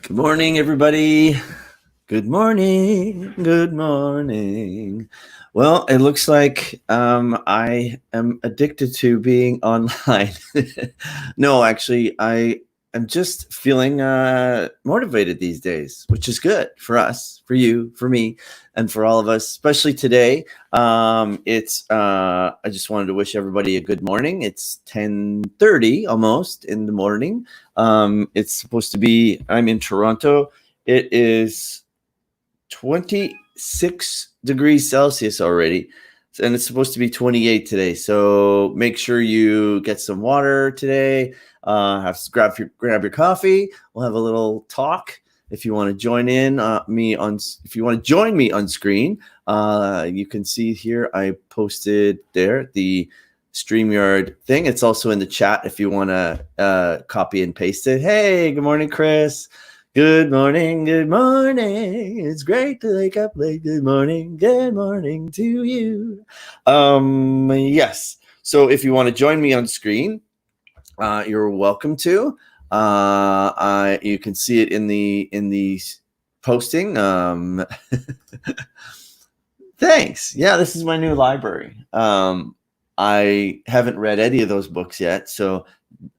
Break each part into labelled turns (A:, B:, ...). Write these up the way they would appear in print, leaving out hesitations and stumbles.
A: Good morning, everybody. Good morning. Good morning. Well, it looks like I am addicted to being online. No, actually, I am just feeling motivated these days, which is good for us, for you, for me, and for all of us, especially today. I just wanted to wish everybody a good morning. It's 10:30 almost in the morning. It's supposed to be, I'm in Toronto. It is 26 degrees Celsius already, and it's supposed to be 28 today. So make sure you get some water today. Grab your coffee. We'll have a little talk. If you want to join in if you want to join me on screen, you can see here I posted there the StreamYard thing. It's also in the chat if you want to copy and paste it. Hey, good morning, Chris. Good morning, good morning. It's great to wake up late. Good morning to you. Yes. So if you want to join me on screen, you're welcome to. You can see it in the posting. Thanks. Yeah, this is my new library. I haven't read any of those books yet, so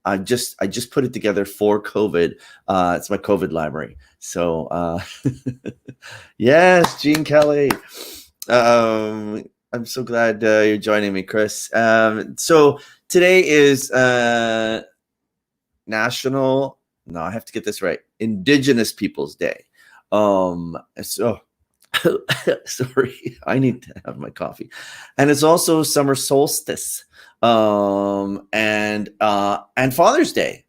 A: I just put it together for COVID. It's my COVID library. So yes, Gene Kelly. I'm so glad you're joining me, Chris. So today is National. No, I have to get this right. Indigenous Peoples Day. So sorry, I need to have my coffee. And it's also Summer Solstice. And Father's Day.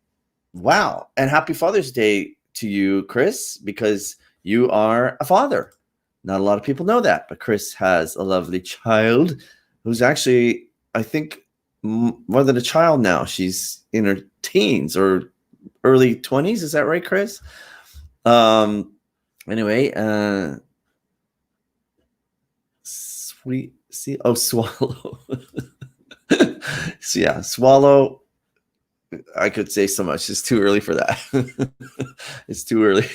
A: Wow. And happy Father's Day to you, Chris, because you are a father. Not a lot of people know that, but Chris has a lovely child who's actually, I think, more than a child now. She's in her teens or early 20s. Is that right, Chris? Anyway, swallow. So yeah, swallow. I could say so much. It's too early for that. It's too early.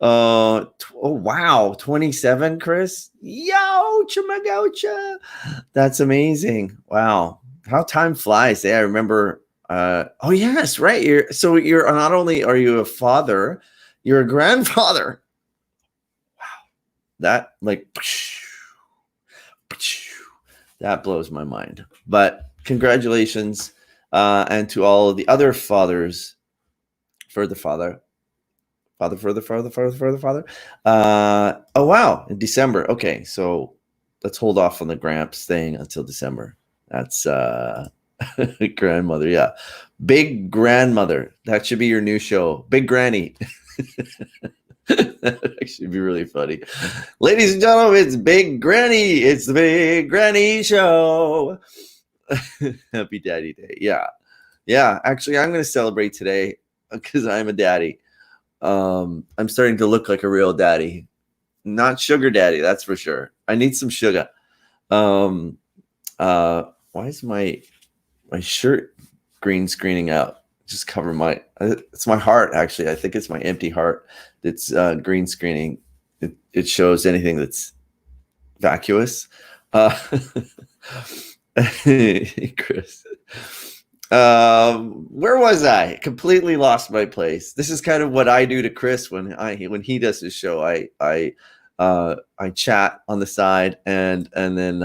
A: Oh wow, 27, Chris. Yo, Chamagocha. That's amazing. Wow, how time flies. I remember. Oh yes, right. You're not only are you a father, you're a grandfather. Wow, that that blows my mind. But congratulations. And to all of the other fathers, for the father. Oh, wow. In December. Okay. So let's hold off on the Gramps thing until December. That's grandmother. Yeah. Big grandmother. That should be your new show. Big Granny. That would actually be really funny. Ladies and gentlemen, it's Big Granny. It's the Big Granny Show. Happy Daddy Day. Yeah. Yeah. Actually, I'm going to celebrate today because I'm a daddy. I'm starting to look like a real daddy. Not sugar daddy, that's for sure. I need some sugar. Why is my shirt green screening out? Just cover it's my heart, actually. I think it's my empty heart that's green screening. It shows anything that's vacuous. Chris. Where was I? Completely lost my place. This is kind of what I do to Chris when he does his show. I chat on the side and then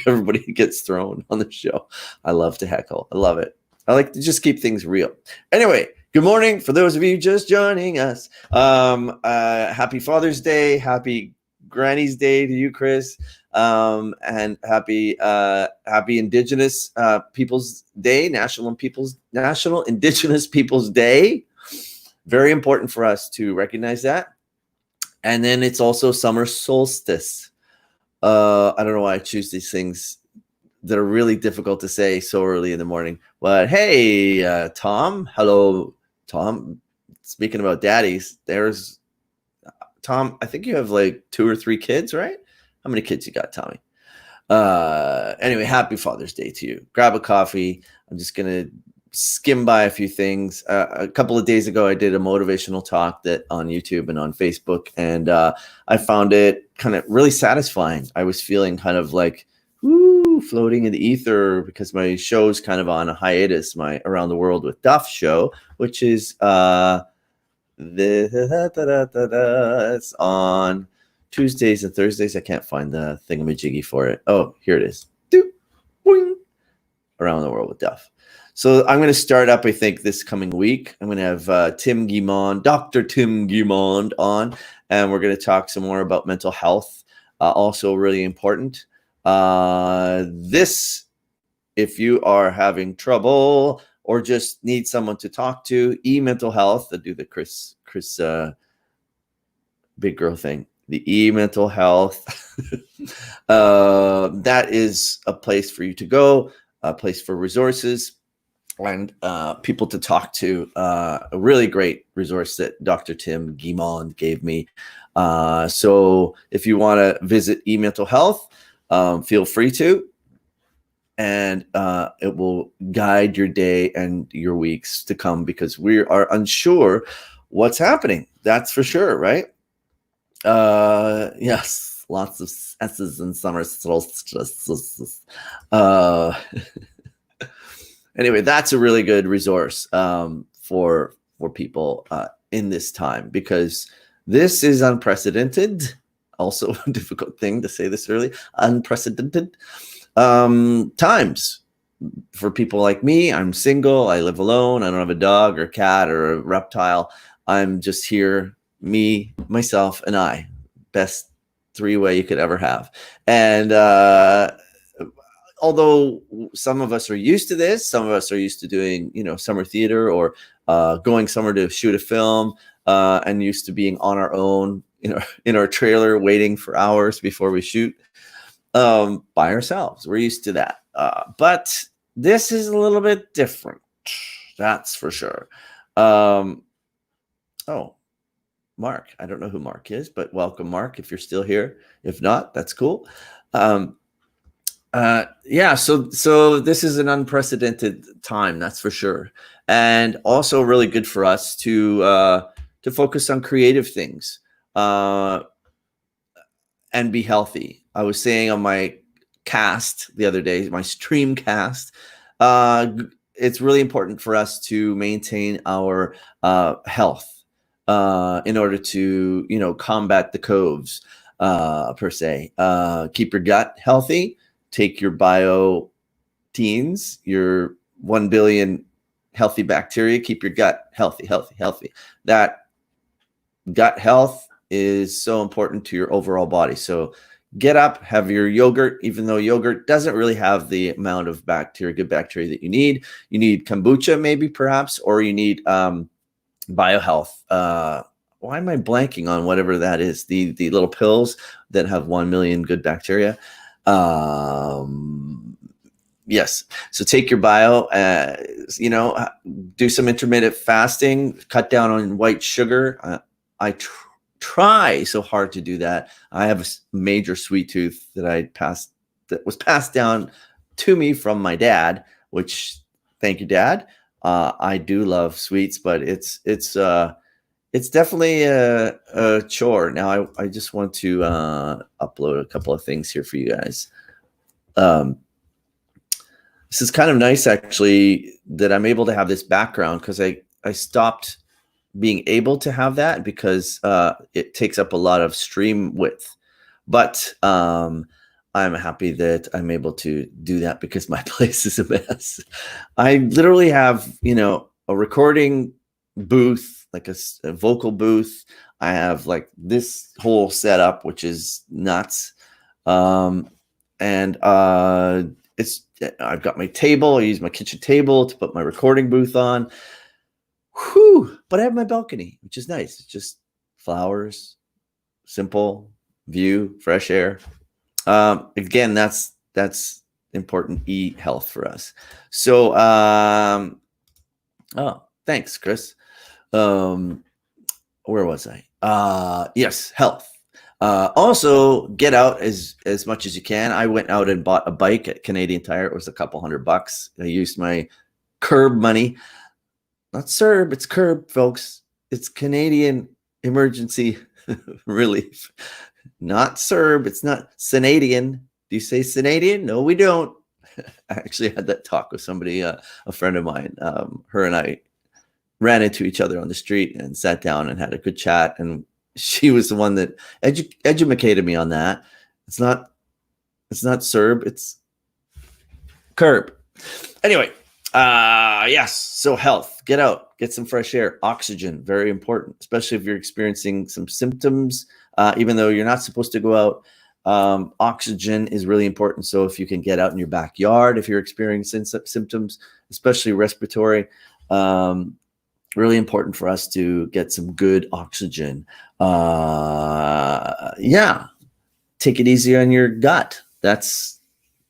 A: everybody gets thrown on the show. I love to heckle. I love it. I like to just keep things real. Anyway, good morning for those of you just joining us. Happy Father's Day. Happy Granny's Day to you, Chris. And happy Indigenous Peoples Day, National Indigenous Peoples Day. Very important for us to recognize that. And then it's also Summer Solstice. I don't know why I choose these things that are really difficult to say so early in the morning. But hey, Tom. Hello, Tom. Speaking about daddies, there's Tom. I think you have like 2 or 3 kids, right? How many kids you got, Tommy? Anyway, happy Father's Day to you. Grab a coffee. I'm just going to skim by a few things. A couple of days ago, I did a motivational talk that on YouTube and on Facebook, and I found it kind of really satisfying. I was feeling kind of like, woo, floating in the ether, because my show's kind of on a hiatus, my Around the World with Duff show, which is it's on Tuesdays and Thursdays. I can't find the thingamajiggy for it. Oh, here it is. Doop, boing. Around the World with Duff. So I'm going to start up, I think, this coming week. I'm going to have Dr. Tim Guimond on, and we're going to talk some more about mental health. Also really important. This, if you are having trouble or just need someone to talk to, mental health, I do the Chris big girl thing, the mental health. That is a place for you to go, a place for resources and people to talk to. A really great resource that Dr. Tim Guimond gave me. So if you want to visit mental health, feel free to. And it will guide your day and your weeks to come, because we are unsure what's happening. That's for sure, right? Yes, lots of S's in Summer Solstice. Anyway, that's a really good resource for people in this time, because this is unprecedented. Also a difficult thing to say this early. Unprecedented times for people like me. I'm single. I live alone. I don't have a dog or cat or a reptile. I'm just here, me, myself, and I. Best three-way you could ever have. And although some of us are used to this, some of us are used to doing, summer theater or going somewhere to shoot a film, and used to being on our own, in our trailer, waiting for hours before we shoot. By ourselves. We're used to that. But this is a little bit different. That's for sure. Oh, Mark. I don't know who Mark is, but welcome, Mark, if you're still here. If not, that's cool. Yeah, so this is an unprecedented time, that's for sure. And also really good for us to focus on creative things. And be healthy. I was saying on my cast the other day, my stream cast, it's really important for us to maintain our health in order to, combat the coves, per se. Keep your gut healthy. Take your bioteins, your 1 billion healthy bacteria. Keep your gut healthy. That gut health is so important to your overall body. So get up, have your yogurt, even though yogurt doesn't really have the amount of good bacteria that you need. You need kombucha, maybe, perhaps, or you need biohealth. Why am I blanking on whatever that is? The little pills that have 1 million good bacteria. Yes. So take your bio, do some intermittent fasting, cut down on white sugar. I try so hard to do that. I have a major sweet tooth that was passed down to me from my dad, which, thank you, Dad. I do love sweets, but it's definitely a chore. Now I just want to upload a couple of things here for you guys. This is kind of nice, actually, that I'm able to have this background, because I stopped being able to have that because it takes up a lot of stream width. But I'm happy that I'm able to do that, because my place is a mess. I literally have, a recording booth, like a vocal booth. I have like this whole setup, which is nuts. And I've got my table. I use my kitchen table to put my recording booth on. Whew, but I have my balcony, which is nice. It's just flowers, simple view, fresh air. Again, that's important health for us. So, thanks, Chris. Where was I? Yes, health. Also, get out as much as you can. I went out and bought a bike at Canadian Tire. It was a couple $100. I used my CURB money. Not CERB, it's CURB, folks. It's Canadian Emergency Relief. Not CERB, it's not Canadian. Do you say Canadian? No, we don't. I actually had that talk with somebody, a friend of mine. Her and I ran into each other on the street and sat down and had a good chat. And she was the one that educated me on that. It's not CERB, it's CURB. Anyway, yes. So health, get out, get some fresh air, oxygen, very important, especially if you're experiencing some symptoms, even though you're not supposed to go out. Oxygen is really important. So if you can get out in your backyard, if you're experiencing symptoms, especially respiratory, really important for us to get some good oxygen. Yeah. Take it easy on your gut. That's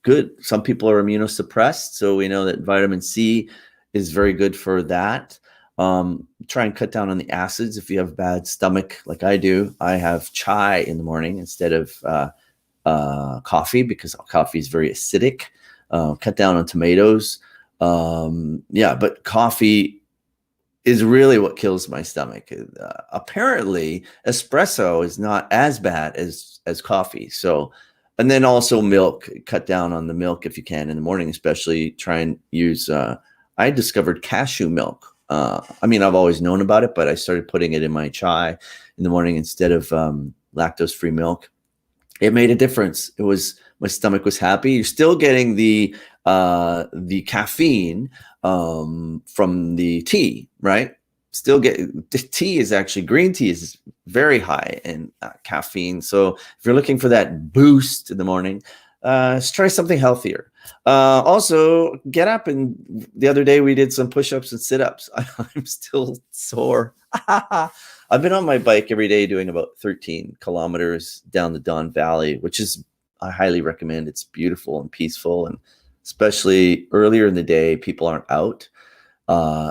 A: good. Some people are immunosuppressed, so we know that vitamin C is very good for that. Try and cut down on the acids. If you have bad stomach, like I do, I have chai in the morning instead of coffee, because coffee is very acidic. Cut down on tomatoes. Yeah, but coffee is really what kills my stomach. Apparently, espresso is not as bad as coffee. So, and then also milk. Cut down on the milk if you can in the morning, especially. Try and use. I discovered cashew milk. I mean, I've always known about it, but I started putting it in my chai in the morning instead of lactose-free milk. It made a difference. It was, my stomach was happy. You're still getting the caffeine from the tea, right? Still get the tea is actually, green tea is very high in caffeine. So if you're looking for that boost in the morning, let's try something healthier. Also, get up. And the other day we did some push-ups and sit-ups. I'm still sore. I've been on my bike every day doing about 13 kilometers down the Don Valley, which is, I highly recommend. It's beautiful and peaceful, and especially earlier in the day, people aren't out.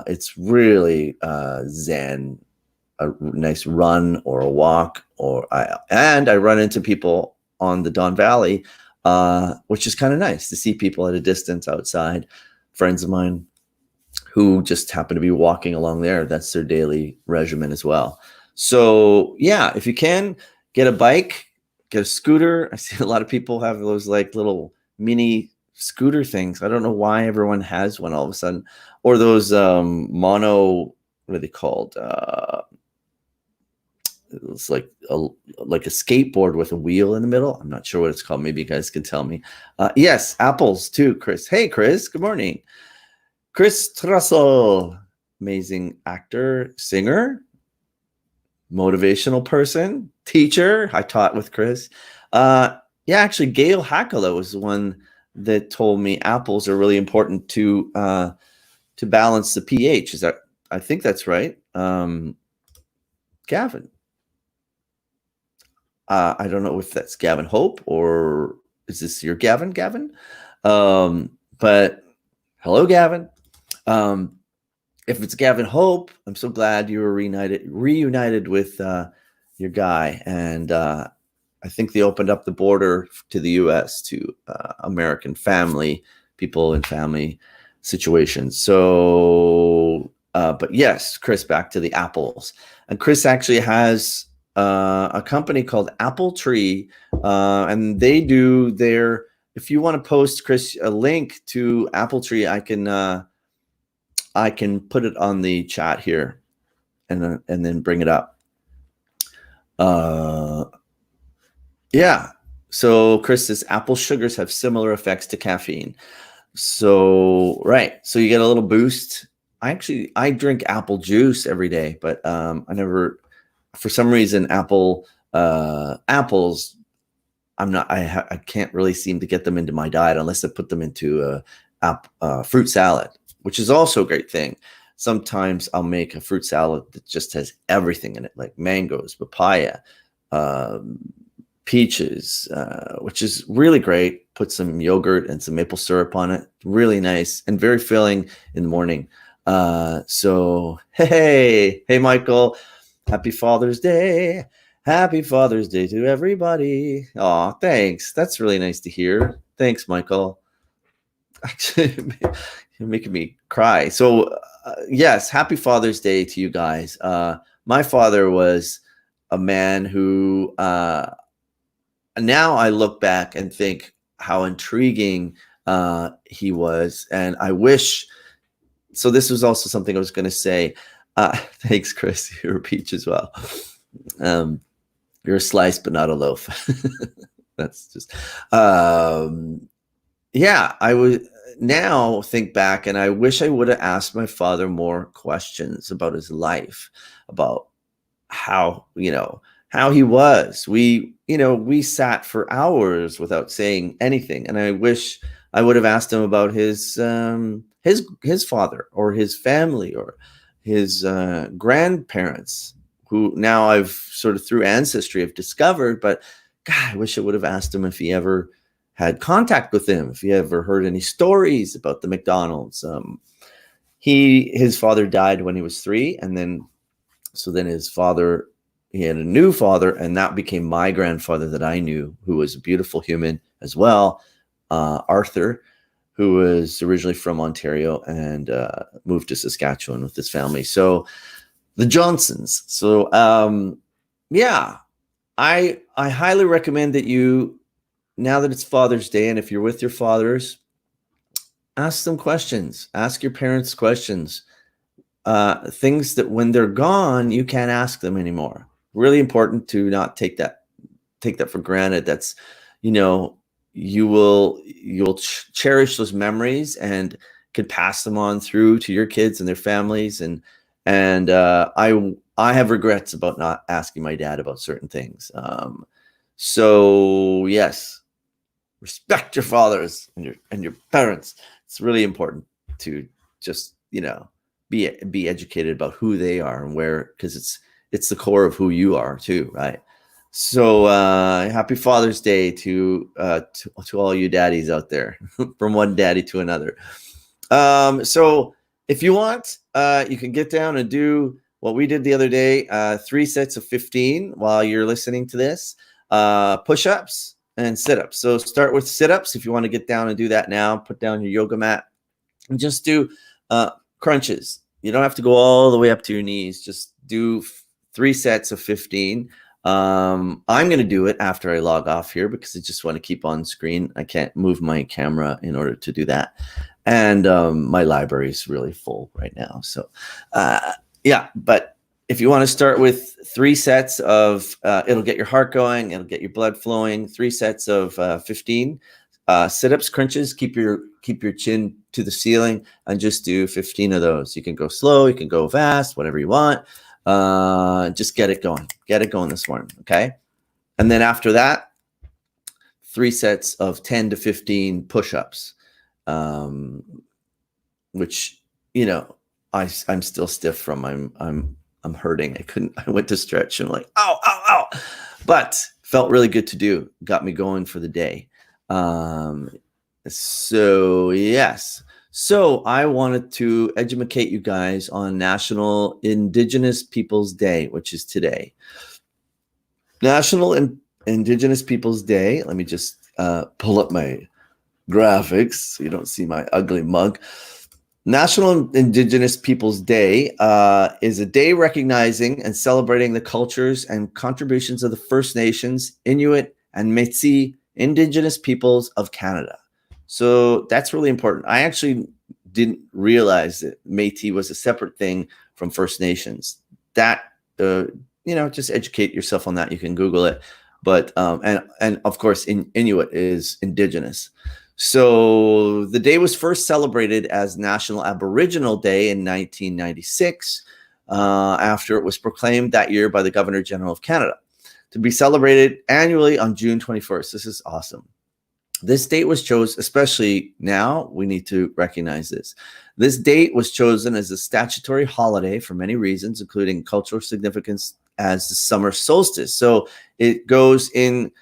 A: It's really zen, a nice run or a walk, and I run into people on the Don Valley, which is kind of nice to see people at a distance outside, friends of mine who just happen to be walking along there. That's their daily regimen as well. So yeah, if you can, get a bike, get a scooter. I see a lot of people have those like little mini scooter things. I don't know why everyone has one all of a sudden, or those what are they called? It's like a skateboard with a wheel in the middle. I'm not sure what it's called. Maybe you guys can tell me. Yes, apples too, Chris. Hey, Chris. Good morning. Chris Trussell, amazing actor, singer, motivational person, teacher. I taught with Chris. Yeah, actually, Gail Hackala was the one that told me apples are really important to balance the pH. Is that? I think that's right. Gavin. I don't know if that's Gavin Hope, or is this your Gavin? But hello, Gavin. If it's Gavin Hope, I'm so glad you were reunited with your guy. And I think they opened up the border to the U.S. to American people in family situations. So, but yes, Chris, back to the apples. And Chris actually has a company called Apple Tree, and they do their, if you want to post, Chris, a link to Apple Tree, I can put it on the chat here and then bring it up. Yeah. So Chris says apple sugars have similar effects to caffeine. So, right. So you get a little boost. I drink apple juice every day, but I never, for some reason, apples, I can't really seem to get them into my diet unless I put them into a fruit salad, which is also a great thing. Sometimes I'll make a fruit salad that just has everything in it, like mangoes, papaya, peaches, which is really great. Put some yogurt and some maple syrup on it. Really nice and very filling in the morning. So, hey, Michael, happy Father's Day. Happy Father's Day to everybody. Oh, thanks. That's really nice to hear. Thanks, Michael. actually, you're making me cry. So, yes, happy Father's Day to you guys. My father was a man who, now I look back and think how intriguing he was. And I wish, so this was also something I was going to say. Thanks, Chris. You're a peach as well. You're a slice, but not a loaf. That's just, yeah, I would now think back and I wish I would have asked my father more questions about his life, about how, how he was. We sat for hours without saying anything. And I wish I would have asked him about his father or his family or his grandparents, who now I've sort of through ancestry have discovered. But God, I wish I would have asked him if he ever had contact with them, if he ever heard any stories about the McDonald's. His father died when he was 3, and then his father, he had a new father, and that became my grandfather that I knew, who was a beautiful human as well, Arthur, who was originally from Ontario and moved to Saskatchewan with his family. So the Johnsons. So yeah, I highly recommend that you, now that it's Father's Day, and if you're with your fathers, ask them questions. Ask your parents questions. Things that when they're gone, you can't ask them anymore. Really important to not take that for granted. That's, you'll cherish those memories and could pass them on through to your kids and their families. And I have regrets about not asking my dad about certain things. So yes, respect your fathers and your parents. It's really important to just, be educated about who they are and where, because it's the core of who you are too, right? So happy Father's Day to all you daddies out there, from one daddy to another. So if you want, you can get down and do what we did the other day, 3 sets of 15 while you're listening to this, push-ups and sit-ups. So start with sit-ups if you want to get down and do that now. Put down your yoga mat and just do crunches. You don't have to go all the way up to your knees. Just do 3 sets of 15. I'm going to do it after I log off here because I just want to keep on screen. I can't move my camera in order to do that. And my library is really full right now. So yeah, but if you want to start with 3 sets of, it'll get your heart going, it'll get your blood flowing, 3 sets of 15 sit-ups, crunches, keep your chin to the ceiling and just do 15 of those. You can go slow, you can go fast, whatever you want. Just get it going this morning. Okay. And then after that, 3 sets of 10 to 15 push-ups, which, I'm still stiff from. I'm hurting. I went to stretch and I'm like, ow, but felt really good to do. Got me going for the day. So yes. So I wanted to educate you guys on National Indigenous Peoples Day, which is today. National Indigenous Peoples Day. Let me just pull up my graphics so you don't see my ugly mug. National Indigenous Peoples Day is a day recognizing and celebrating the cultures and contributions of the First Nations, Inuit, and Métis Indigenous peoples of Canada. So that's really important. I actually didn't realize that Métis was a separate thing from First Nations. That, just educate yourself on that. You can Google it. But, and of course, Inuit is Indigenous. So the day was first celebrated as National Aboriginal Day in 1996, after it was proclaimed that year by the Governor General of Canada, to be celebrated annually on June 21st. This is awesome. This date was chosen, especially now, we need to recognize this. This date was chosen as a statutory holiday for many reasons, including cultural significance as the Summer Solstice. So it goes in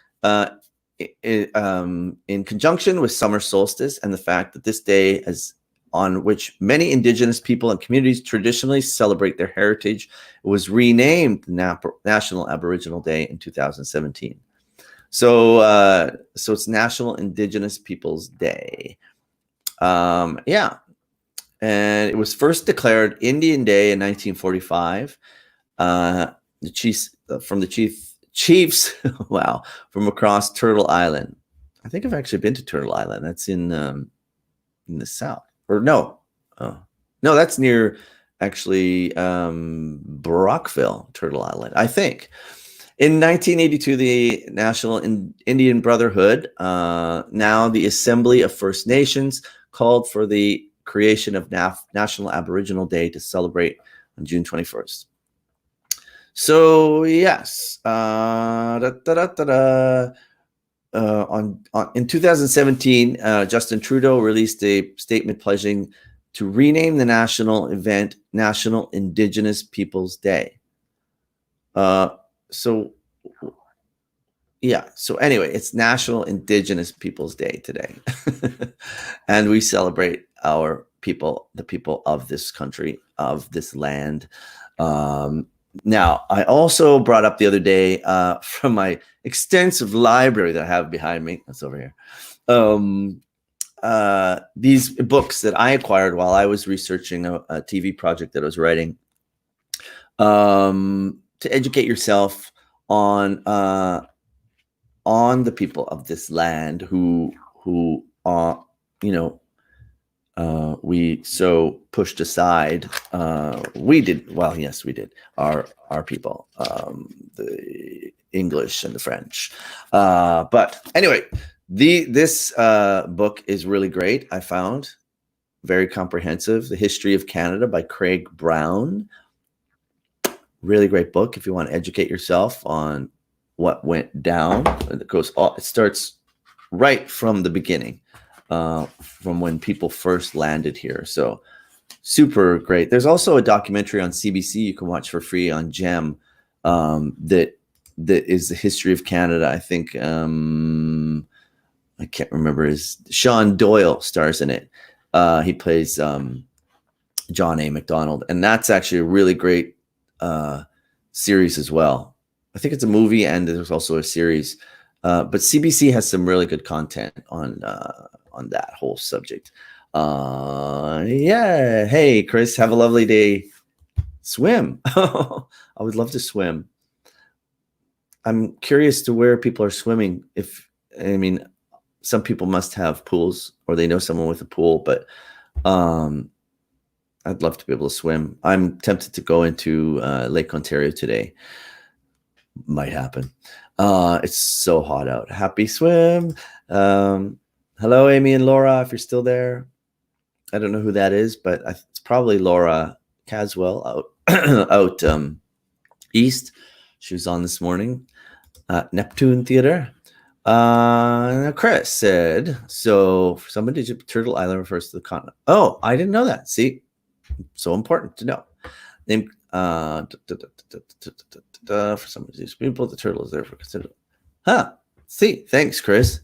A: conjunction with Summer Solstice and the fact that this day is on which many Indigenous people and communities traditionally celebrate their heritage. It was renamed National Aboriginal Day in 2017. So it's National Indigenous Peoples Day. Yeah, and it was first declared Indian Day in 1945. The chiefs, wow, from across Turtle Island. I think I've actually been to Turtle Island. That's in the south, or no, oh, no, that's near actually Brockville, Turtle Island, I think. In 1982, the National Indian Brotherhood, now the Assembly of First Nations, called for the creation of National Aboriginal Day to celebrate on June 21st. So yes, in 2017, Justin Trudeau released a statement pledging to rename the national event National Indigenous Peoples Day. So anyway, it's National Indigenous Peoples Day today. And we celebrate our people, the people of this country, of this land. Now, I also brought up the other day from my extensive library that I have behind me. That's over here. These books that I acquired while I was researching a TV project that I was writing, to educate yourself on the people of this land who are, we so pushed aside. We did, well, yes, we did. Our people, the English and the French. But anyway, this book is really great. I found very comprehensive. The History of Canada by Craig Brown. Really great book if you want to educate yourself on what went down. It starts right from the beginning, from when people first landed here. So super great. There's also a documentary on CBC you can watch for free on GEM that is the history of Canada. I think I can't remember Sean Doyle stars in it. He plays John A. MacDonald, and that's actually a really great series as well. I think it's a movie and there's also a series, but CBC has some really good content on that whole subject. Yeah. Hey, Chris, have a lovely day. Swim. I would love to swim. I'm curious to where people are swimming. Some people must have pools or they know someone with a pool, but I'd love to be able to swim. I'm tempted to go into Lake Ontario today. Might happen. It's so hot out. Happy swim. Hello, Amy and Laura, if you're still there. I don't know who that is, but it's probably Laura Caswell out east. She was on this morning. Neptune Theater. Chris said, so for some Indigenous, Turtle Island refers to the continent. Oh, I didn't know that. See, so important to know. Name for some Indigenous people, the turtle is there for consider. See, thanks, Chris.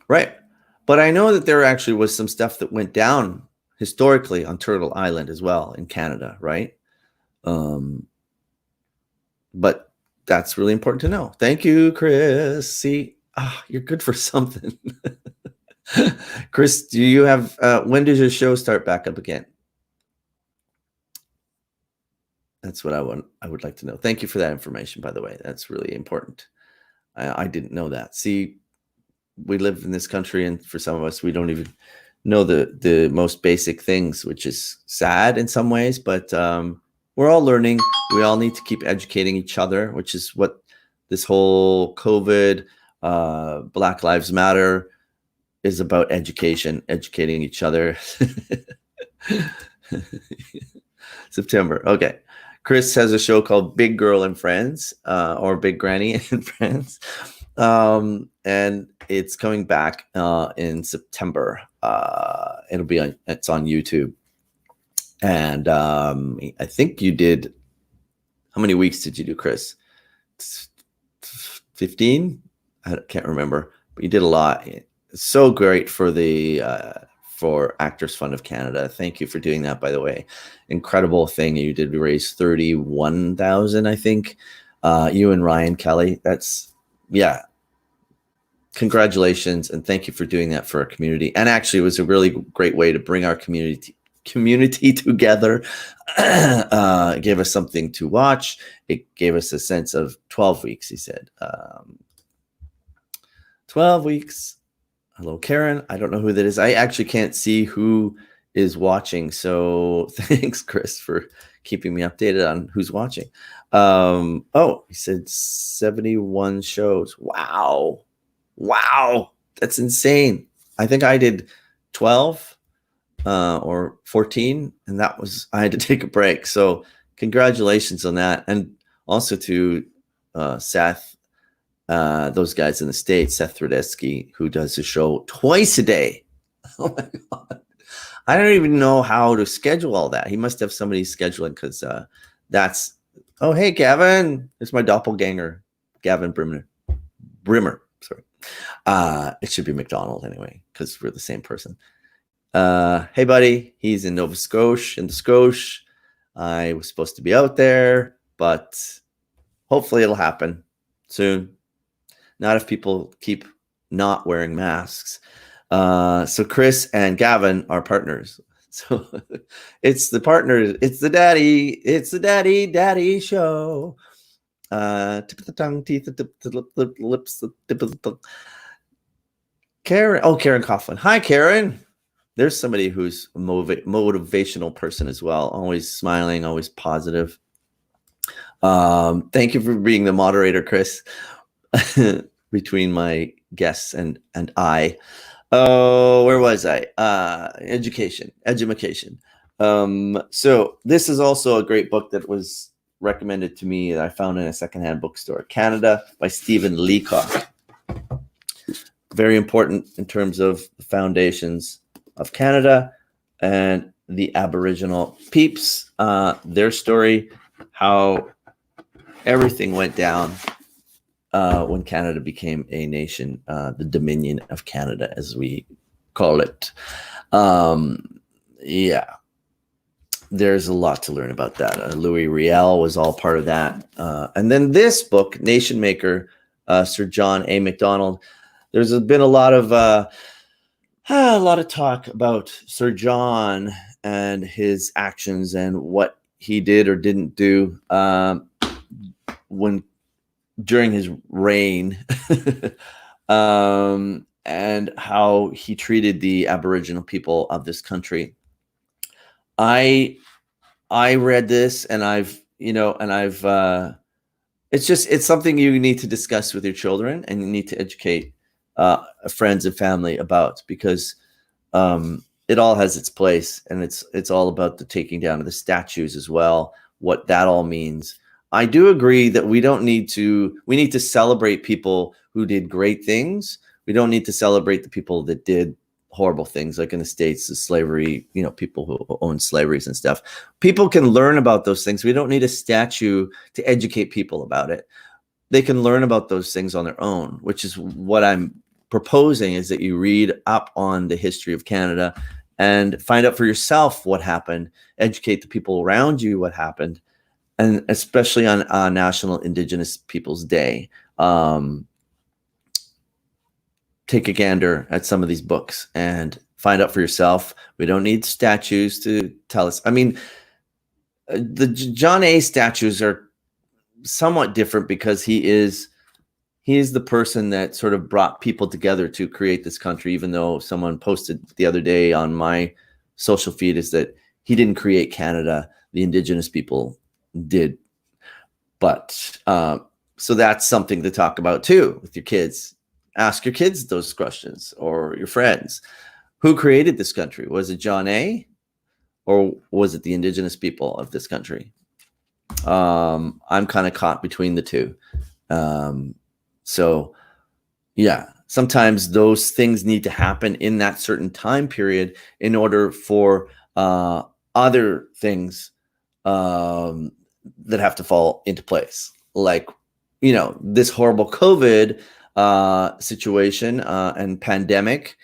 A: Right. But I know that there actually was some stuff that went down historically on Turtle Island as well in Canada, right? But that's really important to know. Thank you, Chris. See, you're good for something. Chris, do you have, when does your show start back up again? That's what I would like to know. Thank you for that information, by the way. That's really important. I didn't know that. See, we live in this country, and for some of us, we don't even know the most basic things, which is sad in some ways, but we're all learning. We all need to keep educating each other, which is what this whole COVID, Black Lives Matter is about: education, educating each other. September. Okay. Chris has a show called Big Girl and Friends, or Big Granny and Friends. And it's coming back in September. It's on YouTube. And I think you did, how many weeks did you do, Chris? 15? I can't remember, but you did a lot. It's so great for the for Actors Fund of Canada. Thank you for doing that, by the way. Incredible thing. You did raise 31,000, I think. You and Ryan Kelly. That's, yeah. congratulations, and thank you for doing that for our community. And actually, it was a really great way to bring our community together. It gave us something to watch. It gave us a sense of 12 weeks, he said. 12 weeks. Hello, Karen. I don't know who that is. I actually can't see who is watching. So thanks, Chris, for keeping me updated on who's watching. Oh, he said 71 shows. Wow. That's insane. I think I did 12 or 14, and I had to take a break. So congratulations on that. And also to Seth, those guys in the States, Seth Rudetsky, who does the show twice a day. Oh my God. I don't even know how to schedule all that. He must have somebody scheduling, because that's, oh, hey, Gavin. It's my doppelganger, Gavin Brimmer. Sorry. It should be McDonald anyway, because we're the same person. Hey, buddy. He's in Nova Scotia, I was supposed to be out there, but hopefully it'll happen soon. Not if people keep not wearing masks. So Chris and Gavin are partners. So it's the partners. It's the daddy show. Tip of the tongue, teeth, the tip of the lips, the tip of the tongue. Karen. Oh, Karen Coughlin. Hi, Karen. There's somebody who's a motivational person as well. Always smiling, always positive. Thank you for being the moderator, Chris, between my guests and I. Oh, where was I? Education. So this is also a great book that was recommended to me that I found in a secondhand bookstore. Canada by Stephen Leacock. Very important in terms of the foundations of Canada and the Aboriginal peeps, their story, how everything went down when Canada became a nation, the Dominion of Canada, as we call it. Yeah, there's a lot to learn about that. Louis Riel was all part of that. And then this book, Nation Maker, Sir John A. Macdonald. There's been a lot of talk about Sir John and his actions and what he did or didn't do during his reign, and how he treated the Aboriginal people of this country. I read this, and it's something you need to discuss with your children, and you need to educate friends and family about, because it all has its place, and it's all about the taking down of the statues as well, what that all means. I do agree that we need to celebrate people who did great things. We don't need to celebrate the people that did horrible things, like in the States, the slavery, people who own slaveries and stuff. People can learn about those things. We don't need a statue to educate people about it. They can learn about those things on their own, which is what I'm proposing, is that you read up on the history of Canada and find out for yourself what happened, educate the people around you what happened, and especially on National Indigenous Peoples Day. Take a gander at some of these books and find out for yourself. We don't need statues to tell us. I mean, the John A. statues are somewhat different because he is the person that sort of brought people together to create this country, even though someone posted the other day on my social feed is that he didn't create Canada, the Indigenous people did. But so that's something to talk about too with your kids. Ask your kids those questions, or your friends. Who created this country? Was it John A., or was it the Indigenous people of this country? I'm kind of caught between the two. So yeah, sometimes those things need to happen in that certain time period in order for other things that have to fall into place. Like, this horrible COVID situation and pandemic,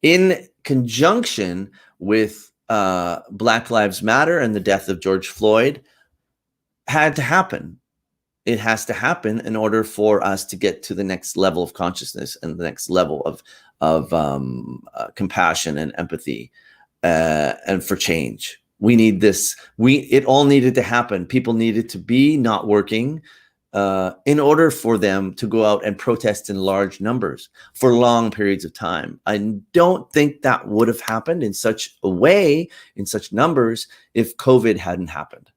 A: in conjunction with Black Lives Matter and the death of George Floyd, had to happen. it has to happen in order for us to get to the next level of consciousness and the next level of compassion and empathy, and for change. We need this. It all needed to happen. People needed to be not working in order for them to go out and protest in large numbers for long periods of time. I don't think that would have happened in such a way, in such numbers, if COVID hadn't happened,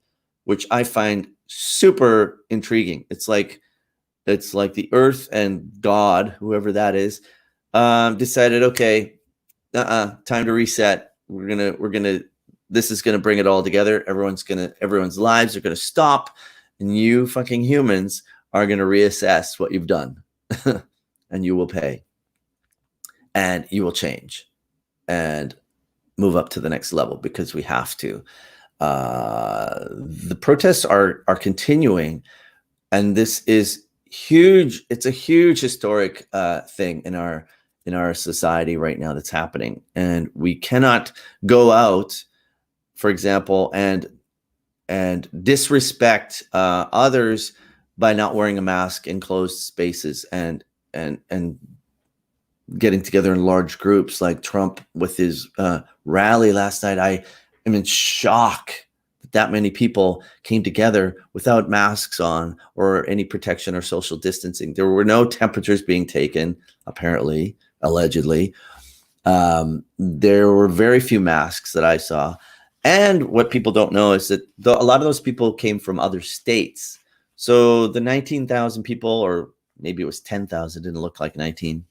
A: which I find super intriguing. It's like the earth and God, whoever that is, decided, okay, time to reset. This is gonna bring it all together. Everyone's lives are gonna stop, and you fucking humans are gonna reassess what you've done, and you will pay, and you will change, and move up to the next level, because we have to. The protests are continuing, and this is huge. It's a huge historic thing in our society right now that's happening, and we cannot go out, for example, and disrespect others by not wearing a mask in closed spaces and getting together in large groups like Trump with his rally last night. I am in shock that many people came together without masks on or any protection or social distancing. There were no temperatures being taken, apparently, allegedly. There were very few masks that I saw. And what people don't know is that a lot of those people came from other states. So the 19,000 people, or maybe it was 10,000, didn't look like 19,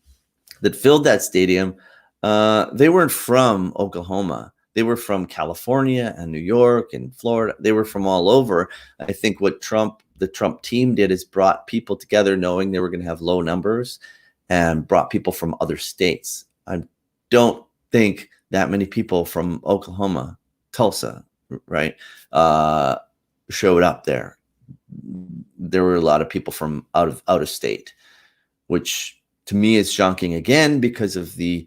A: that filled that stadium, they weren't from Oklahoma. They were from California and New York and Florida. They were from all over. I think what the Trump team did is brought people together knowing they were going to have low numbers, and brought people from other states. I don't think that many people from Oklahoma, Tulsa, right, showed up there. There were a lot of people from out of state, which to me is shocking again, because of the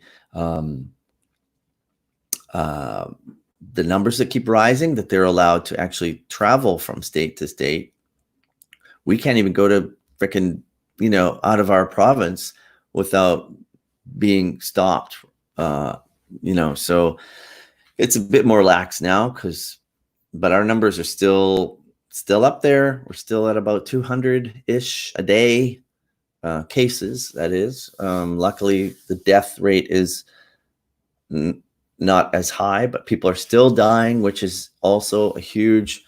A: numbers that keep rising, that they're allowed to actually travel from state to state. We can't even go to frickin', out of our province without being stopped. So it's a bit more lax now, but our numbers are still up there. We're still at about 200-ish a day, cases, that is. Luckily, the death rate is not as high, but people are still dying, which is also a huge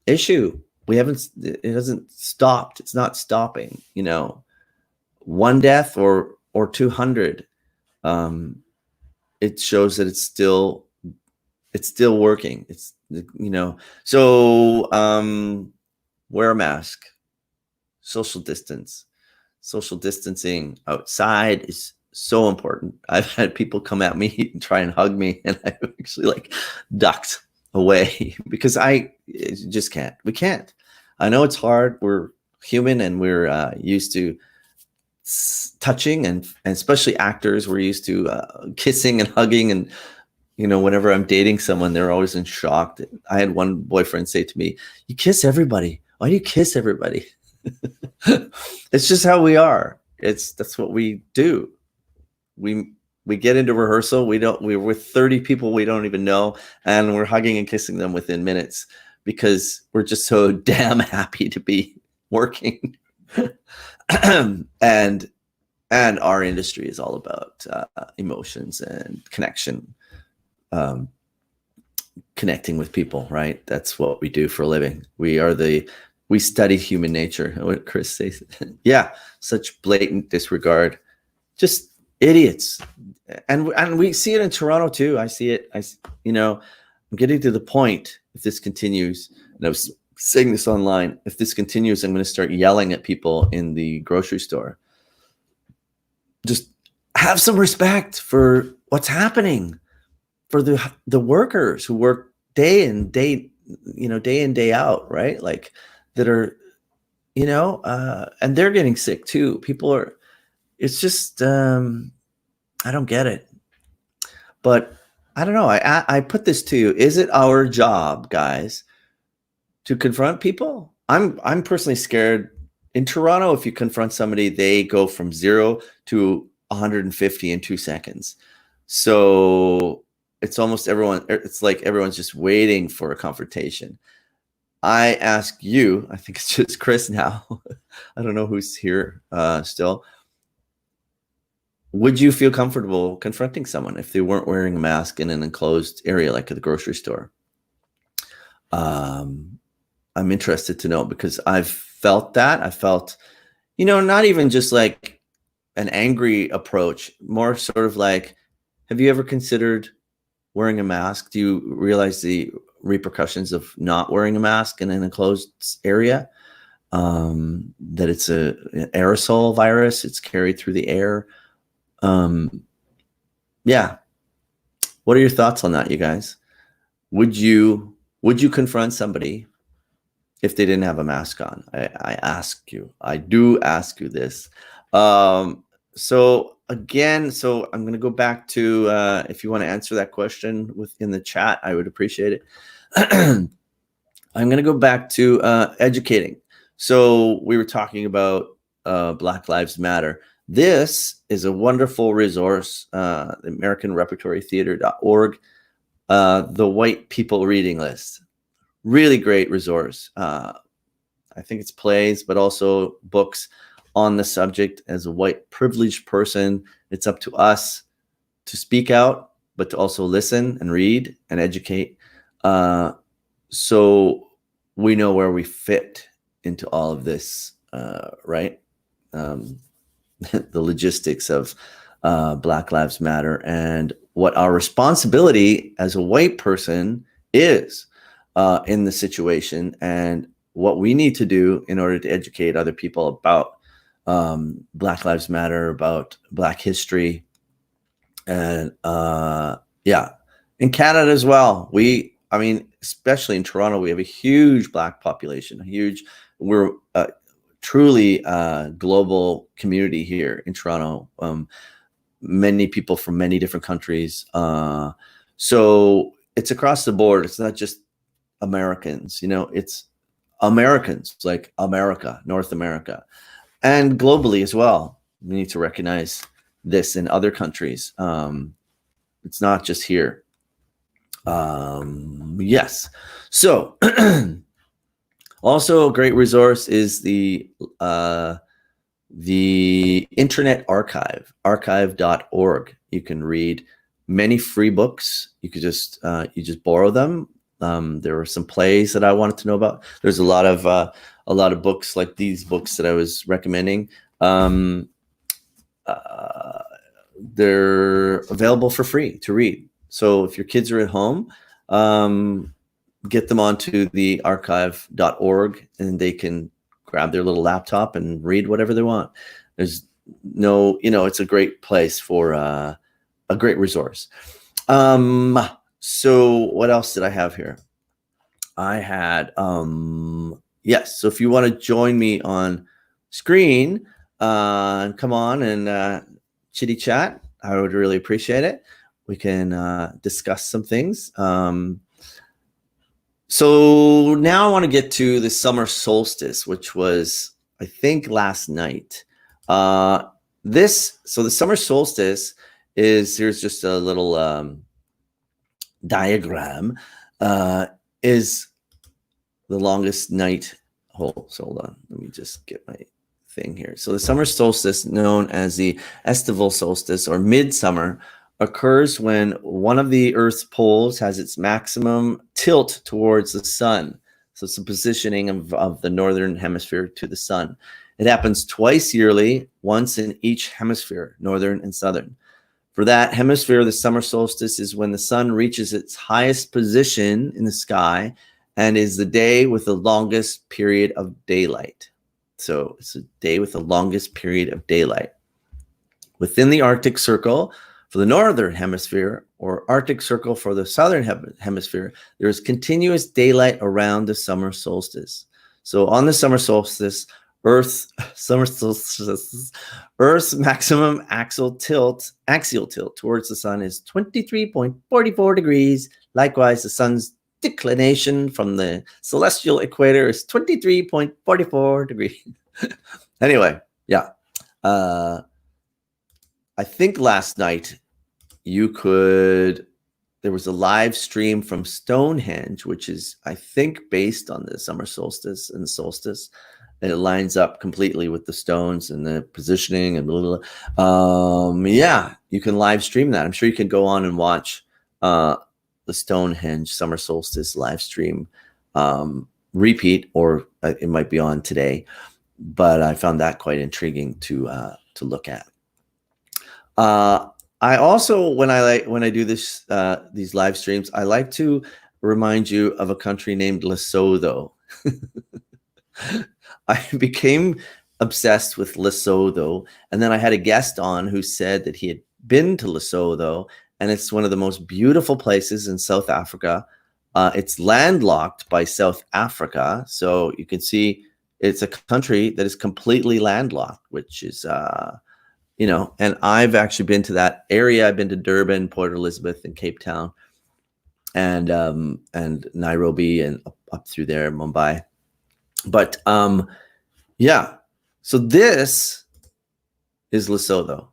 A: issue. It hasn't stopped. It's not stopping, one death or 200. It shows that it's still working. So wear a mask, social distancing outside is so important. I've had people come at me and try and hug me, and I've actually ducked away because I just can't. We can't. I know it's hard. We're human, and we're used to touching, and especially actors, we're used to kissing and hugging. And whenever I'm dating someone, they're always in shock. I had one boyfriend say to me, "You kiss everybody. Why do you kiss everybody?" It's just how we are. That's what we do. We get into rehearsal. We're with 30 people we don't even know, and we're hugging and kissing them within minutes, because we're just so damn happy to be working. and our industry is all about emotions and connection, connecting with people, right? That's what we do for a living. We study human nature. What Chris says. Yeah, such blatant disregard, just idiots. And we see it in Toronto too. I see it. I'm getting to the point, if this continues, and I was saying this online, if this continues, I'm going to start yelling at people in the grocery store. Just have some respect for what's happening, for the workers who work day in, day out, right? That are, and they're getting sick too. It's just, I don't get it. But I don't know. I put this to you. Is it our job, guys, to confront people I'm personally scared. In Toronto, if you confront somebody, they go from 0 to 150 in 2 seconds. So it's almost everyone. It's like everyone's just waiting for a confrontation. I ask you, I think it's just Chris now. I don't know who's here still. Would you feel comfortable confronting someone if they weren't wearing a mask in an enclosed area like at the grocery store? I'm interested to know, because I've felt that. I felt, not even just like an angry approach, more sort of like, have you ever considered wearing a mask? Do you realize the repercussions of not wearing a mask in an enclosed area? That it's an aerosol virus. It's carried through the air. Yeah. What are your thoughts on that, you guys? Would you confront somebody if they didn't have a mask on? I ask you. I do ask you this. So again, I'm going to go back to, if you want to answer that question within the chat, I would appreciate it. I'm going to go back to educating. So we were talking about Black Lives Matter. This is a wonderful resource, AmericanRepertoryTheater.org, the White People Reading List. Really great resource. I think it's plays, but also books on the subject. As a white privileged person, it's up to us to speak out, but to also listen and read and educate. So we know where we fit into all of this, right? The logistics of Black Lives Matter and what our responsibility as a white person is in the situation, and what we need to do in order to educate other people about Black Lives Matter, about Black history. And yeah, in Canada as well. Especially in Toronto, we have a huge Black population, we're truly global community here in Toronto. Many people from many different countries. So it's across the board. It's not just Americans, it's Americans, like America, North America, and globally as well. We need to recognize this in other countries. It's not just here. Yes. So also a great resource is the Internet Archive, archive.org. You can read many free books. You could just borrow them. There were some plays that I wanted to know about. There's a lot of books like these books that I was recommending. They're available for free to read. So if your kids are at home, get them onto the archive.org, and they can grab their little laptop and read whatever they want. There's no, it's a great place for a great resource. So what else did I have here? I had, yes. So if you want to join me on screen, come on and chitty chat, I would really appreciate it. We can discuss some things. So now I want to get to the summer solstice, which was, I think, last night. So the summer solstice is, here's just a little diagram, is the longest night. Hold on. Let me just get my thing here. So the summer solstice, known as the estival solstice or midsummer, occurs when one of the Earth's poles has its maximum tilt towards the sun. So it's the positioning of the northern hemisphere to the sun. It happens twice yearly, once in each hemisphere, northern and southern. For that hemisphere, the summer solstice is when the sun reaches its highest position in the sky and is the day with the longest period of daylight. So it's a day with the longest period of daylight. Within the Arctic Circle, for the northern hemisphere, or Arctic Circle for the southern hemisphere, there is continuous daylight around the summer solstice. So on the summer solstice, Earth's maximum axial tilt towards the sun is 23.44 degrees. Likewise, the sun's declination from the celestial equator is 23.44 degrees. Anyway, yeah. I think last night there was a live stream from Stonehenge, which is, I think, based on the summer solstice and solstice. And it lines up completely with the stones and the positioning and blah, blah, blah. Yeah, you can live stream that. I'm sure you can go on and watch the Stonehenge summer solstice live stream repeat, or it might be on today. But I found that quite intriguing to look at. I also, when I do this these live streams, I like to remind you of a country named Lesotho. I became obsessed with Lesotho, and then I had a guest on who said that he had been to Lesotho, and it's one of the most beautiful places in South Africa. It's landlocked by South Africa, so you can see it's a country that is completely landlocked, which is and I've actually been to that area. I've been to Durban, Port Elizabeth, and Cape Town, and Nairobi, and up through there, Mumbai. But yeah, so this is Lesotho.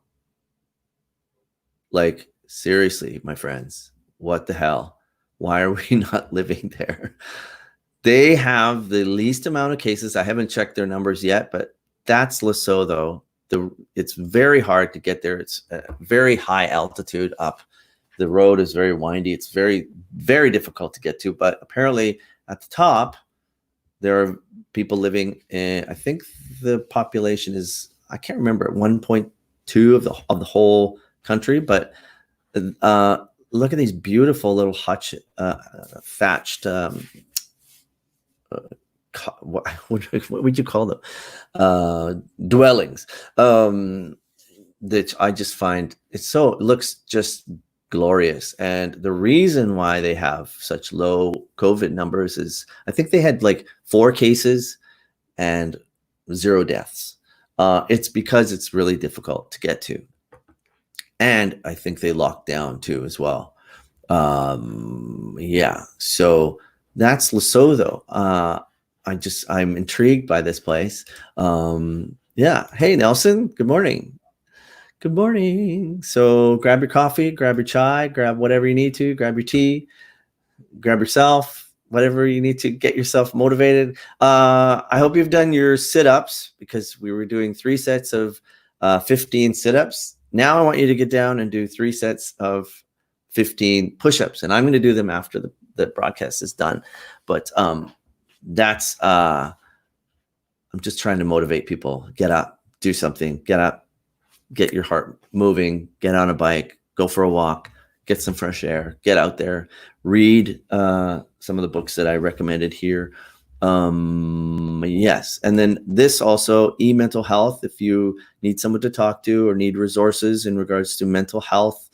A: Like, seriously, my friends, what the hell? Why are we not living there? They have the least amount of cases. I haven't checked their numbers yet, but that's Lesotho. It's very hard to get there. It's a very high altitude up. The road is very windy. It's very, very difficult to get to. But apparently at the top, there are people living in, I think the population is, I can't remember, 1.2 of the whole country. But look at these beautiful little thatched, what would you call them? Dwellings. That I just find it looks just glorious. And the reason why they have such low COVID numbers is, I think they had like 4 cases and 0 deaths. It's because it's really difficult to get to. And I think they locked down too as well. Yeah, so that's Lesotho. I'm intrigued by this place. Yeah. Hey, Nelson. Good morning. Good morning. So grab your coffee, grab your chai, grab whatever you need to, grab your tea, grab yourself, whatever you need to get yourself motivated. I hope you've done your sit-ups, because we were doing 3 sets of 15 sit-ups. Now I want you to get down and do 3 sets of 15 push-ups. And I'm going to do them after the broadcast is done. But that's I'm just trying to motivate people. Get up, do something, get up, get your heart moving, get on a bike, go for a walk, get some fresh air, get out there, read some of the books that I recommended here. Yes. And then this also, mental health. If you need someone to talk to or need resources in regards to mental health,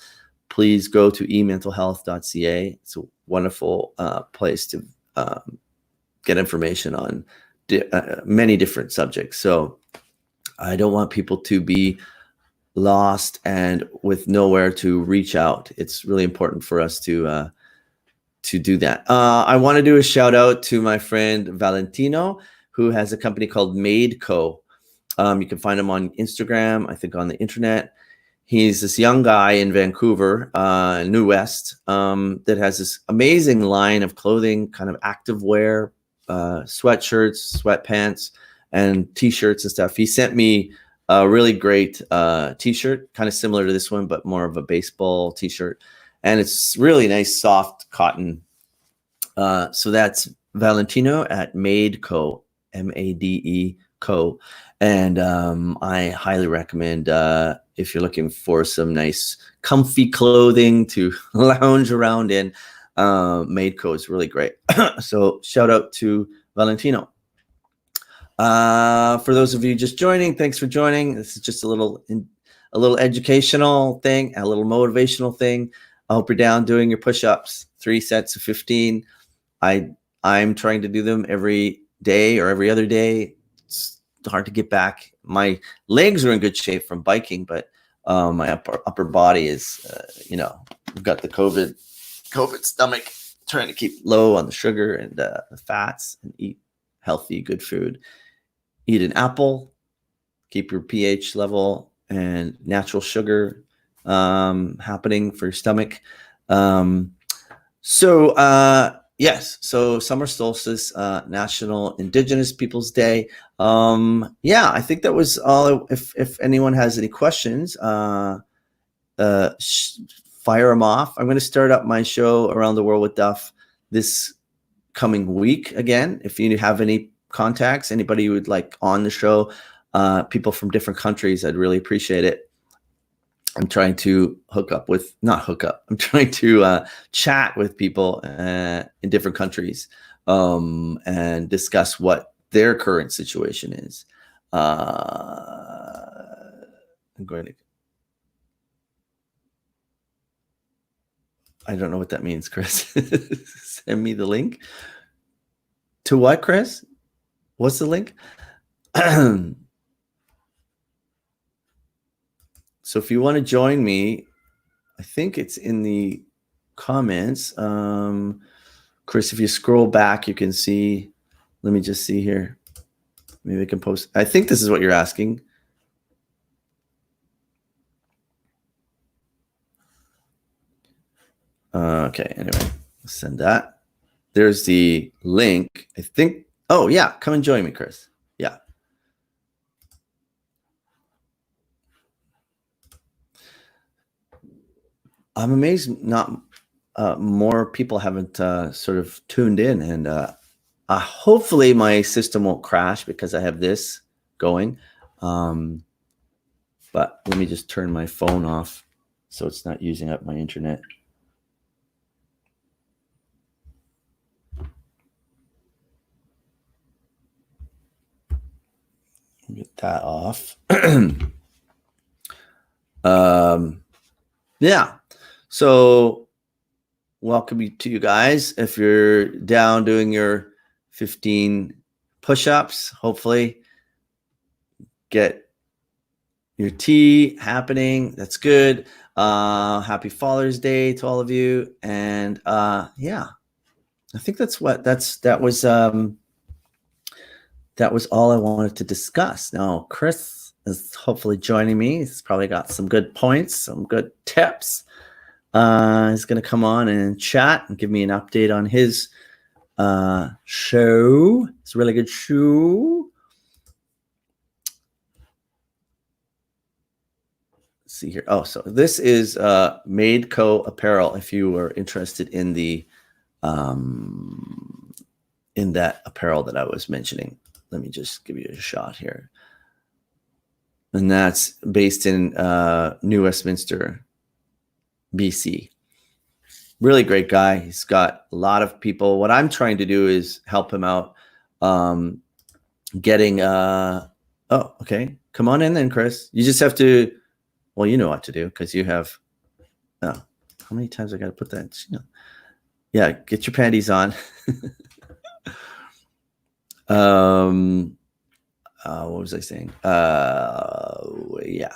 A: please go to ementalhealth.ca. It's a wonderful place to get information on many different subjects. So I don't want people to be lost and with nowhere to reach out. It's really important for us to do that. I want to do a shout out to my friend Valentino, who has a company called Made Co. You can find him on Instagram, I think on the internet. He's this young guy in Vancouver, New West, that has this amazing line of clothing, kind of active wear, sweatshirts, sweatpants, and t-shirts and stuff. He sent me a really great t-shirt, kind of similar to this one, but more of a baseball t-shirt. And it's really nice, soft cotton. So that's Valentino at Made Co, M-A-D-E Co. And I highly recommend, if you're looking for some nice comfy clothing to lounge around in, Made Co is really great. So shout out to Valentino. For those of you just joining, thanks for joining. This is just a little educational thing, a little motivational thing. I hope you're down doing your push-ups, 3 sets of 15. I'm trying to do them every day or every other day. It's hard to get back. My legs are in good shape from biking, but my upper body is, I've got the COVID stomach. trying to keep low on the sugar and the fats and eat healthy, good food. Eat an apple, keep your pH level and natural sugar happening for your stomach. Yes, so Summer Solstice, National Indigenous Peoples Day. Yeah, I think that was all. If anyone has any questions, fire them off. I'm going to start up my show Around the World with Duff this coming week again. If you have any contacts, anybody who would like on the show, people from different countries, I'd really appreciate it. I'm trying to I'm trying to chat with people in different countries and discuss what their current situation is. I'm going to. I don't know what that means, Chris. Send me the link. To what, Chris? What's the link? So if you want to join me, I think it's in the comments. Chris, if you scroll back, you can see. Let me just see here. Maybe I can post. I think this is what you're asking. Okay, anyway, send that. There's the link. I think. Oh, yeah. Come and join me, Chris. Yeah. I'm amazed not more people haven't sort of tuned in, and hopefully my system won't crash because I have this going. But let me just turn my phone off so it's not using up my internet. Get that off. Yeah. So welcome to you guys. If you're down doing your 15 push-ups, hopefully get your tea happening. That's good. Happy Father's Day to all of you. And yeah, I think that was all I wanted to discuss. Now, Chris is hopefully joining me. He's probably got some good points, some good tips. He's going to come on and chat and give me an update on his show. It's a really good show. Let's see here. Oh, so this is Made Co Apparel. If you are interested in the in that apparel that I was mentioning, let me just give you a shot here. And that's based in New Westminster, BC. Really great guy. He's got a lot of people. What I'm trying to do is help him out getting oh, okay. Come on in then, Chris. You just have to, well, you know what to do because you have, oh, how many times I got to put that? Yeah, get your panties on. What was I saying? Yeah.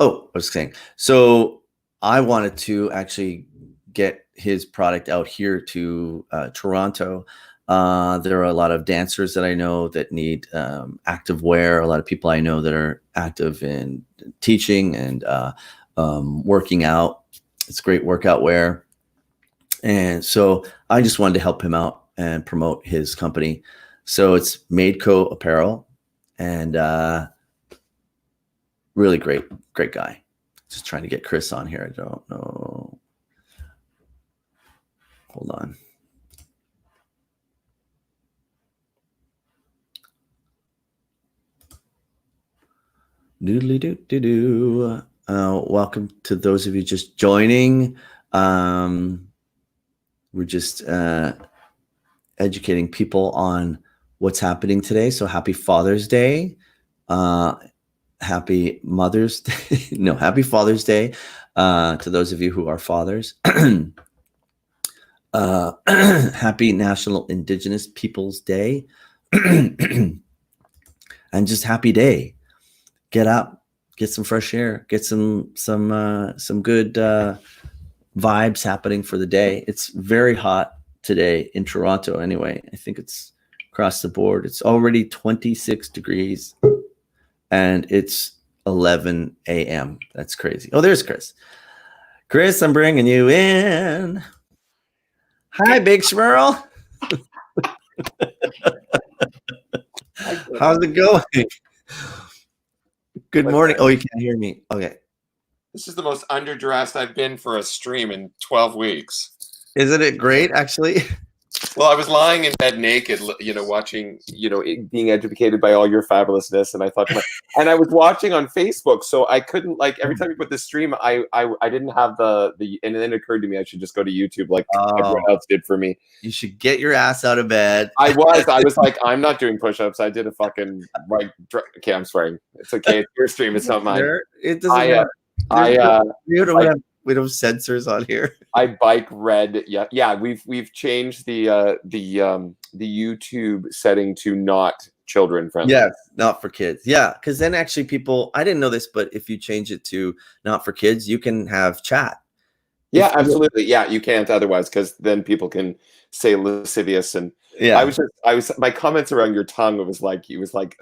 A: Oh, I was saying. So I wanted to actually get his product out here to Toronto. There are a lot of dancers that I know that need active wear. A lot of people I know that are active in teaching and working out. It's great workout wear. And so I just wanted to help him out and promote his company. So it's Made Co Apparel, and really great guy. Just trying to get Chris on here. I don't know. Hold on. Doodly doo doo doo. Welcome to those of you just joining. We're just educating people on what's happening today. So happy Father's Day. Happy Mother's Day. No, happy Father's Day to those of you who are fathers. Happy National Indigenous Peoples Day. And just happy day. Get up, get some fresh air, get some good vibes happening for the day. It's very hot today in Toronto anyway. I think it's across the board. It's already 26 degrees and it's 11 a.m. That's crazy. Oh, there's Chris. Chris, I'm bringing you in. Hi, Big Schmerl. How's it going? Good morning. Oh, you can't hear me. Okay.
B: This is the most underdressed I've been for a stream in 12 weeks.
A: Isn't it great, actually?
B: Well, I was lying in bed naked, watching, being educated by all your fabulousness. And I thought, and I was watching on Facebook. So I couldn't, every time you put the stream, I didn't have the, and then it occurred to me, I should just go to YouTube like everyone else did for me.
A: You should get your ass out of bed.
B: I was like, I'm not doing push-ups. I did a fucking, okay, I'm swearing. It's okay. It's your stream. It's not mine.
A: It doesn't matter. We don't have censors on here.
B: I bike read. Yeah. We've changed the YouTube setting to not children friendly.
A: Yes, not for kids. Yeah, because then actually people, I didn't know this, but if you change it to not for kids, you can have chat.
B: Yeah, absolutely. Yeah, you can't otherwise, because then people can say lascivious and.
A: Yeah,
B: I was. My comments around your tongue was like,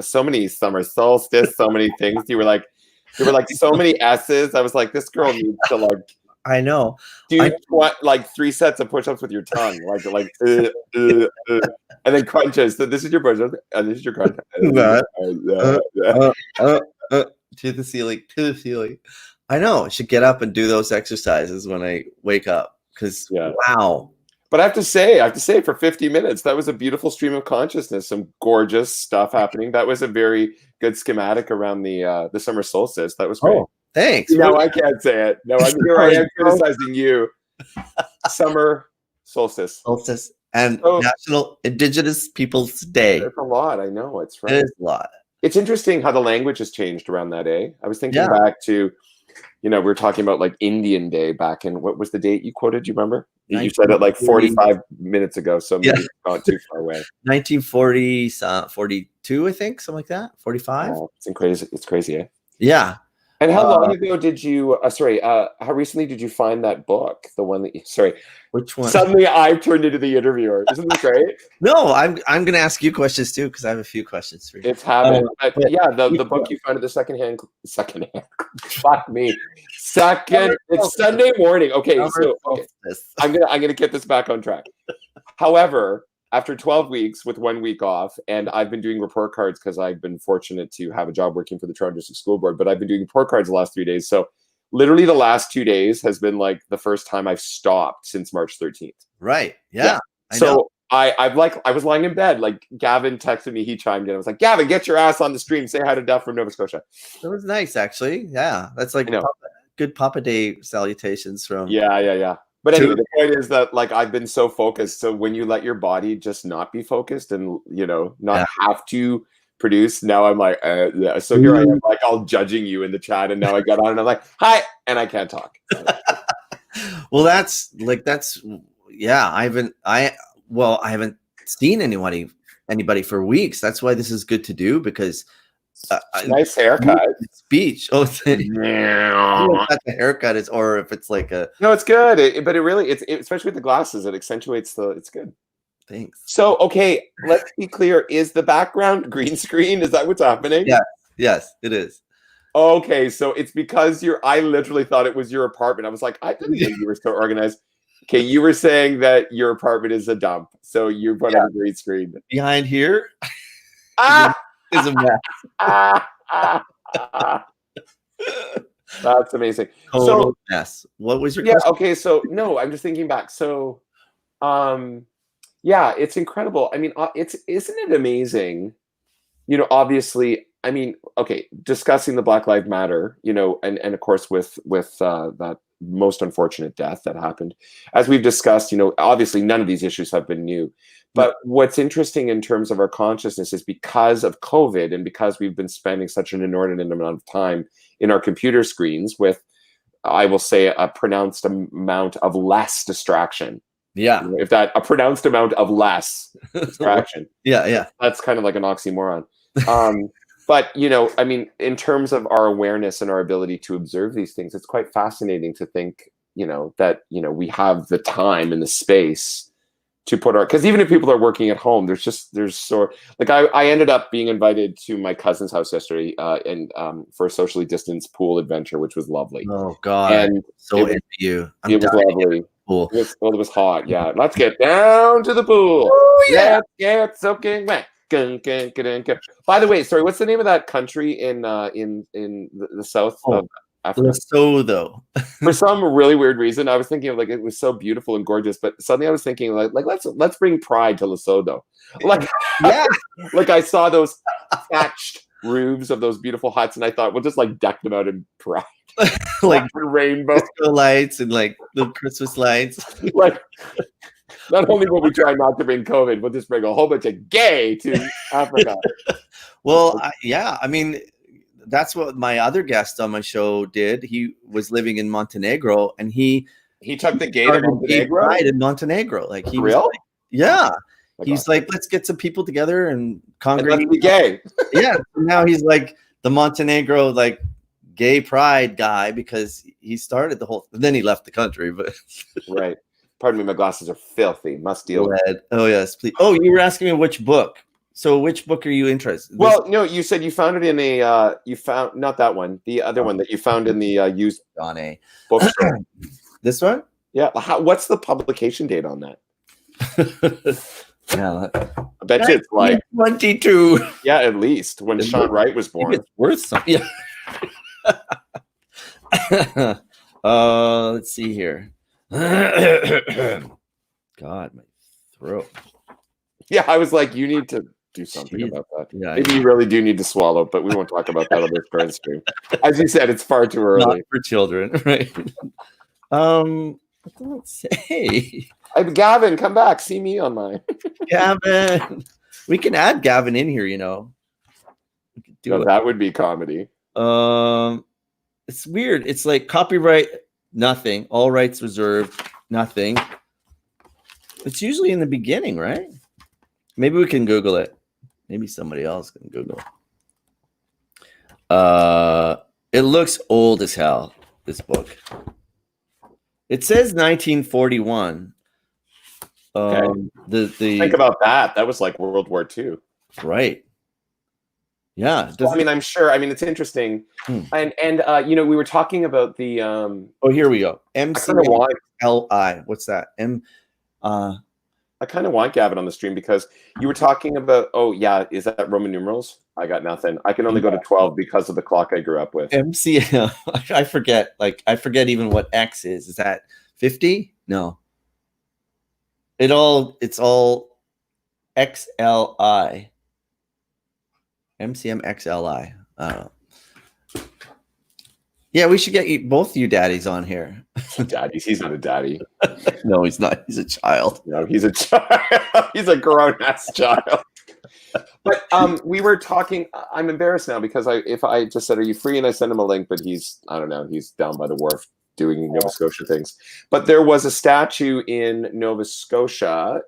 B: so many summer solstice, so many things. You were like so many S's. I was like, this girl needs to
A: I know.
B: Do 3 sets of push-ups with your tongue, and then crunches. So this is your push-up, and this is your crunch.
A: To the ceiling. I know. I should get up and do those exercises when I wake up. Because wow.
B: But I have to say, for 50 minutes, that was a beautiful stream of consciousness. Some gorgeous stuff happening. That was a very good schematic around the summer solstice. That was great.
A: Oh, thanks.
B: No, I can't say it. No, I'm here. I am criticizing you. Summer solstice.
A: And National Indigenous Peoples Day.
B: That's a lot. I know. It's right.
A: It is a lot.
B: It's interesting how the language has changed around that day. I was thinking back to, we were talking about Indian Day back in, what was the date you quoted? Do you remember? You said it 45 minutes ago, so maybe it's not too far away.
A: 1940, 42, I think, something like that. 45.
B: Oh, it's crazy. It's crazy, eh?
A: Yeah.
B: And how long ago did you? How recently did you find that book? The one that
A: which one?
B: Suddenly, I turned into the interviewer. Isn't this great?
A: No, I'm going to ask you questions too, because I have a few questions for you.
B: It's habit. The book you found at the secondhand. Fuck me. It's Sunday morning. Okay, I'm gonna get this back on track. However, after 12 weeks with 1 week off, and I've been doing report cards because I've been fortunate to have a job working for the Toronto District School Board, but I've been doing report cards the last 3 days. So literally the last 2 days has been the first time I've stopped since March 13th.
A: Right. Yeah.
B: So I was lying in bed, Gavin texted me, he chimed in. I was like, Gavin, get your ass on the stream. Say hi to Duff from Nova Scotia.
A: That was nice, actually. Yeah. That's good Papa Day salutations from.
B: Yeah. But anyway, the point is that I've been so focused. So when you let your body just not be focused and not have to produce, now I'm so here I am all judging you in the chat, and now I got on and I'm like, hi, and I can't talk.
A: Well, that's I haven't seen anybody for weeks. That's why this is good to do, because
B: nice haircut.
A: Speech. Oh, I don't know if the haircut is, or if it's
B: no, it's good. But it really, especially with the glasses, it accentuates it's good.
A: Thanks.
B: So, okay, let's be clear. Is the background green screen? Is that what's happening?
A: Yes, it is.
B: Okay, so it's because I literally thought it was your apartment. I was like, I didn't think you were so organized. Okay, you were saying that your apartment is a dump, so you put on a green screen.
A: Behind here. Is a mess.
B: That's amazing.
A: Total mess. What was your question?
B: Okay, so no, I'm just thinking back. So it's incredible. I mean, isn't it amazing? Obviously, I mean, okay, discussing the Black Lives Matter, and of course with that most unfortunate death that happened. As we've discussed, obviously none of these issues have been new. But what's interesting in terms of our consciousness is because of COVID and because we've been spending such an inordinate amount of time in our computer screens with, I will say, a pronounced amount of less distraction.
A: Yeah.
B: A pronounced amount of less distraction.
A: Yeah.
B: That's kind of like an oxymoron. But, I mean, in terms of our awareness and our ability to observe these things, it's quite fascinating to think, we have the time and the space to put because even if people are working at home, there's sort like I ended up being invited to my cousin's house yesterday and for a socially distanced pool adventure, which was lovely.
A: Oh God,
B: and
A: so into you.
B: It was lovely.
A: Pool.
B: It was hot. Yeah, let's get down to the pool.
A: Oh, yeah.
B: Let's get soaking wet. By the way, sorry, what's the name of that country in the south of Africa?
A: Lesotho.
B: For some really weird reason, I was thinking of it was so beautiful and gorgeous, but suddenly I was thinking like let's bring pride to Lesotho.
A: Yeah,
B: like I saw those thatched roofs of those beautiful huts, and I thought we'll just deck them out in pride,
A: like
B: rainbow
A: lights and the Christmas lights.
B: Not only will we try not to bring COVID, we'll just bring a whole bunch of gay to Africa.
A: Well, I mean, that's what my other guest on my show did. He was living in Montenegro, and he
B: took the gay to Montenegro.
A: Pride in Montenegro, he
B: real?
A: Yeah. He's let's get some people together and congregate.
B: Let's be gay.
A: Yeah. Now he's the Montenegro gay pride guy because he started the whole. Then he left the country, but
B: right. Pardon me, my glasses are filthy. Must deal with it.
A: Oh yes, please. Oh, you were asking me which book. So which book are you interested in?
B: Well, no, you said you found it in a you found not that one, the other one that you found in the used
A: on a
B: bookstore.
A: This one?
B: Yeah. What's the publication date on that?
A: Yeah,
B: I bet you it's
A: 22.
B: Yeah, at least when Sean Wright was born.
A: It's worth something. Yeah. Let's see here. God, my throat.
B: Yeah, I was you need to do something about that.
A: Yeah,
B: maybe you really do need to swallow, but we won't talk about that on this current stream. As you said, it's far too early.
A: Not for children, right? What did it say?
B: Gavin, come back. See me on mine.
A: Gavin. We can add Gavin in here, We could do it.
B: That would be comedy.
A: It's weird. It's copyright, nothing. All rights reserved, nothing. It's usually in the beginning, right? Maybe we can Google it. Maybe somebody else can Google it. It looks old as hell, this book. It says 1941.
B: Okay.
A: The
B: Think about that. That was World War II.
A: Right. Yeah.
B: I mean, I'm sure. I mean, it's interesting. And we were talking about the
A: oh, here we go. MCLI. What's that?
B: I kind of want Gavin on the stream because you were talking about, is that Roman numerals? I got nothing. I can only go to 12 because of the clock I grew up with.
A: MCL. I forget. I forget even what X is. Is that 50? No. It's all XLI. MCM XLI. I don't know. Yeah, we should get both you daddies on here.
B: Daddies. He's not a daddy.
A: No, he's not. He's a child.
B: No, he's a child. He's a grown-ass child. But we were talking. I'm embarrassed now because if I just said, "Are you free?" and I sent him a link, but he's down by the wharf doing Nova Scotia things. But there was a statue in Nova Scotia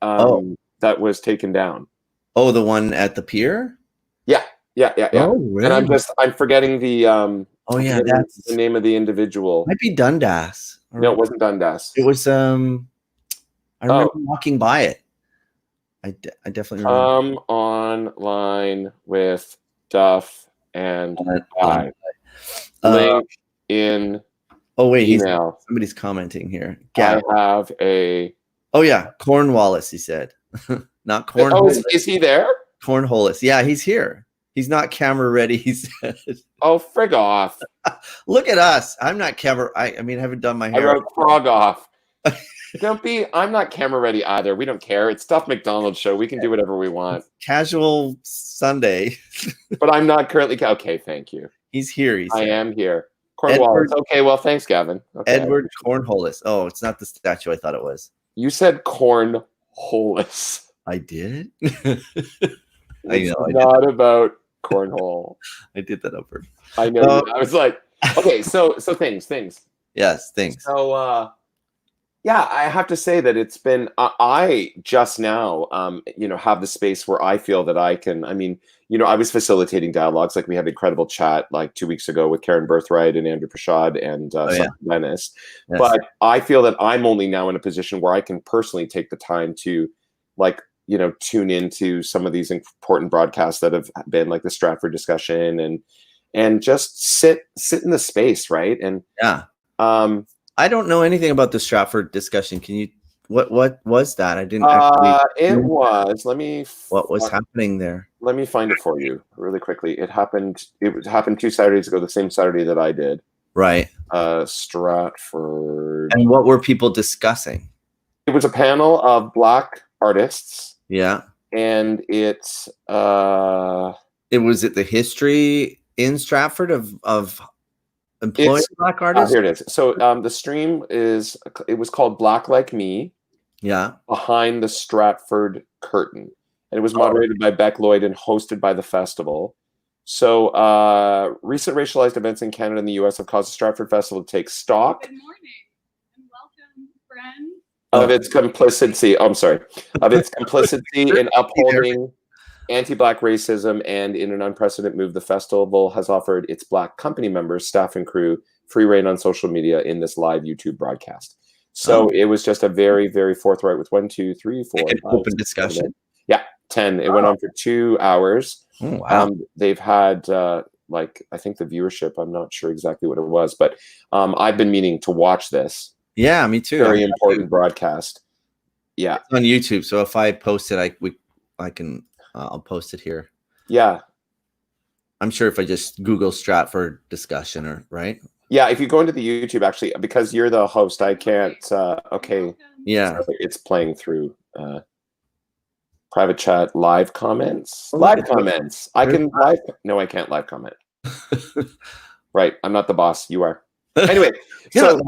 B: that was taken down.
A: Oh, the one at the pier?
B: Yeah.
A: Oh, really?
B: And I'm forgetting the
A: that's
B: the name of the individual.
A: Might be Dundas.
B: No, it wasn't Dundas.
A: It was I remember walking by it. I definitely remember.
B: Online with Duff and I. Link in email.
A: Somebody's commenting here.
B: I have a.
A: Oh yeah, Cornwallis. He said, not Cornwallis.
B: Oh, is he there?
A: Cornwallis. Yeah, he's here. He's not camera ready. He said.
B: Oh, frig off!
A: Look at us. I'm not camera. I haven't done my hair.
B: I wrote frog off. I'm not camera ready either. We don't care. It's Stuff McDonald's show. We can do whatever we want.
A: Casual Sunday.
B: But I'm not currently. Okay, thank you.
A: He's here.
B: I am here. Cornwallis. Okay, well, thanks, Gavin. Okay.
A: Edward Cornwallis. Oh, it's not the statue I thought it was.
B: You said Cornwallis.
A: I did?
B: It's not about cornhole.
A: I did that over.
B: I know. I was like, okay, so things.
A: Yes, things.
B: So Yeah, I have to say that it's been, I just now, have the space where I feel that I can, I mean, I was facilitating dialogues, like we had an incredible chat like 2 weeks ago with Karen Birthright and Andrew Prashad and
A: Oh yeah.
B: Summer Solstice.
A: Yes.
B: But I feel that I'm only now in a position where I can personally take the time to, like, tune into some of these important broadcasts that have been like the Stratford discussion, and just sit in the space, right? And
A: Yeah.
B: um
A: I don't know anything about the Stratford discussion. Can you, what was that? I didn't actually
B: it
A: know
B: was,
A: what was happening there.
B: let me find it for you really quickly. It happened 2 Saturdays ago, the same Saturday that I did.
A: Right.
B: Stratford.
A: And what were people discussing?
B: It was a panel of Black artists,
A: Yeah.
B: and it's
A: It was it the history in Stratford of employing
B: it's
A: Black artists?
B: here it is. So the stream it was called Black Like Me,
A: Yeah.
B: Behind the Stratford Curtain. And it was
A: Oh.
B: moderated by Beck Lloyd and hosted by the festival. So recent racialized events in Canada and the US have caused the Stratford Festival to take stock.
C: Good morning and welcome, friends.
B: Of its complicity, in upholding anti-Black racism, and in an unprecedented move, the festival has offered its Black company members, staff, and crew free reign on social media in this live YouTube broadcast. So it was just a very, very forthright with 1, 2, 3, 4,
A: An
B: 5,
A: open
B: 6,
A: discussion.
B: 10. It went on for 2 hours.
A: Oh, wow.
B: They've had I think the viewership, I'm not sure exactly what it was, but I've been meaning to watch this.
A: Yeah, me too.
B: Very important broadcast. Yeah,
A: it's on YouTube. So if I post it, I can I'll post it here.
B: Yeah,
A: I'm sure if I just Google Stratford discussion, or right.
B: Yeah, if you go into the YouTube, actually, because you're the host, I can't. Okay.
A: Yeah.
B: It's playing through private chat, live comments.
A: Oh,
B: Live comments. I can live. No, I can't live comment. Right. I'm not the boss. You are. Anyway, so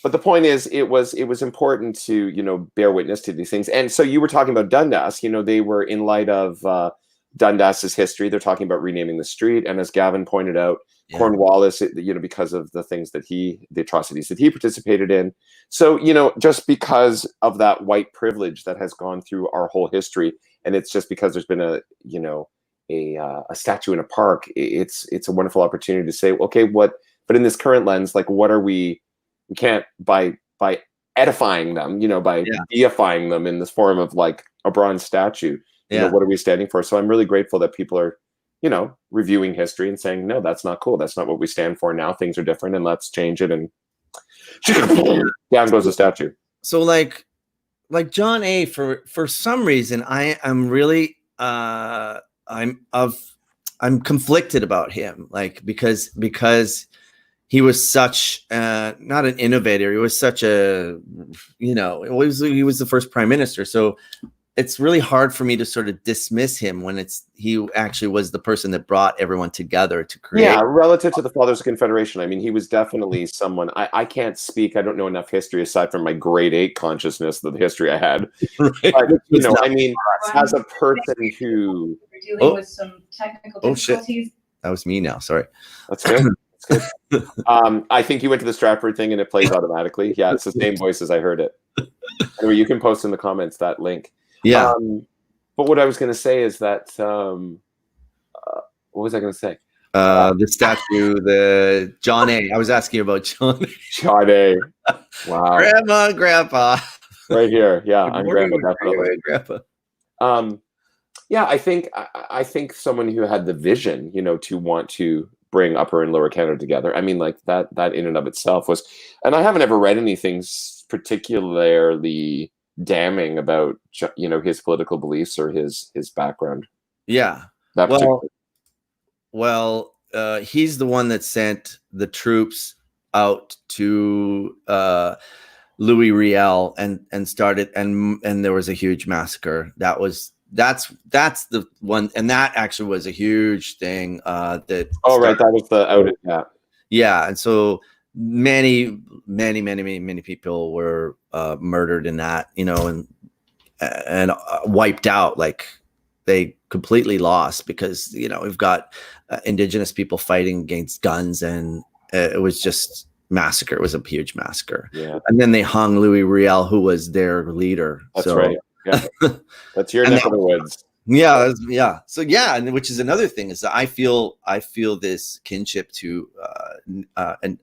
B: but the point is, it was important to bear witness to these things. And so you were talking about Dundas. They were in light of Dundas's history. They're talking about renaming the street, and as Gavin pointed out, Cornwallis, because of the things that the atrocities that he participated in. So just because of that white privilege that has gone through our whole history, and it's just because there's been a statue in a park, it's a wonderful opportunity to say, okay, but in this current lens, like, what are we can't by edifying them, by deifying them in this form of like a bronze statue, what are we standing for? So I'm really grateful that people are, reviewing history and saying, no, that's not cool. That's not what we stand for now. Things are different, and let's change it. And down goes the statue.
A: So like John A, for some reason, I'm really I'm conflicted about him, like, because he was such not an innovator. He was such a, he was the first prime minister. So it's really hard for me to sort of dismiss him when he actually was the person that brought everyone together to create.
B: Yeah, relative to the Fathers of Confederation, I mean, he was definitely someone. I can't speak. I don't know enough history aside from my grade 8 consciousness of the history I had. Right. But, I mean, as a person who
C: we're dealing with some technical difficulties.
A: Shit. That was me now. Sorry.
B: That's good. I think you went to the Stratford thing and it plays automatically. Yeah, it's the same voice as I heard it. Anyway, you can post in the comments that link.
A: Yeah.
B: But what I was going to say is that what was I going to say?
A: The statue, the John A. I was asking about John A.
B: John A. Wow.
A: Grandma, Grandpa.
B: Right here. Yeah, I'm Grandma, definitely.
A: Grandpa.
B: Yeah, I think someone who had the vision, to want to bring Upper and Lower Canada together. I mean, like that in and of itself was, and I haven't ever read anything particularly damning about his political beliefs or his background.
A: Yeah. Well, he's the one that sent the troops out to Louis Riel and started, and there was a huge massacre. That's the one, and that actually was a huge thing. Right, that
B: was the outage.
A: Yeah, and so many people were murdered in that, and wiped out. Like, they completely lost because we've got Indigenous people fighting against guns, and it was just massacre. It was a huge massacre.
B: Yeah.
A: And then they hung Louis Riel, who was their leader.
B: That's right. Yeah. That's your neck of the woods.
A: Yeah, yeah. So yeah, and which is another thing is that I feel this kinship to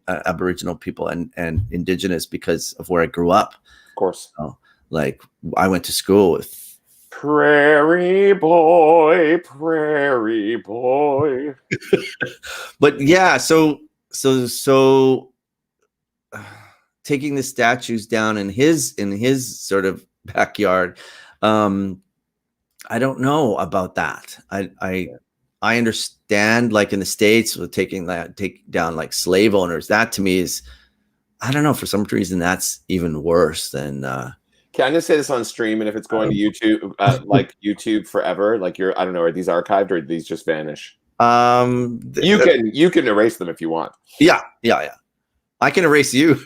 A: Aboriginal people and Indigenous because of where I grew up.
B: Of course.
A: So, like I went to school with
B: Prairie boy, prairie boy.
A: But yeah, so taking the statues down in his sort of backyard. I don't know about that. I understand, like in the States, with take down like slave owners. That to me is, I don't know, for some reason that's even worse than.
B: Okay, I'm gonna say this on stream, and if it's going to YouTube, like YouTube forever, like I don't know, are these archived or do these just vanish? You can erase them if you want.
A: Yeah. I can erase you.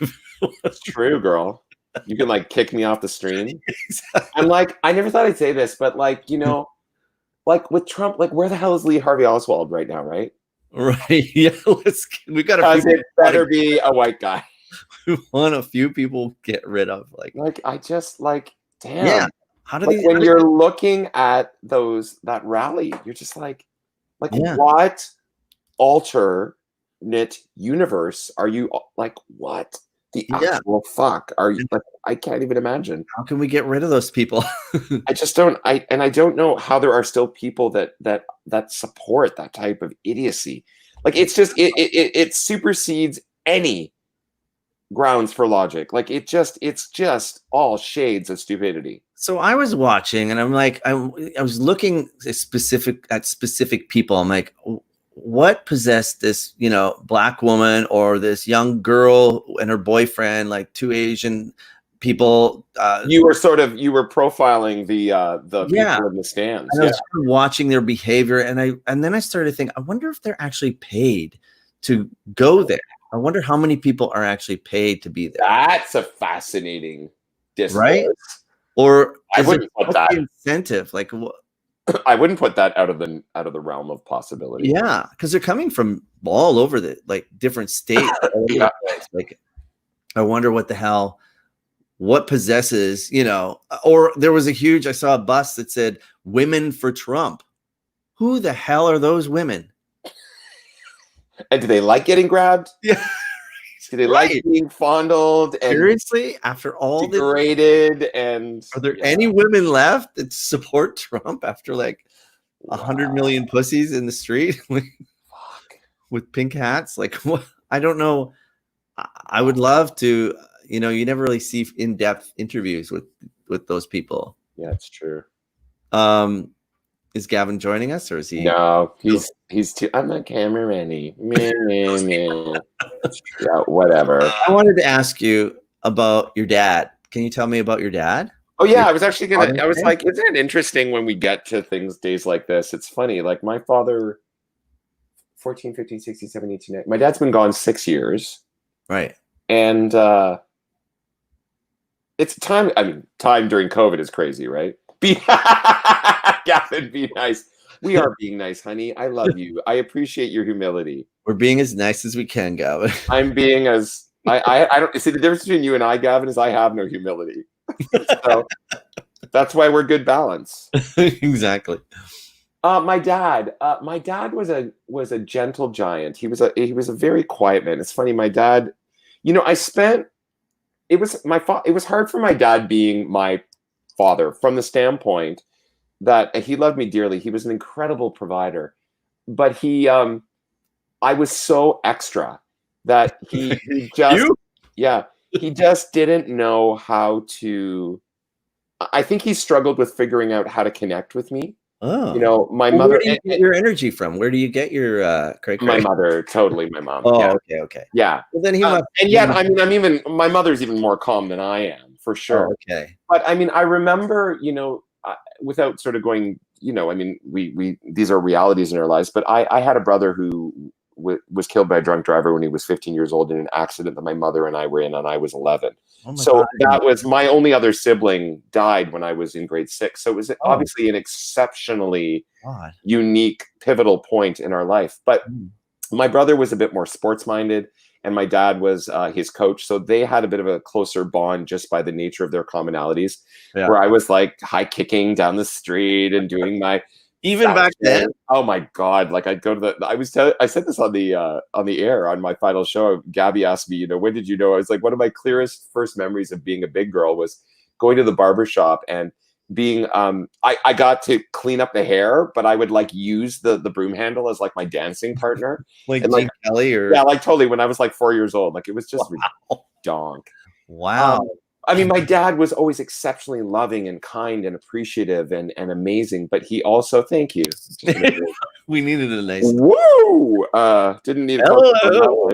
B: It's true, girl. You can like kick me off the stream. Exactly. I'm like, I never thought I'd say this, but like, you know, like with Trump, like where the hell is Lee Harvey Oswald right now, right?
A: Right. Yeah. We got to.
B: It better be a white guy.
A: We want a few people get rid of. Like
B: I just like, damn.
A: Yeah. How do
B: like when you're looking at that rally, you're just like what alternate universe are you like? What? The actual fuck are you like? I can't even imagine.
A: How can we get rid of those people?
B: I just don't. I don't know how there are still people that support that type of idiocy. Like it's just it supersedes any grounds for logic. Like it's just all shades of stupidity.
A: So I was watching, and I'm like, I was looking at specific people. I'm like, what possessed this, black woman or this young girl and her boyfriend, like two Asian people?
B: You were profiling the people in the stands.
A: And I was watching their behavior, and then I started to think, I wonder if they're actually paid to go there. I wonder how many people are actually paid to be there.
B: That's a fascinating discourse.
A: Right? Or
B: I wouldn't put that
A: incentive. Like,
B: I wouldn't put that out of the realm of possibility.
A: Yeah, because they're coming from all over the different states.
B: Yeah.
A: Like, I wonder what possesses, or there was I saw a bus that said "Women for Trump." Who the hell are those women?
B: And do they like getting grabbed?
A: Yeah.
B: Do they like being fondled? And
A: seriously, after all
B: degraded this, and
A: are there any women left that support Trump after 100 million pussies in the street with pink hats? Like, what? I don't know. I would love to. You never really see in-depth interviews with those people.
B: Yeah, it's true.
A: Is Gavin joining us, or is he?
B: No, he's too. I'm not camera ready. Yeah, whatever.
A: I wanted to ask you about your dad. Can you tell me about your dad?
B: Oh yeah, I was actually I was like, isn't it interesting when we get to days like this? It's funny. Like my father, 14, 15, 16, 17, 18, 19. My dad's been gone 6 years.
A: Right.
B: And it's time. I mean, time during COVID is crazy, right? Gavin, be nice. We are being nice, honey. I love you. I appreciate your humility.
A: We're being as nice as we can, Gavin.
B: I'm being as I don't see the difference between you and I, Gavin, is I have no humility. So that's why we're good balance.
A: Exactly.
B: My dad was a gentle giant. He was a very quiet man. It's funny. My dad, it was hard for my dad being my father from the standpoint that he loved me dearly. He was an incredible provider, but I was so extra that he just, he just didn't know how to. I think he struggled with figuring out how to connect with me.
A: Oh,
B: my mother.
A: Where do you get your energy from? Where do you get your cray?
B: My mother, totally, my mom.
A: Oh,
B: yeah.
A: okay.
B: Yeah.
A: Well, then he must.
B: And yet, my mother's even more calm than I am, for sure.
A: Oh, okay.
B: But I remember, without sort of going, we these are realities in our lives. But I had a brother who was killed by a drunk driver when he was 15 years old in an accident that my mother and I were in, and I was 11. So that was my only other sibling died when I was in grade 6. So it was obviously an exceptionally unique, pivotal point in our life. But my brother was a bit more sports minded. and my dad was his coach. So they had a bit of a closer bond just by the nature of their commonalities.
A: Yeah.
B: Where I was like high kicking down the street and doing my
A: Even back then.
B: Oh my God! Like I'd go to I said this on the air on my final show. Gabby asked me, when did you know? I was like, one of my clearest first memories of being a big girl was going to the barber shop and being I got to clean up the hair, but I would like use the broom handle as like my dancing partner.
A: Like
B: and,
A: Gene Kelly or
B: yeah, like totally when I was like 4 years old. Like it was just donk.
A: Wow.
B: I mean, my dad was always exceptionally loving and kind and appreciative and amazing, but he also, thank you.
A: We needed a nice
B: woo. Didn't need a
A: hello.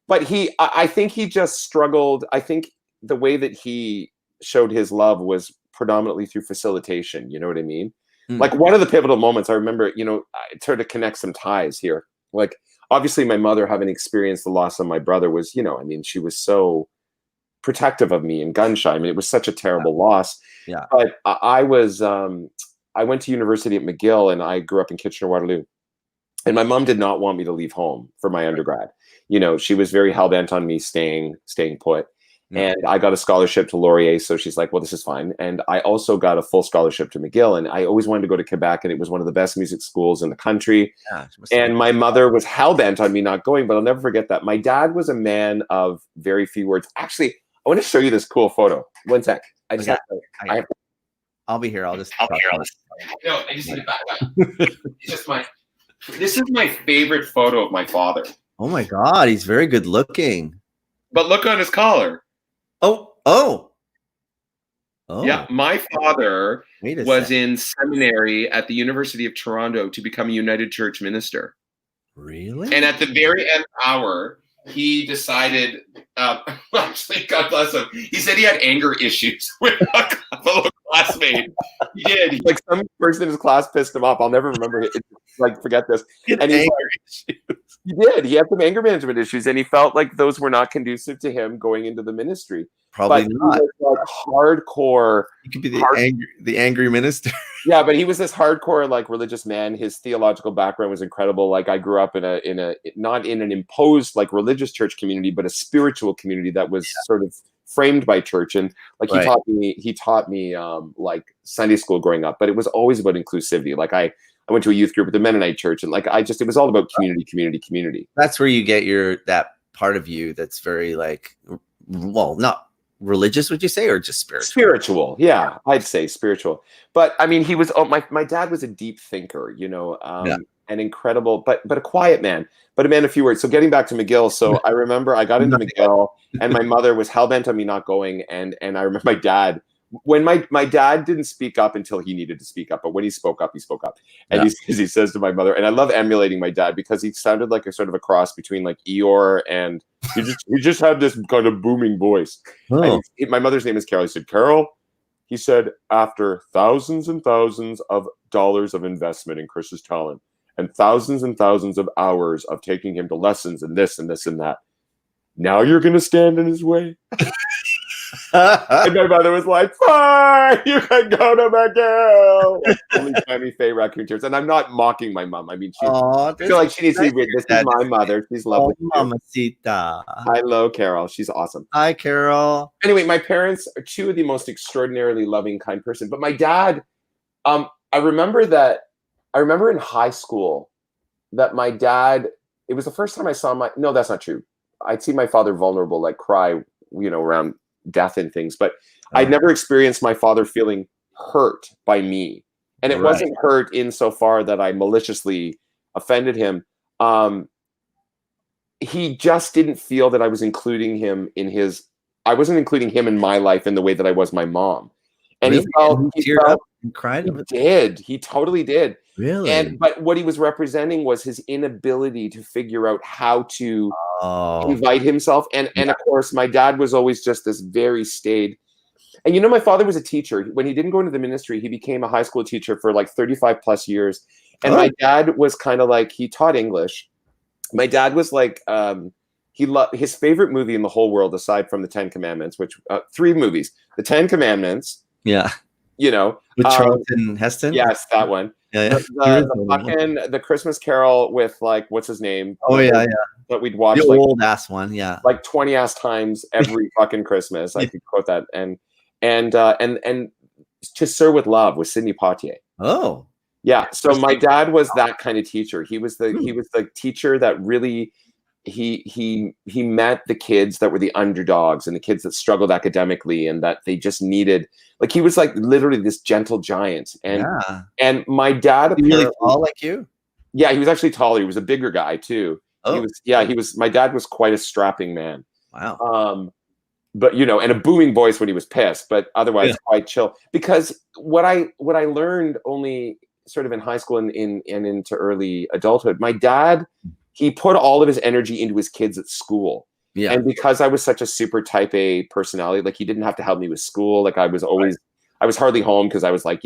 B: But I think he just struggled. I think the way that he showed his love was predominantly through facilitation. You know what I mean? Like one of the pivotal moments I remember, I tried to connect some ties here. Like obviously my mother, having experienced the loss of my brother, was, she was so protective of me and gun shy. I mean, it was such a terrible loss.
A: Yeah.
B: But I went to university at McGill, and I grew up in Kitchener-Waterloo. And my mom did not want me to leave home for my undergrad. She was very hell-bent on me staying put. Yeah. And I got a scholarship to Laurier, so she's like, well, this is fine. And I also got a full scholarship to McGill, and I always wanted to go to Quebec, and it was one of the best music schools in the country. Yeah, and my mother was hell-bent on me not going, but I'll never forget that. My dad was a man of very few words. Actually, I want to show you this cool photo. One sec.
A: I'll be here. I'll just.
B: No, I just need to back up. This is my favorite photo of my father.
A: Oh my God, he's very good looking.
B: But look on his collar.
A: Oh.
B: Yeah, my father was in seminary at the University of Toronto to become a United Church minister.
A: Really?
B: And at the very end hour, he decided, actually, God bless him, he said he had anger issues with a fellow classmate. He did. Like some person in his class pissed him off. I'll never remember it. Like, forget this. And he did. He had some anger management issues, and he felt like those were not conducive to him going into the ministry.
A: Probably not.
B: He was like hardcore.
A: He could be the angry minister.
B: Yeah, but he was this hardcore, like, religious man. His theological background was incredible. Like, I grew up in a not in an imposed like religious church community, but a spiritual community that was sort of framed by church. And like he taught me like Sunday school growing up, but it was always about inclusivity. Like I went to a youth group at the Mennonite church, and like it was all about community.
A: That's where you get that part of you that's very like, well, not religious, would you say, or just spiritual?
B: Yeah, I'd say spiritual. But I mean, he was my dad was a deep thinker, an incredible, but a quiet man, but a man of few words. So getting back to McGill, so I remember I got into McGill, and my mother was hell-bent on me not going, and I remember my dad, when my dad didn't speak up until he needed to speak up, but when he spoke up, and he says to my mother, and I love emulating my dad because he sounded like a sort of a cross between like Eeyore and he just had this kind of booming voice. And my mother's name is Carol. He said, Carol, he said, after thousands and thousands of dollars of investment in Chris's talent and thousands of hours of taking him to lessons and this and this and that, now you're going to stand in his way? And my mother was like, fine, you can go to McGill. Only Tammy Faye raccoon tears. And I'm not mocking my mom. I mean, I feel like she needs to be this is my mother. She's lovely.
A: Mamacita.
B: Hello, Carol. She's awesome.
A: Hi, Carol.
B: Anyway, my parents are two of the most extraordinarily loving, kind person. But my dad, I remember in high school that my dad, it was the first time I saw no, that's not true. I'd see my father vulnerable, like cry, around death and things, but I'd never experienced my father feeling hurt by me. And it wasn't hurt insofar that I maliciously offended him. He just didn't feel that I was including him I wasn't including him in my life in the way that I was my mom. And
A: really?
B: he felt
A: and cried.
B: He totally did.
A: Really?
B: But what he was representing was his inability to figure out how to invite himself. And of course, my dad was always just this very staid. And my father was a teacher. When he didn't go into the ministry, he became a high school teacher for like 35 plus years. And my dad was kind of like, he taught English. My dad was like, his favorite movie in the whole world, aside from the 10 Commandments, which 3 movies, the 10 Commandments.
A: Yeah.
B: With
A: Charlton Heston?
B: Yes, that one.
A: Yeah,
B: The Christmas Carol with like what's his name?
A: Oh yeah,
B: that we'd watch
A: the
B: like
A: old ass one, yeah,
B: like 20 ass times every fucking Christmas. I could quote that and To Sir with Love with Sidney Poitier.
A: Oh
B: yeah, so my dad was that kind of teacher. He was the teacher that really he met the kids that were the underdogs and the kids that struggled academically and that they just needed, like, he was like literally this gentle giant. And my dad apparently,
A: really tall like you?
B: Yeah, he was actually taller. He was a bigger guy too.
A: Oh.
B: He was my dad was quite a strapping man.
A: Wow.
B: But and a booming voice when he was pissed, but otherwise quite chill. Because what I learned only sort of in high school and into early adulthood, my dad, he put all of his energy into his kids at school. Yeah. And because I was such a super type A personality, like, he didn't have to help me with school. Like, I was always, I was hardly home because I was like,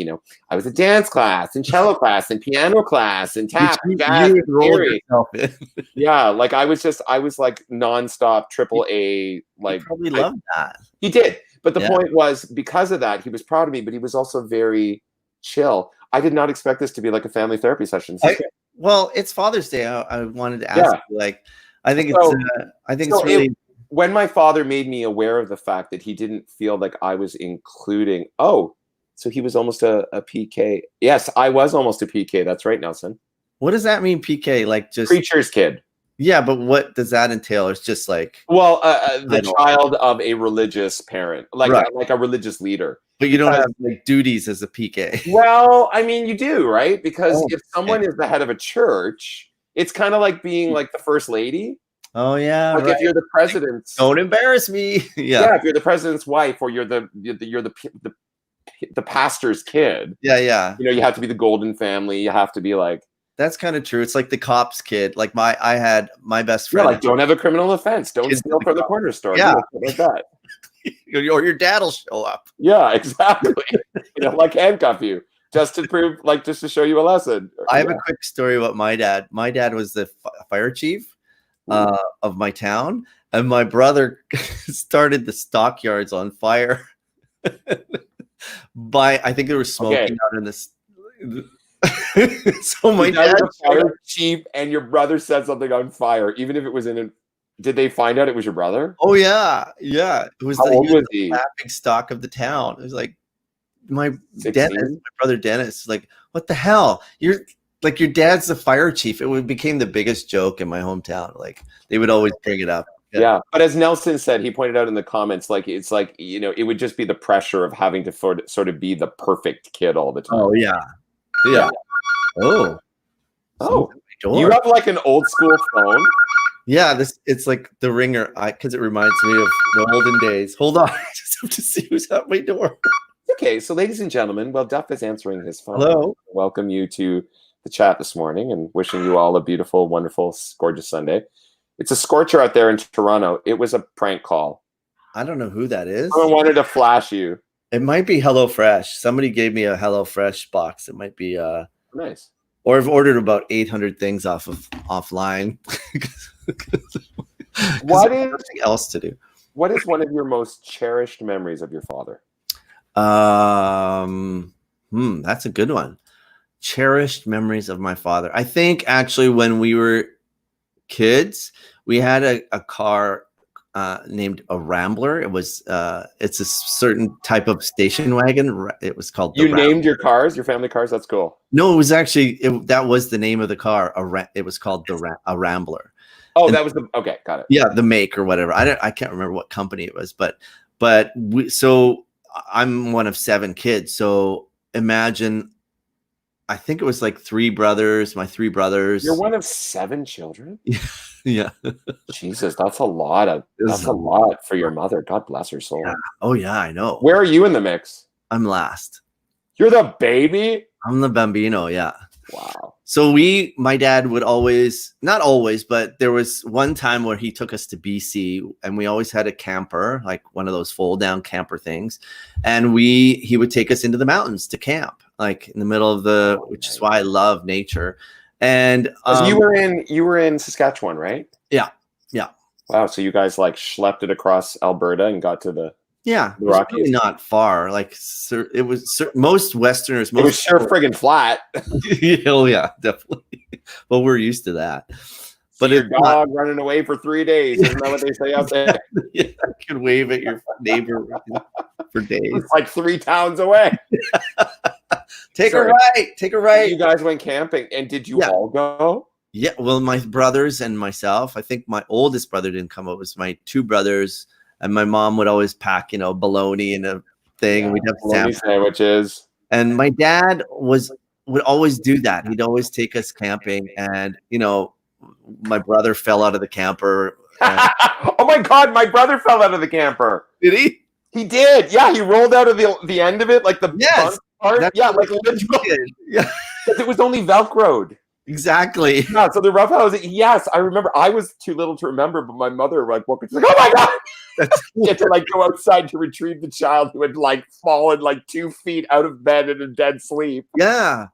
B: I was a dance class and cello class and piano class and tap, jazz, yeah. Like, I was like nonstop triple A. Like,
A: he probably loved that.
B: He did. But the point was, because of that, he was proud of me, but he was also very chill. I did not expect this to be like a family therapy session.
A: Well, it's Father's Day. I wanted to ask you, like, I think it's really.
B: When my father made me aware of the fact that he didn't feel like I was including, so he was almost a PK. Yes, I was almost a PK. That's right, Nelson.
A: What does that mean, PK? Like, just
B: preacher's kid.
A: Yeah, but what does that entail? It's just like,
B: well, the child of a religious parent, like a religious leader.
A: But you don't have like duties as a PK.
B: Well, I mean, you do, right? Because if someone is the head of a church, it's kind of like being like the first lady.
A: Oh yeah,
B: like if you're the president's.
A: Don't embarrass me.
B: Yeah, if you're the president's wife, or you're the pastor's kid.
A: Yeah.
B: You have to be the golden family. You have to be like.
A: That's kind of true. It's like the cop's kid. Like I had my best friend.
B: Yeah, like, don't have a criminal offense. Don't steal from the corner store.
A: Yeah,
B: like that.
A: Or your dad'll show up.
B: Yeah, exactly. Like handcuff you just to prove, like, just to show you a lesson.
A: I have a quick story about my dad. My dad was the fire chief of my town, and my brother started the stockyards on fire. I think there was smoking out in this. So my dad
B: was a fire chief, and your brother set something on fire, even if it was in a. Did they find out it was your brother?
A: Oh yeah. It was.
B: How old was he?
A: Laughing stock of the town. It was like my brother Dennis. Like, what the hell? You're like, your dad's the fire chief. It became the biggest joke in my hometown. Like, they would always bring it up.
B: Yeah, but as Nelson said, he pointed out in the comments, like, it's like, it would just be the pressure of having to sort of be the perfect kid all the time.
A: Oh yeah. Oh,
B: you have like an old school phone.
A: Yeah, it's like the ringer, because it reminds me of the olden days. Hold on, I just have to see who's at my door.
B: Okay, so ladies and gentlemen, while Duff is answering his phone,
A: hello.
B: Welcome you to the chat this morning, and wishing you all a beautiful, wonderful, gorgeous Sunday. It's a scorcher out there in Toronto. It was a prank call.
A: I don't know who that is.
B: Someone wanted to flash you.
A: It might be HelloFresh. Somebody gave me a HelloFresh box. It might be
B: nice.
A: Or I've ordered about 800 things offline.
B: What is
A: nothing else to do?
B: What is one of your most cherished memories of your father?
A: That's a good one. Cherished memories of my father. I think actually when we were kids, we had a car named a Rambler. It was it's a certain type of station wagon. It was called.
B: You named your cars, your family cars. That's cool.
A: No, it was actually that was the name of the car. It was called a Rambler.
B: Oh, and that was okay. Got it.
A: Yeah, the make or whatever. I can't remember what company it was, but so I'm one of 7 kids. So imagine. I think it was like 3 brothers. My 3 brothers.
B: You're one of 7 children.
A: Yeah.
B: Jesus, that's a lot for your mother. God bless her soul.
A: Yeah. Oh yeah, I know.
B: Where are you in the mix?
A: I'm last.
B: You're the baby?
A: I'm the bambino, yeah.
B: Wow.
A: So my dad would always, not always, but there was one time where he took us to BC, and we always had a camper, like one of those fold down camper things. And he would take us into the mountains to camp, like in the middle of which is why I love nature. And
B: you were in Saskatchewan, right?
A: Yeah.
B: Wow. So you guys like schlepped it across Alberta and got to the
A: Yeah,
B: The
A: it was
B: Rockies?
A: really not far. Like it was most Westerners.
B: It was
A: Most
B: sure friggin' flat.
A: oh yeah, definitely. Well, we're used to that.
B: But
A: But
B: your
A: it's not.
B: dog running away for 3 days. Isn't that what they say out there?
A: Yeah, you can wave at your neighbor for days.
B: It's like 3 towns away.
A: Take
B: Sorry.
A: a right. Take a right.
B: You guys went camping, and did you
A: Yeah.
B: all go?
A: Yeah, well, my brothers and myself. I think my oldest brother didn't come. It was my 2 brothers, and my mom would always pack, bologna and a thing. And we'd have
B: Bologna
A: sandwiches.
B: sandwiches.
A: And my dad would always do that. He'd always take us camping, and my brother fell out of the camper.
B: Oh my God, my brother fell out of the camper.
A: Did he?
B: He did. Yeah, he rolled out of the end of it, like the
A: Yes,
B: bunk part. Yeah, like
A: literally. Yeah,
B: because it was only Velcroed.
A: exactly.
B: Yeah, so the roughhouse. Yes, I remember. I was too little to remember, but my mother woke up. She's like, "Oh my God!" She had to go outside to retrieve the child who had fallen 2 feet out of bed in a dead sleep.
A: Yeah,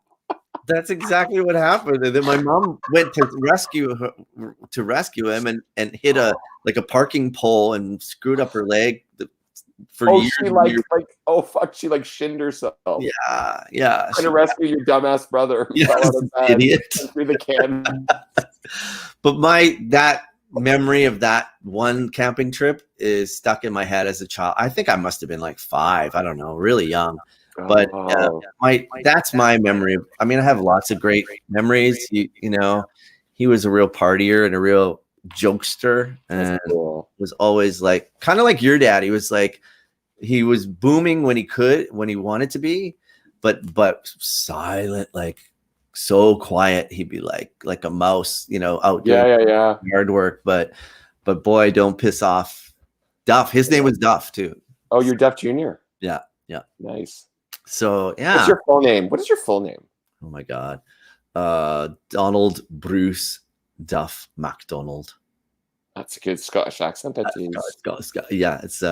A: that's exactly what happened. And then my mom went to rescue him and hit a parking pole and screwed up her leg for years.
B: She she shinned herself.
A: Yeah.
B: Trying to rescue your dumbass brother who fell out of bed
A: idiot.
B: through the can.
A: But that memory of that one camping trip is stuck in my head as a child. I think I must have been 5. I don't know, really young. But that's my memory. I mean, I have lots of great memories. He was a real partier and a real jokester, and was always kind of like your dad. He was booming when he wanted to be, but silent, so quiet. He'd be like a mouse, out doing yard work. But boy, don't piss off Duff. His name was Duff too.
B: Oh, you're Duff Jr.?
A: Yeah.
B: Nice.
A: So yeah.
B: What's your full name? What is your full name?
A: Oh my God. Donald Bruce Duff MacDonald.
B: That's a good Scottish accent.
A: Yeah, it's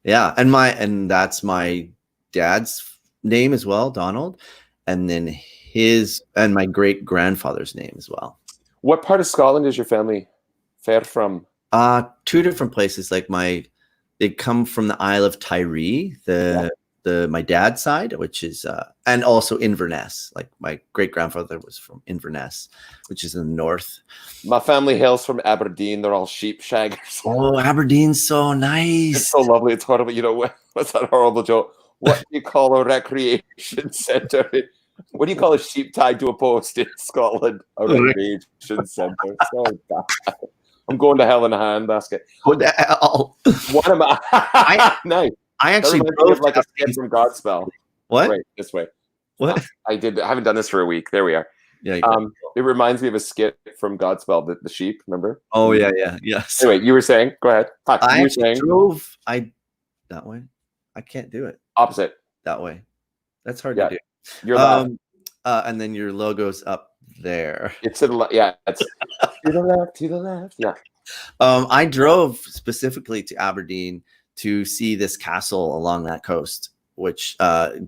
A: and that's my dad's name as well, Donald, and then and my great grandfather's name as well.
B: What part of Scotland is your family from?
A: 2 different places. They come from the Isle of Tiree, my dad's side, which is and also Inverness. My great grandfather was from Inverness, which is in the north.
B: My family hails from Aberdeen. They're all sheep shaggers.
A: Oh, Aberdeen's so nice.
B: It's so lovely. It's horrible. What's that horrible joke? What do you call a recreation centre? What do you call a sheep tied to a post in Scotland? A recreation centre. So bad. I'm going to hell in a handbasket.
A: What the hell?
B: What am I? Nice.
A: I actually
B: drove a skit from Godspell.
A: What?
B: Right, this way.
A: What?
B: I haven't done this for a week. There we are.
A: Yeah.
B: It reminds me of a skit from Godspell, the sheep. Remember?
A: Oh yeah. Yes.
B: Anyway, you were saying. Go ahead.
A: I drove. That way. I can't do it.
B: Opposite.
A: That way. That's hard to do.
B: You're left.
A: And then your logo's up there.
B: It's to the left. Yeah. It's to the left. To the left. Yeah.
A: I drove specifically to Aberdeen to see this castle along that coast, which Pierre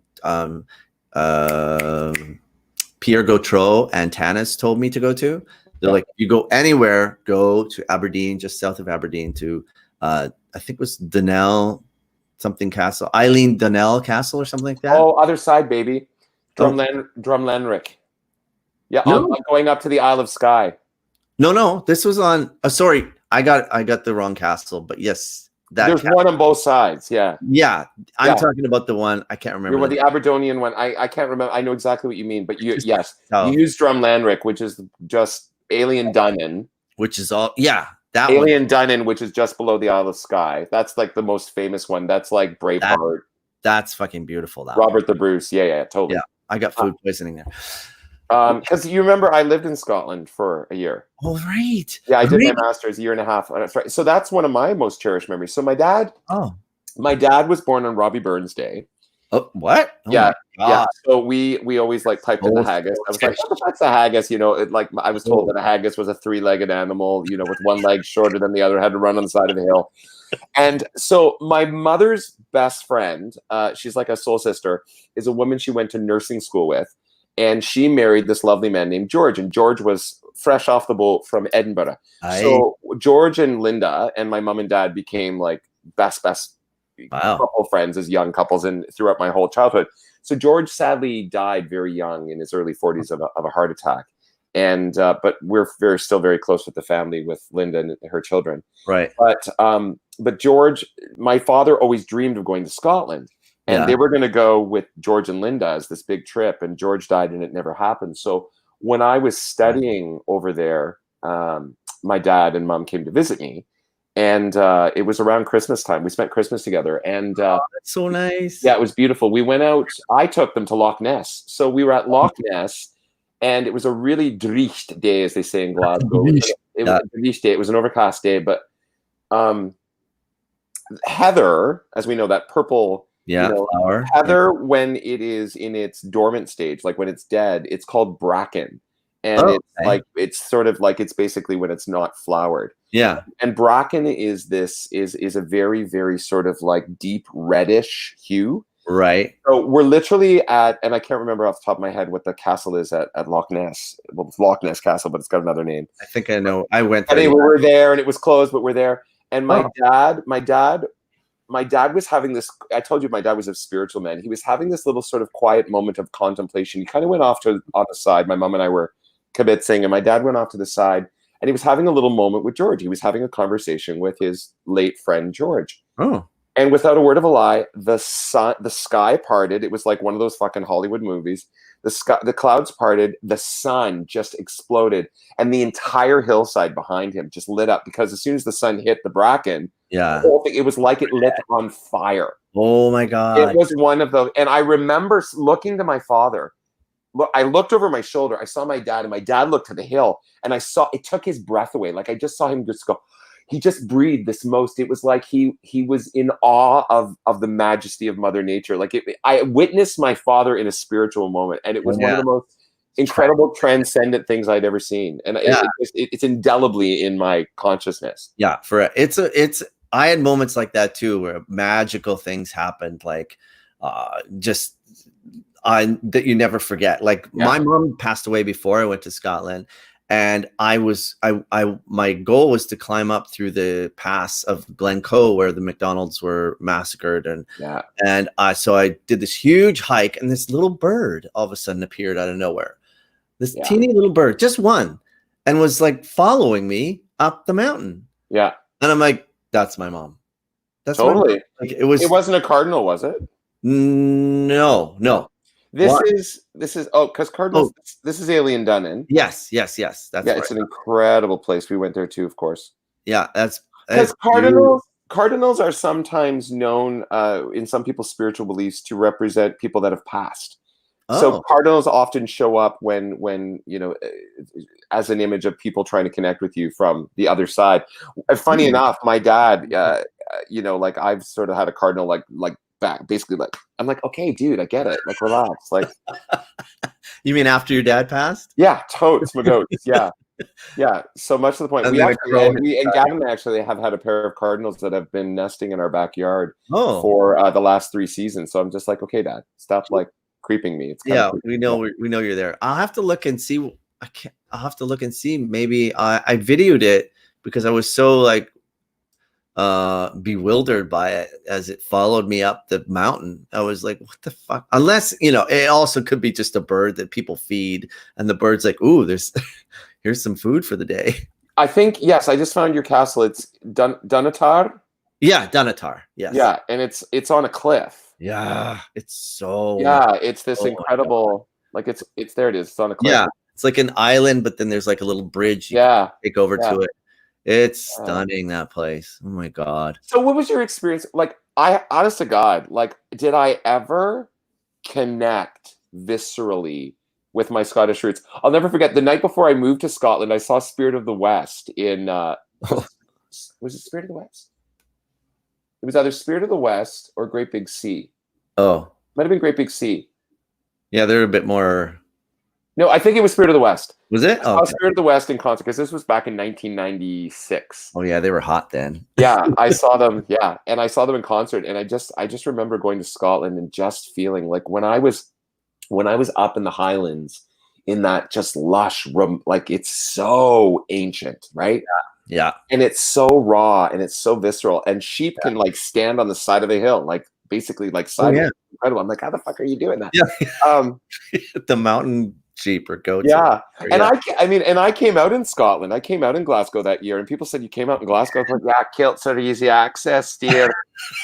A: Gautreau and Tanis told me to go to. They're like, you go anywhere, go to Aberdeen, just south of Aberdeen to, I think it was Donnell something castle, Eileen Donnell Castle or something like that.
B: Oh, other side, baby. Drumlanrick. Yeah,
A: No.
B: I'm going up to the Isle of Skye.
A: No, this was on. Sorry, I got the wrong castle, but yes.
B: There's one on both sides, yeah.
A: Yeah, I'm talking about the one I can't remember.
B: The Aberdonian one. I can't remember. I know exactly what you mean, but you use Drumlanrick, which is just Alien Dunnan,
A: which is all that
B: Alien Dunnan, which is just below the Isle of Skye. That's the most famous one. That's like Braveheart.
A: That's fucking beautiful. That
B: Robert the Bruce. Yeah, totally.
A: Yeah, I got food poisoning there.
B: Because you remember, I lived in Scotland for a year.
A: Oh, right.
B: Yeah, I did my master's a year and a half. That's right. So that's one of my most cherished memories. So my dad was born on Robbie Burns Day.
A: Oh, what? Oh
B: yeah. So we always piped in the haggis. I was like, what the fuck's a haggis? I was told that a haggis was a 3-legged animal, with one leg shorter than the other, had to run on the side of the hill. And so my mother's best friend, she's like a soul sister, is a woman she went to nursing school with. And she married this lovely man named George. And George was fresh off the boat from Edinburgh. So George and Linda and my mom and dad became best
A: Wow.
B: couple friends as young couples and throughout my whole childhood. So George sadly died very young in his early 40s of a heart attack. And but we're still very close with the family, with Linda and her children.
A: Right.
B: But George, my father always dreamed of going to Scotland. And they were going to go with George and Linda as this big trip, and George died and it never happened. So when I was studying over there, my dad and mom came to visit me, and it was around Christmas time. We spent Christmas together, and
A: That's so nice.
B: yeah, it was beautiful. We went out. I took them to Loch Ness. So we were at Loch Ness, and it was a really dreist day, as they say in Glasgow. It was a dreist day. It was an overcast day, but heather, as we know, that purple
A: flower.
B: Heather, when it is in its dormant stage, like when it's dead, it's called bracken. And it's basically when it's not flowered.
A: Yeah.
B: And bracken is a very, very sort of like deep reddish hue.
A: Right.
B: So we're literally at, and I can't remember off the top of my head what the castle is at Loch Ness. Well, it's Loch Ness Castle, but it's got another name.
A: I think I know. I went there.
B: Anyway, we were there and it was closed, but we're there. And my dad was having this, I told you my dad was a spiritual man. He was having this little sort of quiet moment of contemplation. He kind of went off on the side. My mom and I were kibitzing, and my dad went off to the side, and he was having a little moment with George. He was having a conversation with his late friend, George.
A: Oh.
B: And without a word of a lie, the sky parted. It was like one of those fucking Hollywood movies. The clouds parted, the sun just exploded, and the entire hillside behind him just lit up, because as soon as the sun hit the bracken, the whole thing, it was like it lit on fire.
A: Oh my God.
B: It was one of those. And I remember looking to my father. I looked over my shoulder. I saw my dad, and my dad looked to the hill, and I saw it took his breath away. Like I just saw him just go. He just breathed this most. It was like he was in awe of the majesty of Mother Nature. Like I witnessed my father in a spiritual moment, and it was one of the most incredible, transcendent things I'd ever seen. And it's indelibly in my consciousness.
A: Yeah, I had moments like that too, where magical things happened, like that you never forget. Like my mom passed away before I went to Scotland. And my goal was to climb up through the pass of Glencoe, where the McDonald's were massacred. So I did this huge hike, and this little bird all of a sudden appeared out of nowhere. This teeny little bird, just one, and was like following me up the mountain. Yeah. And I'm like, that's my mom. That's
B: totally.
A: Like, it
B: wasn't a cardinal, was it?
A: No.
B: This is because Cardinals. This is Alien Dunnan.
A: Yes. That's right.
B: It's an incredible place. We went there too, of course.
A: Yeah, that's
B: because Cardinals are sometimes known in some people's spiritual beliefs to represent people that have passed. So cardinals often show up when as an image of people trying to connect with you from the other side. Funny enough, my dad, like I've sort of had a cardinal like back, basically, like I'm like, okay, dude, I get it, like relax, like.
A: You mean after your dad passed?
B: Yeah, totes, my goats. Yeah. So much to the point, and Gavin actually have had a pair of cardinals that have been nesting in our backyard for the last 3 seasons. So I'm just like, okay, Dad, stop like creeping me. It's
A: we know you're there. I'll have to look and see. I'll have to look and see. Maybe I videoed it because I was so like bewildered by it as it followed me up the mountain. I was like, what the fuck? Unless, it also could be just a bird that people feed, and the bird's like, ooh, here's some food for the day.
B: I think, yes, I just found your castle. It's Dunatar.
A: Yeah, Dunatar. Yes.
B: Yeah, and it's on a cliff.
A: Yeah, it's so.
B: Yeah, it's this incredible. Like it's there. It is. It's on a cliff.
A: Yeah, it's like an island, but then there's like a little bridge. You can take over to it. It's stunning, that place. Oh my God.
B: So what was your experience? Like, honest to God, like, did I ever connect viscerally with my Scottish roots? I'll never forget the night before I moved to Scotland, I saw Spirit of the West in, was it Spirit of the West? It was either Spirit of the West or Great Big Sea.
A: Oh.
B: Might have been Great Big Sea.
A: Yeah, they're a bit more.
B: No, I think it was Spirit of the West.
A: Was it?
B: I saw Spirit of the West in concert because this was back in 1996.
A: Oh yeah, they were hot then.
B: Yeah, I saw them. Yeah, and I saw them in concert, and I just remember going to Scotland and just feeling like when I was up in the Highlands in that just lush room, like it's so ancient, right?
A: Yeah.
B: And it's so raw and it's so visceral. And sheep can like stand on the side of a hill, like basically like sideways.
A: yeah.
B: Incredible. I'm like, how the fuck are you doing that?
A: Yeah. The mountain sheep or goats.
B: Yeah. And
A: yeah.
B: I mean, and I came out in Scotland. I came out in Glasgow that year, and people said, you came out in Glasgow? I was like, yeah, kilts are easy access, dear.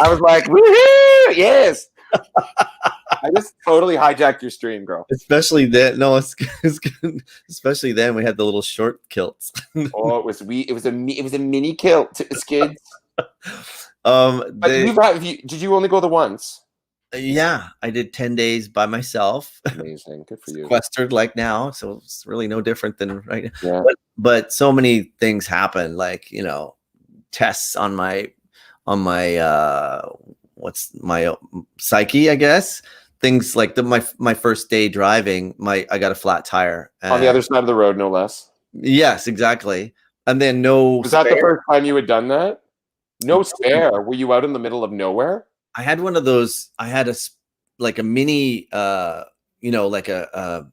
B: I was like, woohoo, yes. I just totally hijacked your stream, girl.
A: Especially then. No, it's good. Especially then we had the little short kilts.
B: Oh, it was a mini kilt, kids. But did you only go the once?
A: Yeah, I did 10 days by myself.
B: Amazing, good for you.
A: Sequestered like now, so it's really no different than right now.
B: Yeah.
A: But so many things happen, like tests on my what's my psyche, I guess. Things like my first day driving, I got a flat tire
B: on the other side of the road, no less.
A: Yes, exactly. And then
B: was that the first time you had done that? No spare. Were you out in the middle of nowhere?
A: I had one of those. I had a mini, like a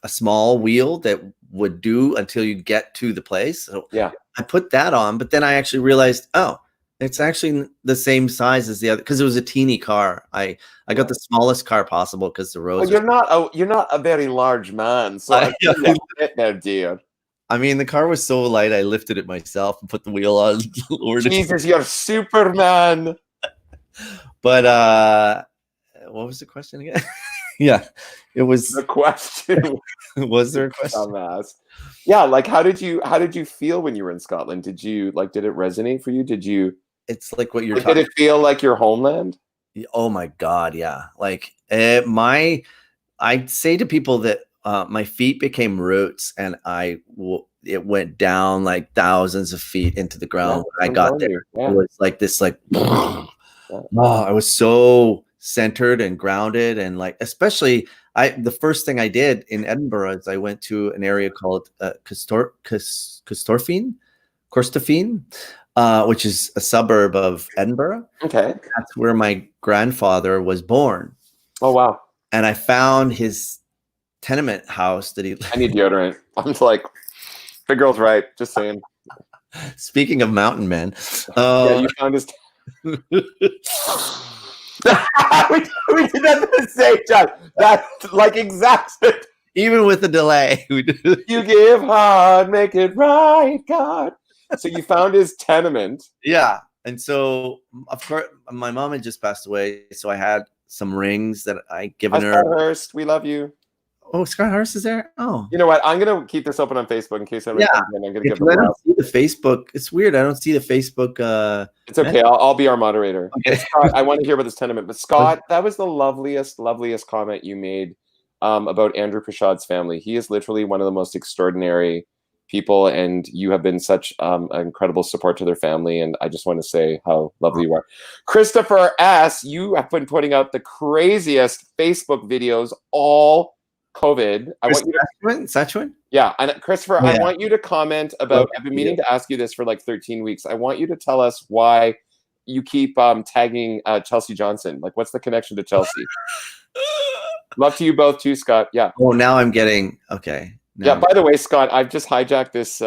A: small wheel that would do until you get to the place. So
B: yeah,
A: I put that on, but then I actually realized, oh, it's actually the same size as the other, because it was a teeny car. I got the smallest car possible because the roads.
B: Well, you're not a very large man, so I get there, dear.
A: I mean, the car was so light, I lifted it myself and put the wheel on.
B: Jesus, you're Superman.
A: But what was the question again? Yeah, it was
B: the question.
A: Was there a question?
B: Dumbass. Yeah, like how did you feel when you were in Scotland? Did it resonate for you?
A: It's like what you're talking.
B: Did it feel like your homeland?
A: Oh my God, yeah. Like I'd say to people that my feet became roots, and it went down like thousands of feet into the ground when I got there. Yeah. It was like this, like, I was so centered and grounded, and like, especially the first thing I did in Edinburgh is I went to an area called Corstorphine, which is a suburb of Edinburgh.
B: Okay.
A: That's where my grandfather was born.
B: Oh, wow.
A: And I found his tenement house that he.
B: I need deodorant. I'm like, the girl's right. Just saying.
A: Speaking of mountain men.
B: Yeah, you found his. we did that at the same time. That's like exact.
A: Even with the delay.
B: You give hard, make it right, God. So you found his tenement.
A: Yeah. And so, of course, my mom had just passed away. So I had some rings that I given her.
B: Scott Hurst, we love you.
A: Oh, Scott Hurst is there? Oh.
B: You know what? I'm going to keep this open on Facebook in case everybody comes in. I'm going to give them
A: I don't see the Facebook. It's weird. I don't see the Facebook.
B: It's okay. I'll be our moderator. Okay. Scott, I want to hear about this tenement. But Scott, that was the loveliest comment you made about Andrew Prashad's family. He is literally one of the most extraordinary people, and you have been such incredible support to their family, and I just want to say how lovely you are. Christopher S., you have been putting out the craziest Facebook videos all COVID. I want you to
A: Sachuan?
B: Yeah, and Christopher, I want you to comment about, I've been meaning to ask you this for like 13 weeks. I want you to tell us why you keep tagging Chelsea Johnson. Like, what's the connection to Chelsea? Love to you both too, Scott. Yeah.
A: Oh, now I'm getting, okay.
B: Yeah, by the way, Scott, I've just hijacked this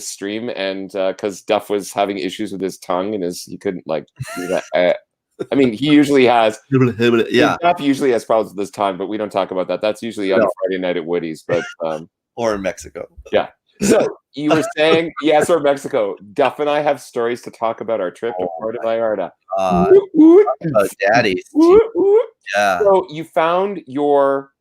B: stream, and because Duff was having issues with his tongue and he couldn't like do that. I mean, he usually has.
A: Yeah,
B: Duff usually has problems with his tongue, but we don't talk about that. That's usually on Friday night at Woody's, but
A: or in Mexico.
B: Yeah. So you were saying yes, or Mexico. Duff and I have stories to talk about our trip to Puerto Vallarta.
A: Daddies. Yeah.
B: So you found your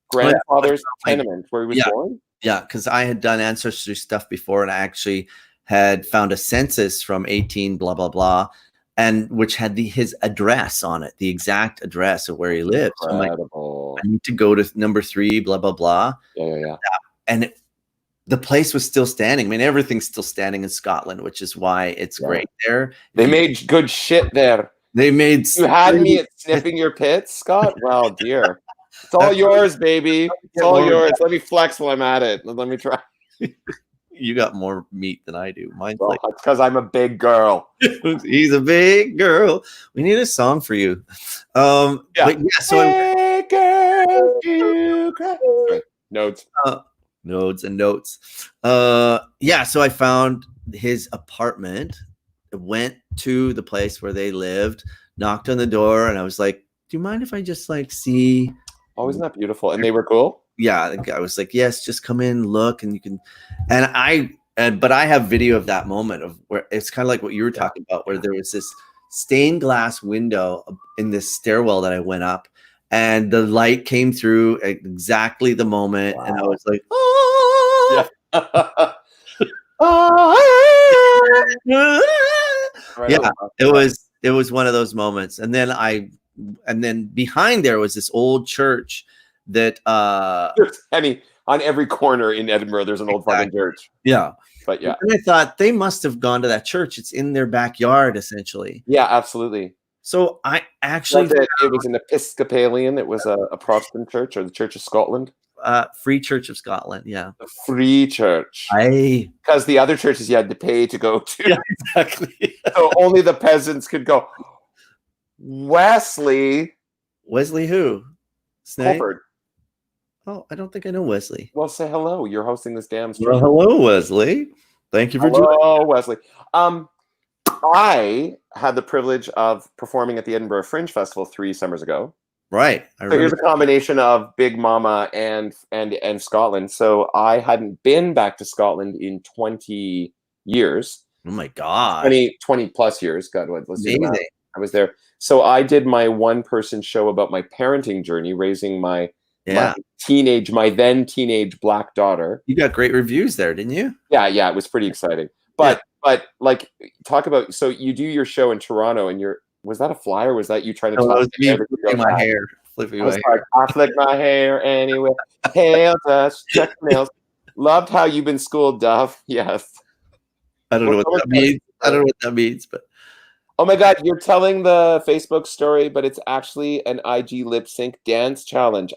B: grandfather's tenement where he was born?
A: Yeah, because I had done ancestry stuff before, and I actually had found a census from 18 blah blah blah, and which had his address on it, the exact address of where he lived. So I'm like, I need to go to number 3 blah blah blah.
B: Yeah.
A: And the place was still standing. I mean, everything's still standing in Scotland, which is why it's great there.
B: They made good shit there.
A: They made.
B: You had me at sniffing your pits, Scott. Well, dear. It's all yours, baby. It's all yours. Let me flex while I'm at it. Let me try.
A: You got more meat than I do. Mine's
B: like, it's because I'm a big girl.
A: He's a big girl. We need a song for you. But yeah, so
B: big girl, you cry. Notes.
A: Nodes and notes. Yeah, so I found his apartment, went to the place where they lived, knocked on the door, and I was like, do you mind if I just like see?
B: Oh, isn't that beautiful? And they were cool?
A: Yeah, the guy was like, yes, just come in, look, and you can. But I have video of that moment of where it's kind of like what you were talking about, where there was this stained glass window in this stairwell that I went up, and the light came through at exactly the moment, and I was like, oh, yeah, it was one of those moments, and then behind there was this old church that
B: I mean, on every corner in Edinburgh there's an old fucking church.
A: Yeah.
B: But yeah.
A: And I thought they must have gone to that church. It's in their backyard, essentially.
B: Yeah, absolutely.
A: So I actually
B: it was an Episcopalian, it was a Protestant church, or the Church of Scotland.
A: Free Church of Scotland, yeah.
B: The Free Church. Because the other churches you had to pay to go to.
A: Yeah, exactly.
B: So only the peasants could go. Wesley
A: who? Snake?
B: Colford.
A: Oh, I don't think I know Wesley.
B: Well, say hello. You're hosting this damn stream.
A: Well, hello, Wesley. Thank you for joining.
B: Hello, Wesley. I had the privilege of performing at the Edinburgh Fringe Festival 3 summers ago.
A: Right.
B: So here's a combination of Big Mama and Scotland. So I hadn't been back to Scotland in 20 years.
A: Oh my God.
B: 20 plus years. God, let's do that.
A: Amazing.
B: I was there. So I did my one-person show about my parenting journey, raising my then teenage black daughter.
A: You got great reviews there, didn't you?
B: Yeah, it was pretty exciting. But like, talk about, so you do your show in Toronto, and was that a flyer? Was that you trying to talk
A: flipping my hair?
B: I flick my hair anyway. Hail dust, check nails. Loved how you've been schooled, Duff. Yes.
A: I don't know what that means. I don't know what that means, but.
B: Oh my God, you're telling the Facebook story, but it's actually an IG lip sync dance challenge.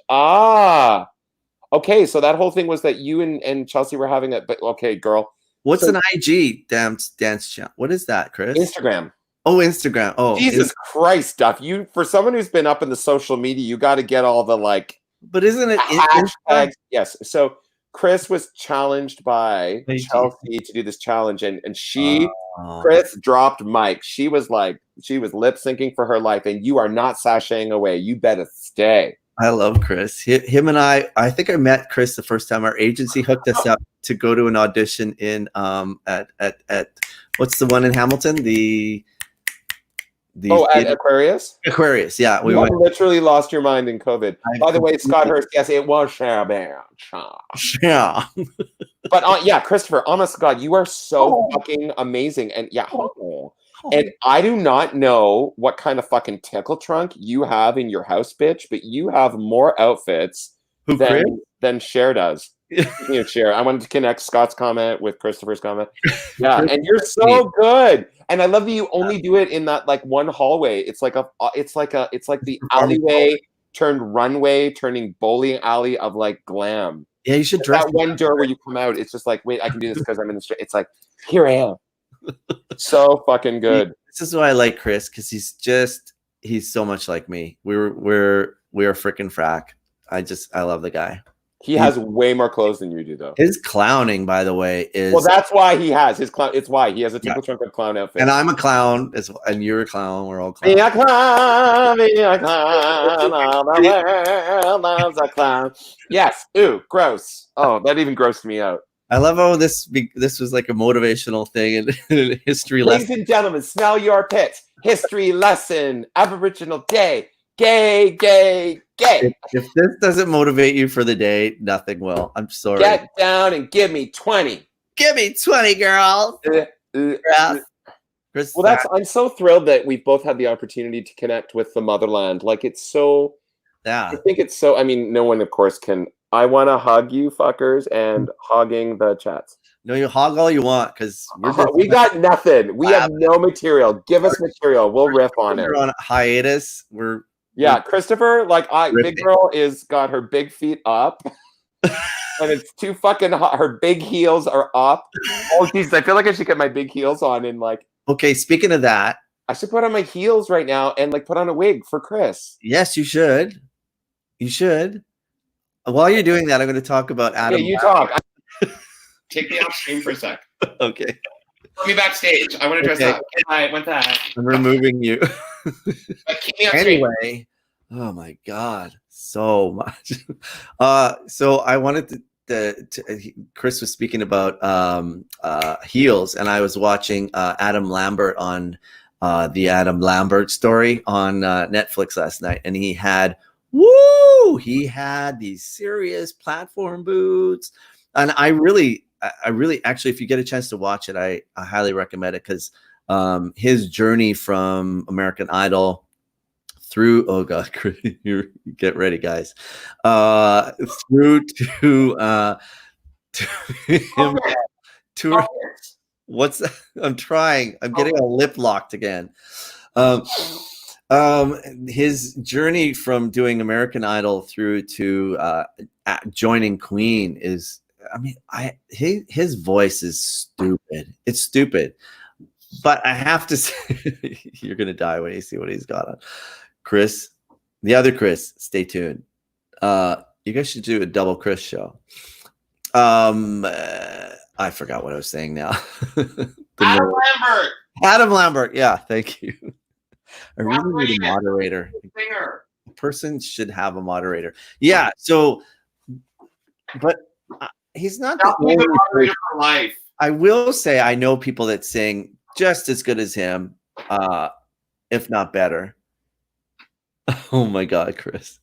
B: Okay, so that whole thing was that you and Chelsea were having it, but okay, girl.
A: What's an IG dance challenge? What is that, Chris?
B: Instagram.
A: Oh, Instagram. Oh,
B: Jesus Christ, Duff. You, for someone who's been up in the social media, you got to get all the like.
A: But isn't it
B: hashtags? Yes. So Chris was challenged by Chelsea to do this challenge, and Chris dropped mic. She was lip syncing for her life, and you are not sashaying away. You better stay.
A: I love Chris. Him and I think I met Chris the first time our agency hooked us up to go to an audition in at what's the one in Hamilton?
B: At Aquarius?
A: Aquarius, yeah.
B: We literally lost your mind in COVID. By the way, Scott Hurst, yes, it was Shabbat.
A: Yeah.
B: But Christopher, honest to God, you are so fucking amazing. And and I do not know what kind of fucking tickle trunk you have in your house, bitch, but you have more outfits than Cher does. Cher. I wanted to connect Scott's comment with Christopher's comment. Yeah, and you're so good. And I love that you only do it in that like one hallway. It's like the alleyway turned runway, turning bowling alley of like glam.
A: Yeah, you should dress
B: that one door where you come out. It's just like, wait, I can do this because I'm in the street. It's like, here I am. So fucking good.
A: This is why I like Chris, because he's so much like me. We're freaking frack. I love the guy.
B: He has way more clothes than you do, though.
A: His clowning, by the way, is
B: that's why he has his clown. It's why he has a tickle trunk of clown outfit.
A: And I'm a clown, and you're a clown. We're all clowns.
B: Be a clown, all the world loves a clown. Yes. Ooh, gross. Oh, that even grossed me out.
A: I love how this was like a motivational thing and history lesson.
B: Ladies and gentlemen, smell your pits. History lesson. Aboriginal Day. Gay, gay, gay.
A: If this doesn't motivate you for the day, nothing will. I'm sorry.
B: Get down and give me 20.
A: Give me 20, girl.
B: Well, I'm so thrilled that we've both had the opportunity to connect with the motherland. Like, it's so.
A: Yeah.
B: I think it's so. I mean, no one, of course, can. I want to hug you, fuckers, and hogging the chats.
A: No, you hog all you want, because
B: we got nothing. We have no material. Give us material. We'll riff on it.
A: We're on hiatus.
B: Christopher, big girl is got her big feet up, and it's too fucking hot. Her big heels are up. Oh, geez, I feel like I should get my big heels on and like.
A: Okay, speaking of that,
B: I should put on my heels right now and like put on a wig for Chris.
A: Yes, you should. You should. While you're doing that, I'm going to talk about Adam.
B: Yeah, you talk. Take me off stream for a sec.
A: Okay.
B: Put me backstage. I want to dress
A: Okay.
B: up. I want that.
A: I'm removing you.
B: But keep me on screen.
A: Anyway, oh my God, so much. So I wanted Chris was speaking about heels, and I was watching Adam Lambert on the Adam Lambert story on Netflix last night, and he had these serious platform boots, and I really actually, if you get a chance to watch it, I highly recommend it, because his journey from American Idol through, oh God, get ready, guys, through to him to what's that? I'm trying. I'm getting a lip locked again. His journey from doing American Idol through to joining Queen is, I mean, his voice is stupid. It's stupid. But I have to say, you're gonna die when you see what he's got on. Chris, the other Chris, stay tuned. You guys should do a double Chris show. I forgot what I was saying now. Adam Lambert. Yeah, thank you. I really need a moderator. A person should have a moderator. Yeah. So, but he's not the only moderator
B: for life.
A: I will say I know people that sing just as good as him, if not better. Oh my God, Chris.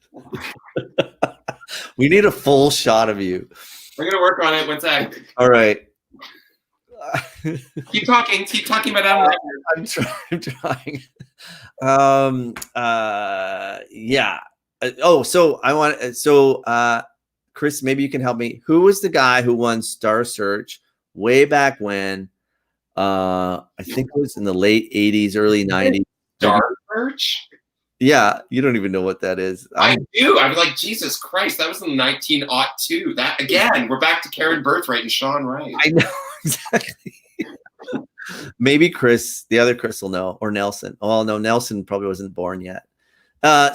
A: We need a full shot of you.
B: We're gonna work on it. One sec.
A: All right.
B: Keep talking about that.
A: I'm trying. Yeah. So I want, Chris, maybe you can help me. Who was the guy who won Star Search way back when? I think it was in the late 80s, early 90s.
B: Star Search?
A: Yeah, you don't even know what that is.
B: I do. I'm like, Jesus Christ, that was in 1902. That again, we're back to Karen Birthright and Sean Wright.
A: I know exactly. Maybe Chris, the other Chris will know, or Nelson. Oh no, Nelson probably wasn't born yet.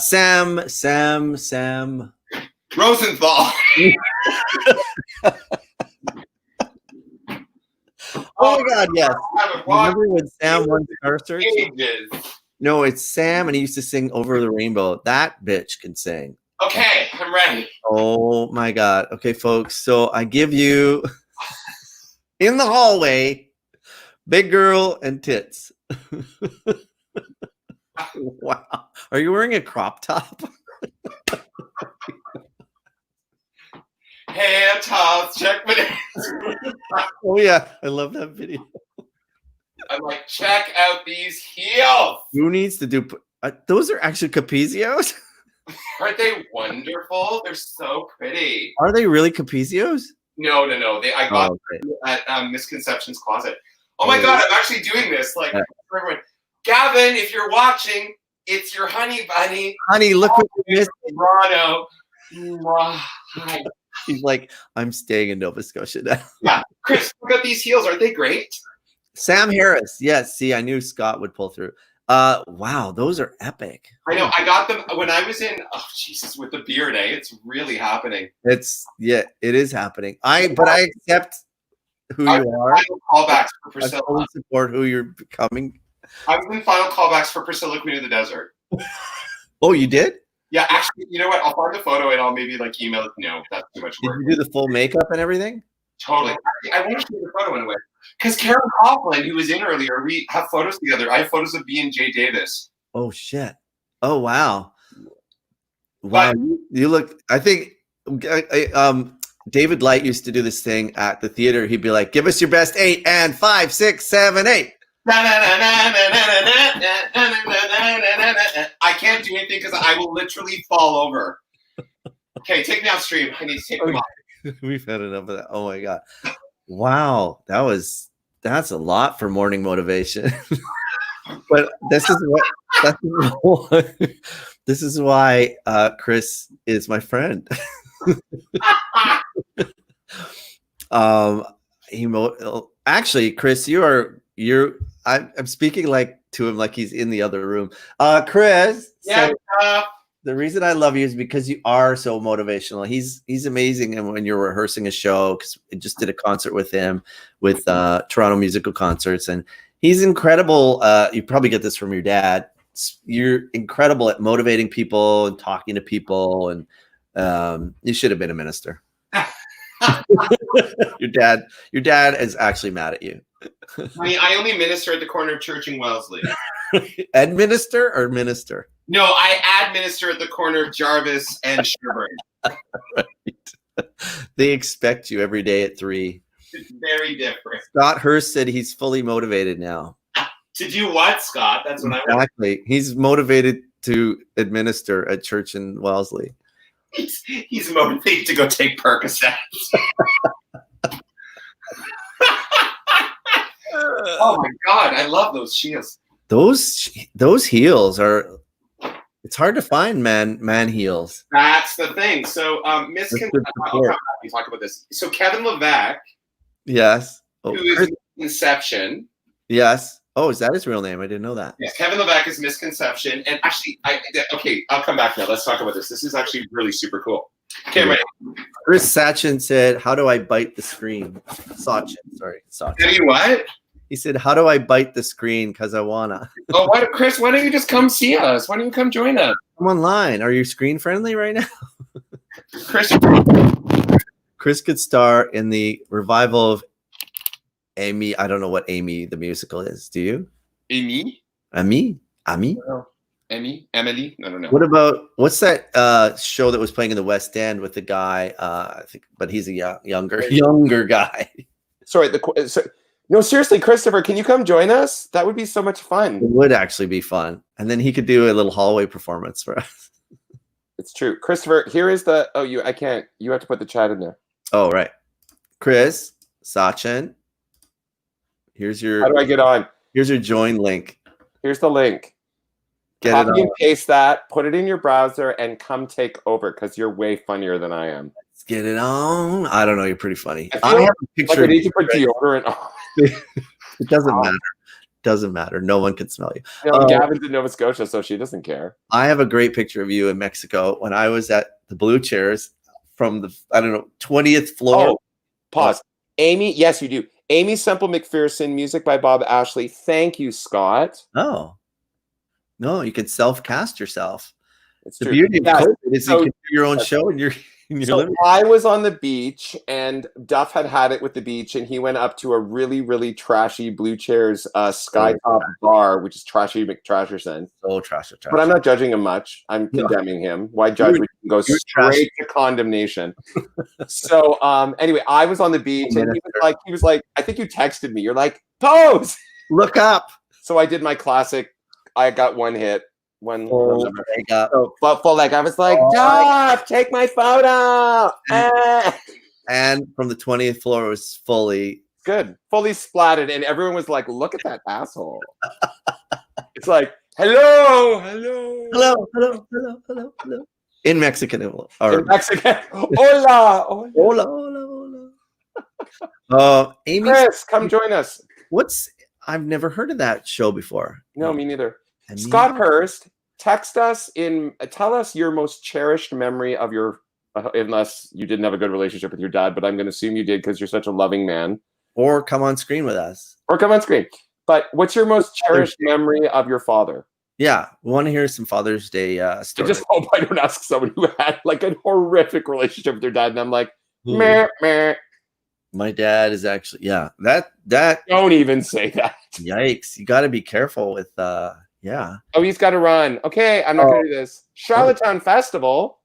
A: Sam
B: Rosenthal.
A: Oh my God, yes. Remember when Sam won Star Search? No, it's Sam, and he used to sing Over the Rainbow. That bitch can sing.
B: Okay, I'm ready.
A: Oh my God. Okay, folks. So I give you in the hallway, big girl and tits. Wow. Are you wearing a crop top?
B: Hair toss, check my
A: Oh yeah, I love that video.
B: I'm like, check out these heels.
A: Who needs to do? Those are actually Capizios.
B: Aren't they wonderful? They're so pretty.
A: Are they really Capizios?
B: No. I got them at Misconceptions Closet. Oh my God, I'm actually doing this. Like for everyone, Gavin, if you're watching, it's your honey bunny.
A: Honey, look what you missed.
B: Toronto. Hi.
A: He's like, I'm staying in Nova Scotia now.
B: Yeah, Chris, look at these heels. Aren't they great?
A: Sam Harris. Yes. See, I knew Scott would pull through. Wow, those are epic.
B: I know. I got them when I was in. Oh Jesus, with the beard, eh? It's really happening.
A: It is happening. But I accept who you are.
B: Callbacks for Priscilla.
A: I totally support who you're becoming.
B: I was in final callbacks for Priscilla, Queen of the Desert.
A: Oh, you did?
B: Yeah, actually, you know what? I'll find the photo and I'll maybe like email it. No, that's too much work.
A: Did you do the full makeup and everything?
B: Totally. I want to see the photo in a way. Because Karen Coughlin, who was in earlier, we have photos together. I have photos of B and J Davis.
A: Oh shit! Oh wow! Wow, you look. I think David Light used to do this thing at the theater. He'd be like, "Give us your best 8 and 5, 6, 7, 8."
B: I can't do anything because I will literally fall over. Okay, take me off stream. I need to take them off.
A: We've had enough of that. Oh my God! Wow, that's a lot for morning motivation. But this is why Chris is my friend. Actually, Chris, I'm speaking like to him like he's in the other room. Chris,
B: yeah.
A: The reason I love you is because you are so motivational. He's amazing. And when you're rehearsing a show, because I just did a concert with him with Toronto Musical Concerts, and he's incredible. You probably get this from your dad. You're incredible at motivating people and talking to people, and you should have been a minister. Your dad is actually mad at you.
D: I only minister at the corner of Church and Wellesley.
A: Administer or minister?
D: No, I administer at the corner of Jarvis and Sherburne.
A: Right. They expect you every day at 3.
D: It's very different.
A: Scott Hurst said he's fully motivated now.
D: To do what, Scott? That's what I want.
A: Exactly. He's motivated to administer at Church in Wellesley.
D: He's motivated to go take Percocets. Oh my God, I love those heels.
A: Those heels are. It's hard to find man heels.
D: That's the thing. So, I'll talk about this. So, Kevin Levesque,
A: Yes.
D: who is Misconception.
A: Yes. Oh, is that his real name? I didn't know that.
D: Yes, Kevin Levesque is Misconception. And actually, I'll come back now. Let's talk about this. This is actually really super cool. Okay, right.
A: Chris Sachin said, "How do I bite the screen?" Sachin.
D: Tell you what?
A: He said, "How do I bite the screen? Because I wanna."
D: Oh, Chris? Why don't you just come see us? Why don't you come join us?
A: I'm online. Are you screen friendly right now? Chris could star in the revival of Amy. I don't know what Amy the musical is. Do you?
D: Amy?
A: Amy?
D: Emily? I don't know.
A: What about what's that show that was playing in the West End with the guy? I think, but he's a younger guy.
B: Sorry, no, seriously, Christopher, can you come join us? That would be so much fun.
A: It would actually be fun, and then he could do a little hallway performance for us.
B: It's true, Christopher. Here is the. Oh, I can't. You have to put the chat in there.
A: Oh, right, Chris Sachin. Here's your.
B: How do I get on?
A: Here's your join link.
B: Here's the link. Copy and paste that, put it in your browser, and come take over because you're way funnier than I am.
A: Let's get it on. I don't know. You're pretty funny.
B: I have a picture. I need to put deodorant on.
A: It doesn't matter. Doesn't matter. No one can smell you.
B: No, Gavin's in Nova Scotia, so she doesn't care.
A: I have a great picture of you in Mexico when I was at the Blue Chairs from the 20th floor.
B: Oh, pause. Amy, yes, you do. Amy Semple McPherson, music by Bob Ashley. Thank you, Scott.
A: Oh. No, you can self-cast yourself.
B: It's
A: the
B: true.
A: beauty of COVID is you can do your own show in your living.
B: I was on the beach, and Duff had it with the beach, and he went up to a really, really trashy Blue Chairs Skytop bar, which is Trashy McTrasherson.
A: So trashy.
B: But I'm not judging him much. I'm condemning him. Why judge when you can go straight to condemnation? So anyway, I was on the beach, and he was like, I think you texted me. You're like, pose!
A: Look up.
B: So I did my classic. I got one hit. But full leg. I was like, Duff, take my photo.
A: And from the 20th floor, it was fully
B: splatted, and everyone was like, "Look at that asshole." It's like, hello.
A: In Mexican,
B: in Mexican, hola.
A: Amy,
B: Chris, come join us.
A: I've never heard of that show before.
B: No, me neither. Scott Hurst, text us tell us your most cherished memory of your, unless you didn't have a good relationship with your dad, but I'm going to assume you did because you're such a loving man.
A: Or come on screen with us.
B: But what's your most cherished memory of your father?
A: Yeah, we want to hear some Father's Day stories.
B: I just hope I don't ask someone who had like a horrific relationship with their dad, and I'm like, meh.
A: My dad is actually, that.
B: Don't even say that.
A: Yikes! You got to be careful with, yeah.
B: Oh, he's got to run. Okay, I'm not going to do this. Charlottetown Festival.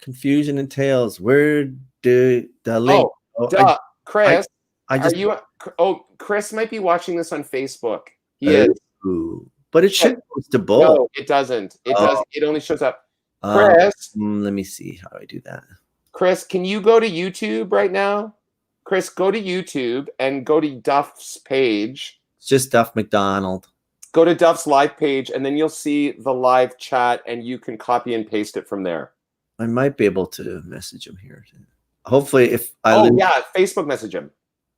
A: Confusion and Tales. Where do the link?
B: Chris. Chris might be watching this on Facebook. He is.
A: But it should post to both.
B: No, it doesn't. It only shows up. Chris.
A: Let me see. How do I do that?
B: Chris, can you go to YouTube right now? Chris, go to YouTube and go to Duff's page.
A: It's just Duff McDonald.
B: Go to Duff's live page, and then you'll see the live chat, and you can copy and paste it from there.
A: I might be able to message him here. Hopefully, if I
B: Facebook message him.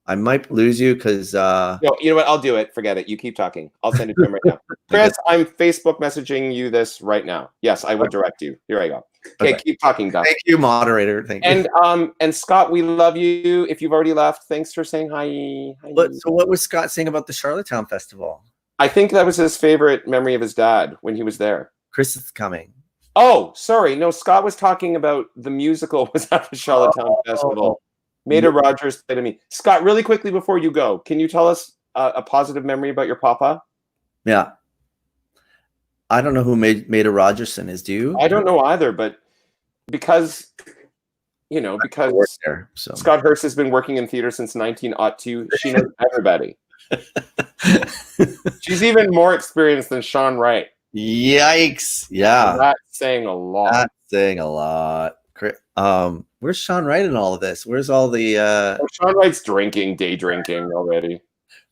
A: I might lose you because
B: No, you know what? I'll do it. Forget it. You keep talking. I'll send it to him right now. Chris, I'm Facebook messaging you this right now. Yes, I will direct you. Here I go. Okay, keep talking, Duff.
A: Thank you, moderator. Thank you.
B: And Scott, we love you. If you've already left, thanks for saying hi.
A: So what was Scott saying about the Charlottetown Festival?
B: I think that was his favorite memory of his dad when he was there.
A: Chris is coming.
B: Oh, sorry. No, Scott was talking about the musical was at the Charlottetown Festival. Maida Rogers said to me, Scott, really quickly before you go, can you tell us a positive memory about your papa?
A: Yeah. I don't know who Maida Rogerson is. Do you?
B: I don't know either, but because
A: there, so.
B: Scott Hurst has been working in theater since 1902, she knows everybody. She's even more experienced than Sean Wright.
A: Yikes. Yeah.
B: That's saying a lot.
A: That's saying a lot. Where's Sean Wright in all of this? Where's all the
B: Sean Wright's day drinking already.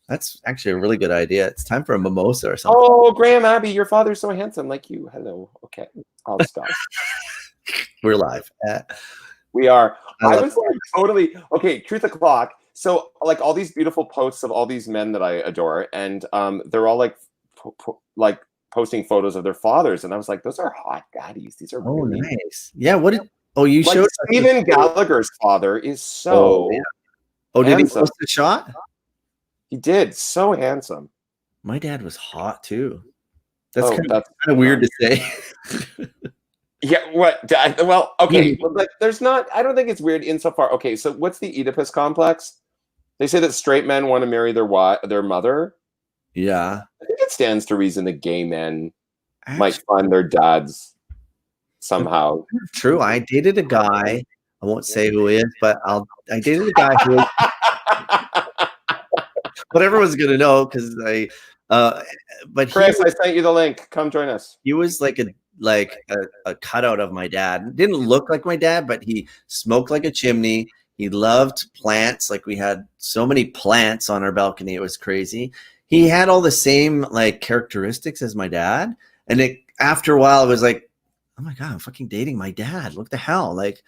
A: That's actually a really good idea. It's time for a mimosa or something.
B: Oh, Graham Abbey, your father's so handsome like you. Hello. Okay, I'll stop.
A: We're live.
B: We are. I was like totally okay. Truth o'clock. So like all these beautiful posts of all these men that I adore, and they're all like posting photos of their fathers, and I was like, those are hot daddies. These are really
A: nice. Yeah. What did? Oh, you
B: like
A: showed
B: Stephen Gallagher's father is so.
A: Oh, yeah. Oh, did
B: handsome.
A: he post a shot?
B: He did. So handsome.
A: My dad was hot too. That's kind of weird to say.
B: Yeah. What? Well, okay. Well, like, there's not. I don't think it's weird insofar. Okay. So, what's the Oedipus complex? They say that straight men want to marry their mother.
A: Yeah.
B: I think it stands to reason that gay men might find their dads somehow.
A: True. I dated a guy. I won't say who he is, but I dated a guy who. But everyone's gonna know because but
B: Chris, I sent you the link. Come join us.
A: He was like a cutout of my dad. Didn't look like my dad, but he smoked like a chimney. He loved plants. Like we had so many plants on our balcony. It was crazy. He had all the same like characteristics as my dad. And after a while, it was like, oh my God, I'm fucking dating my dad. What the hell? Like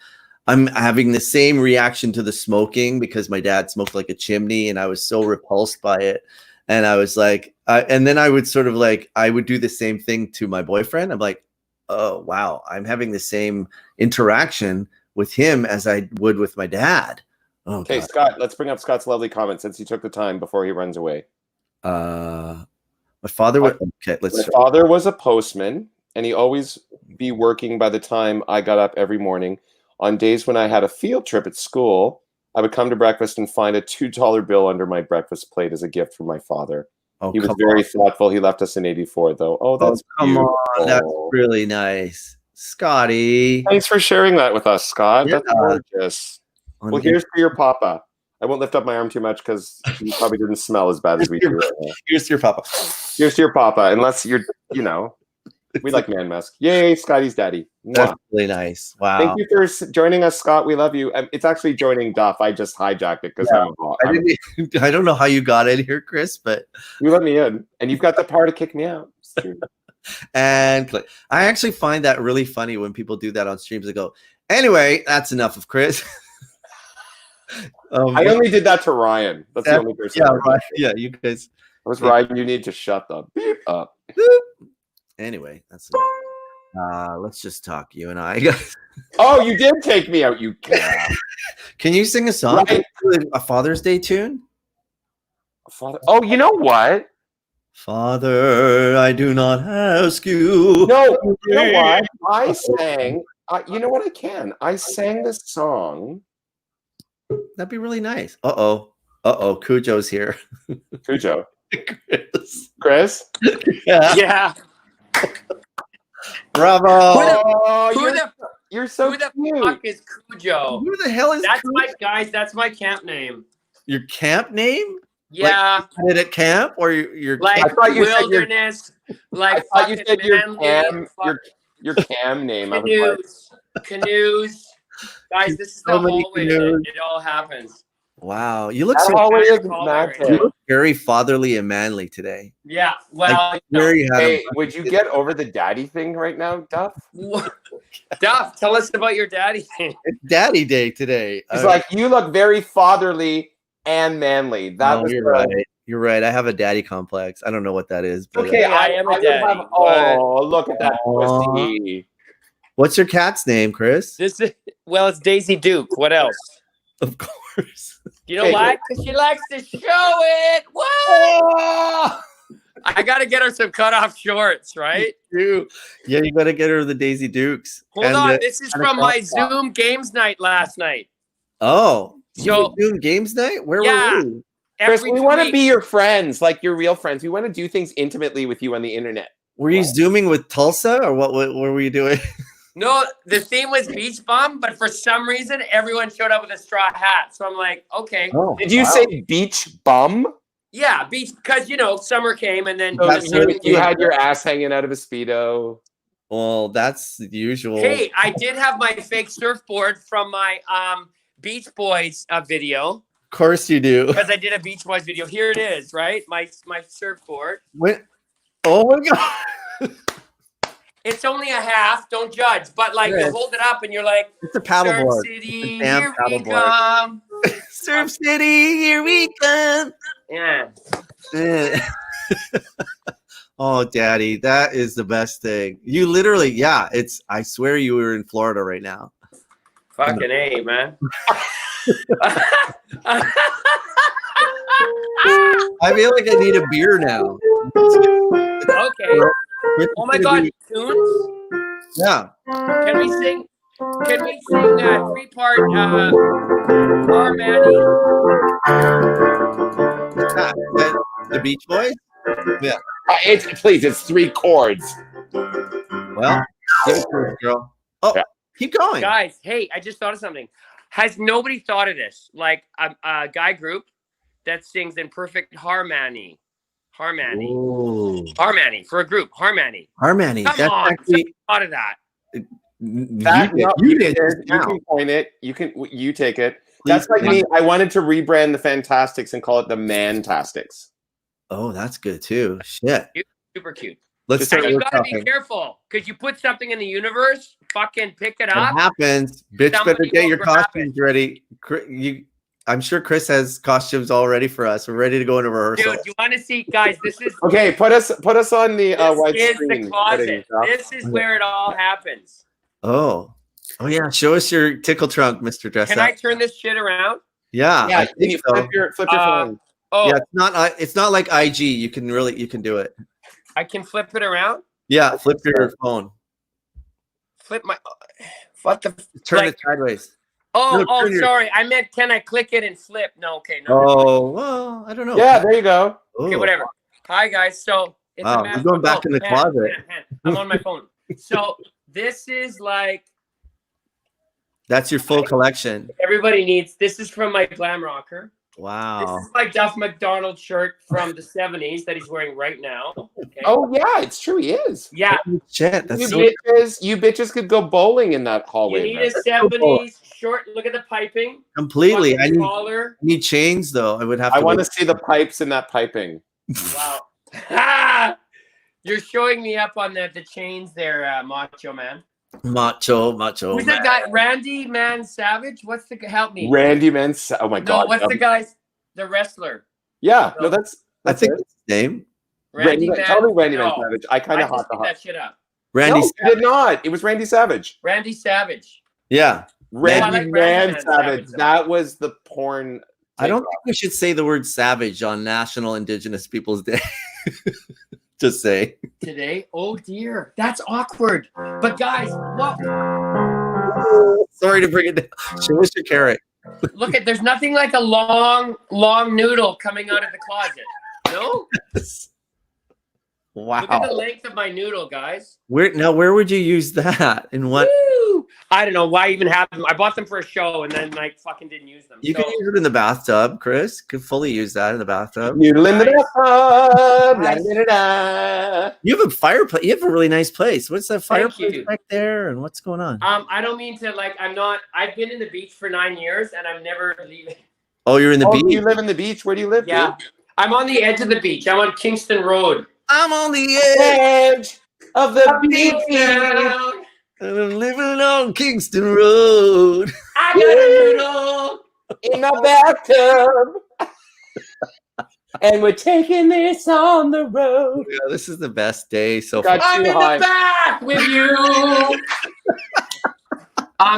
A: I'm having the same reaction to the smoking because my dad smoked like a chimney and I was so repulsed by it. And I was like, and then I would sort of like, I would do the same thing to my boyfriend. I'm like, oh, wow, I'm having the same interaction with him as I would with my dad. Oh,
B: okay,
A: God.
B: Scott, let's bring up Scott's lovely comment since he took the time before he runs away.
A: My father was, okay,
B: my father was a postman and he always be working by the time I got up every morning. On days when I had a field trip at school, I would come to breakfast and find a $2 bill under my breakfast plate as a gift from my father.
A: Oh,
B: he was very thoughtful. He left us in '84, though. Oh, that's
A: come
B: beautiful.
A: on. That's really nice. Scotty.
B: Thanks for sharing that with us, Scott.
A: Yeah.
B: That's gorgeous. Well, here's for your papa. I won't lift up my arm too much because he probably didn't smell as bad as we do right now.
A: Here's to your papa.
B: Here's to your papa, unless you're, we like man mask. Yay, Scotty's daddy.
A: That's
B: Mwah.
A: really nice. Wow.
B: Thank you for joining us, Scott. We love you. It's actually joining Duff. I just hijacked it because
A: I don't know how you got in here, Chris, but
B: you let me in, and you've got the power to kick me out.
A: And I actually find that really funny when people do that on streams. They go, anyway, that's enough of Chris.
B: I only did that to Ryan. That's the only person.
A: Yeah, right. Yeah, you guys.
B: It was Ryan. You need to shut the beep up.
A: Anyway, that's enough. Let's just talk, you and I, guys.
B: Oh, you did take me out, you cat.
A: Can you sing a song?
B: Right.
A: A Father's Day tune?
B: Father. Oh, you know what?
A: Father, I do not ask you.
B: No, you know what? I sang. You know what? I sang this song.
A: That'd be really nice. Uh-oh, Cujo's here.
B: Cujo. Chris?
E: Yeah.
A: Bravo.
B: You're so
E: who the
B: cute.
E: fuck is Cujo?
A: Who the hell is
E: That's
A: Cujo?
E: that's my camp name.
A: Your camp name?
E: Yeah.
A: Like, at camp or your
E: Like
B: I thought you said
E: wilderness. Like
B: I thought you said your
E: Manly,
B: your cam name. I was like,
E: canoes. Guys, this is
A: So
E: the
A: many
E: hallway
A: canoes.
E: that it all happens.
A: Wow, you look
B: that
A: so
B: hallway is
E: You
B: magic.
A: you look very fatherly and manly today.
E: Yeah. Well,
A: Where you had
B: Hey, would you get over the daddy thing right now, Duff?
E: Duff, tell us about your daddy.
A: it's Daddy Day today.
B: He's like, you look very fatherly and manly. That was
A: you're right. You're right. I have a daddy complex. I don't know what that is. But,
B: Okay,
E: I am a
B: would
E: daddy.
B: oh, look at that
A: Aw.
B: pussy.
A: What's your cat's name, Chris?
E: This is it's Daisy Duke. What else?
A: Of course.
E: You know why? Because she likes to show it. What? I gotta get her some cutoff shorts, right?
A: Yeah, you gotta get her the Daisy Dukes.
E: Hold
A: And
E: on,
A: the-
E: this is
A: and a
E: from my
A: crop top.
E: Zoom games night last night.
A: Oh,
E: So-
A: you doing games night? Where
E: Yeah.
A: were we?
B: Chris,
E: Every
B: we
E: 2
B: want to
E: weeks.
B: be your friends, like your real friends. We want to do things intimately with you on the internet.
A: Were you zooming with Tulsa, or what were you doing?
E: No, the theme was beach bum, but for some reason, everyone showed up with a straw hat. So I'm like, okay.
A: Oh,
B: Did you say beach bum?
E: Yeah, beach, because, summer came and then.
B: So
A: That's
B: you had your ass hanging out of a Speedo.
A: Well, that's the usual.
E: Hey, I did have my fake surfboard from my Beach Boys video.
A: Of course you do.
E: Because I did a Beach Boys video. Here it is, right? My surfboard.
A: Oh my god!
E: It's only a half. Don't judge. But like
A: Yes.
E: you hold it up and you're like,
A: It's a
E: Surf
A: paddleboard.
E: City,
A: damn
E: here we
A: paddleboard.
E: come.
A: Surf City, here we come.
E: Yeah.
A: Oh, Daddy, that is the best thing. You literally, yeah. I swear you were in Florida right now.
E: Fucking A, man.
A: I feel like I need a beer now.
E: Okay. Oh my God, tunes.
A: Yeah.
E: Can we sing? Can we sing a 3-part harmony?
A: The Beach Boys? Yeah.
B: It's 3 chords.
A: Well, give it to us, girl. Oh,
B: Yeah.
A: keep going.
E: Guys, hey, I just thought of something. Has nobody thought of this? Like a guy group that sings in perfect harmony. Harmony.
A: Ooh.
E: Harmony for a group. Harmony.
A: Harmony.
E: Come
A: That's
E: on.
A: actually
E: Thought of that.
A: you did.
B: You can point it. You take it.
A: Please
B: That's like
A: do.
B: me. I wanted to rebrand the Fantastics and call it the Mantastics.
A: Oh, that's good too. Shit.
E: Super cute.
A: Let's
B: Just
A: start
E: And you gotta
A: workshopping.
E: be careful because you put something in the universe, fucking pick it
A: It
E: up.
A: happens. Bitch, better
E: Somebody
A: get
E: will
A: your
E: grab
A: costumes ready. I'm sure Chris has costumes all ready for us. We're ready to go into rehearsal.
E: Dude, you want to see, guys? This is
B: Okay, put us on the white
E: this is
B: screen.
E: the closet. This is where it all happens.
A: Oh yeah. Show us your tickle trunk, Mr. Dress
E: Can
A: Up.
E: I turn this shit around?
A: Yeah,
B: Yeah,
A: I
B: can
A: think
B: you
A: so.
B: flip your phone.
E: Oh,
A: Yeah, it's not like IG. You can do it.
E: I can flip it around.
A: Yeah, flip your phone.
E: Flip my. What the?
A: Turn
E: Like-
A: it sideways.
E: Oh,
A: No, turn your-
E: sorry. I meant, can I click it and flip? No, okay, no.
A: Oh well, I don't know.
B: Yeah, there you go.
E: Okay,
A: Oh.
E: whatever. Hi guys. So it's
A: Wow,
E: a
A: you're going back in the closet.
E: I'm on my phone. So this is like
A: That's your full collection.
E: everybody needs. This is from my glam rocker.
A: Wow.
E: This is my Duff McDonald shirt from the 70s that he's wearing right now. Okay.
B: Oh yeah, it's true. He is.
E: Yeah.
A: Shit, that's
B: You
A: so
B: bitches could go bowling in that
E: You
B: hallway.
E: need
B: man.
E: a 70s short. Look at the piping.
A: completely. I
E: Fucking
A: need,
E: collar.
A: need chains though. I would have to.
B: I want to see the pipes in that piping.
E: Wow. You're showing me up on the chains there, Macho Man.
A: macho.
E: Who's
A: Man.
E: that guy? Randy Man Savage? What's the help me?
B: Randy Mans. Oh my
E: No,
B: god.
E: what's the guy's the wrestler?
B: Yeah, no, that's
A: I think
B: it.
A: that's his name.
B: Randy. Tell me Randy
E: no,
B: Man Savage. I kind
E: I
B: of
E: just
B: hot the
E: made
B: hot.
E: that shit up.
A: Randy.
B: No, you did not. It was Randy Savage.
E: Randy Savage.
A: Yeah.
B: Randy
E: I like
B: Man
E: Randy Man
B: Savage.
E: Savage, though.
B: That was the porn.
A: I don't
B: takeoff.
A: think we should say the word savage on National Indigenous Peoples Day. Just say.
E: Today, oh dear, that's awkward. But guys, look,
A: Sorry to bring it down. Show us your carrot.
E: look at. There's nothing like a long noodle coming out of the closet. No, look at the
A: Wow.
E: length of my noodle, guys.
A: Where would you use that? In what?
E: Woo! I don't know why I even have them. I bought them for a show and then like fucking didn't use them.
A: You
E: So,
A: can use it in the bathtub, Chris. Could fully use that in the bathtub.
B: Noodle in the
E: Nice.
B: bathtub.
E: Nice.
B: Da-da-da-da.
A: You have a fireplace. You have a really nice place. What's that
E: Thank
A: fireplace
E: you.
A: back there? And what's going on?
E: I don't mean to like. I've been in the beach for 9 years and I'm never leaving.
A: Oh, you're in the
B: Oh,
A: beach.
B: you live in the beach? Where do you live?
E: Yeah, I'm on the edge of the beach. I'm on Kingston Road.
A: I'm on the
B: dude? Edge of the beach.
E: Down.
A: and I'm living on Kingston Road.
E: I got a noodle.
B: In a bathtub. And we're taking this on the road.
A: Yeah, this is the best day so
B: Got
A: far.
E: I'm
B: too
E: in
B: high.
E: the back with you.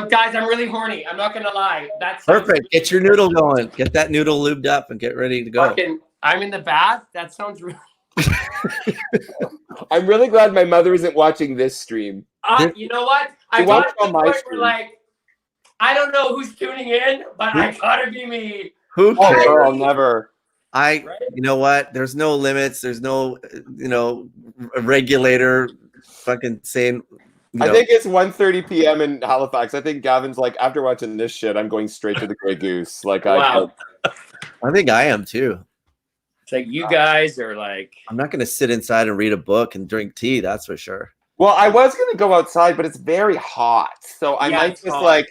E: Guys, I'm really horny. I'm not gonna lie. That's
A: Perfect. Get your noodle going. Get that noodle lubed up and get ready to go.
E: Fucking, I'm in the bath. That sounds really.
B: I'm really glad my mother isn't watching this stream.
E: You know what? I
B: She
E: got
B: watched
E: to
B: on
E: the
B: my
E: point
B: stream.
E: where like, I don't know who's tuning in, but I gotta be me.
A: Who
B: Oh,
A: cares?
B: girl, never.
E: Right?
A: You know what? There's no limits. There's no, regulator fucking saying,
B: I think it's 1:30 p.m. in Halifax. I think Gavin's like, after watching this shit, I'm going straight to the Grey Goose. Like,
E: Wow.
A: I think I am too.
E: It's like you guys are like.
A: I'm not going to sit inside and read a book and drink tea. That's for sure.
B: Well, I was going to go outside, but it's very hot. So I
E: Yeah,
B: might
E: it's
B: just
E: hot.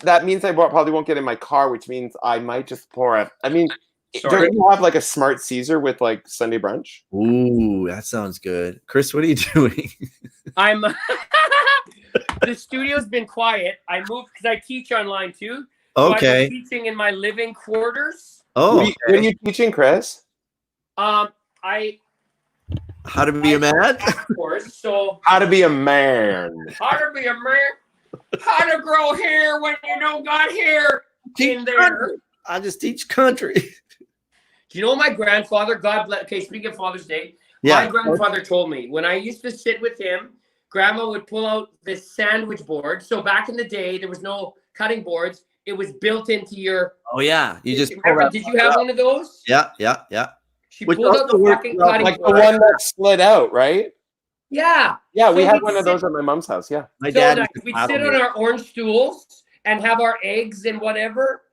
B: that means I probably won't get in my car, which means I might just pour it. I mean,
E: Sorry.
B: don't you have like a smart Caesar with like Sunday brunch?
A: Ooh, that sounds good. Chris, what are you doing?
E: I'm. The studio's been quiet. I moved because I teach online too. So I've
A: Okay.
E: been teaching in my living quarters.
A: Oh,
B: When are you teaching, Chris?
E: I
A: how to be a man?
E: of course. So
B: How to be a man.
E: how to be a man, how to grow hair when you don't got hair in there.
A: I just teach country.
E: Do you know my grandfather? God bless. Okay, speaking of Father's Day,
A: Yeah.
E: my grandfather told me when I used to sit with him, Grandma would pull out this sandwich board. So back in the day, there was no cutting boards. It was built into your.
A: Oh yeah. You just
E: Remember, did you have one of those?
A: Yeah.
E: She
A: Which
E: pulled out
A: also
E: the
A: works
E: fucking
A: well,
E: cutting
B: Like the
E: board.
B: one that slid out, right?
E: Yeah.
B: Yeah, we
E: So
B: had
E: we'd
B: one of
E: sit-
B: those at my mom's house. Yeah.
A: My
E: So
A: dad.
E: like, we'd sit on our orange stools and have our eggs and whatever.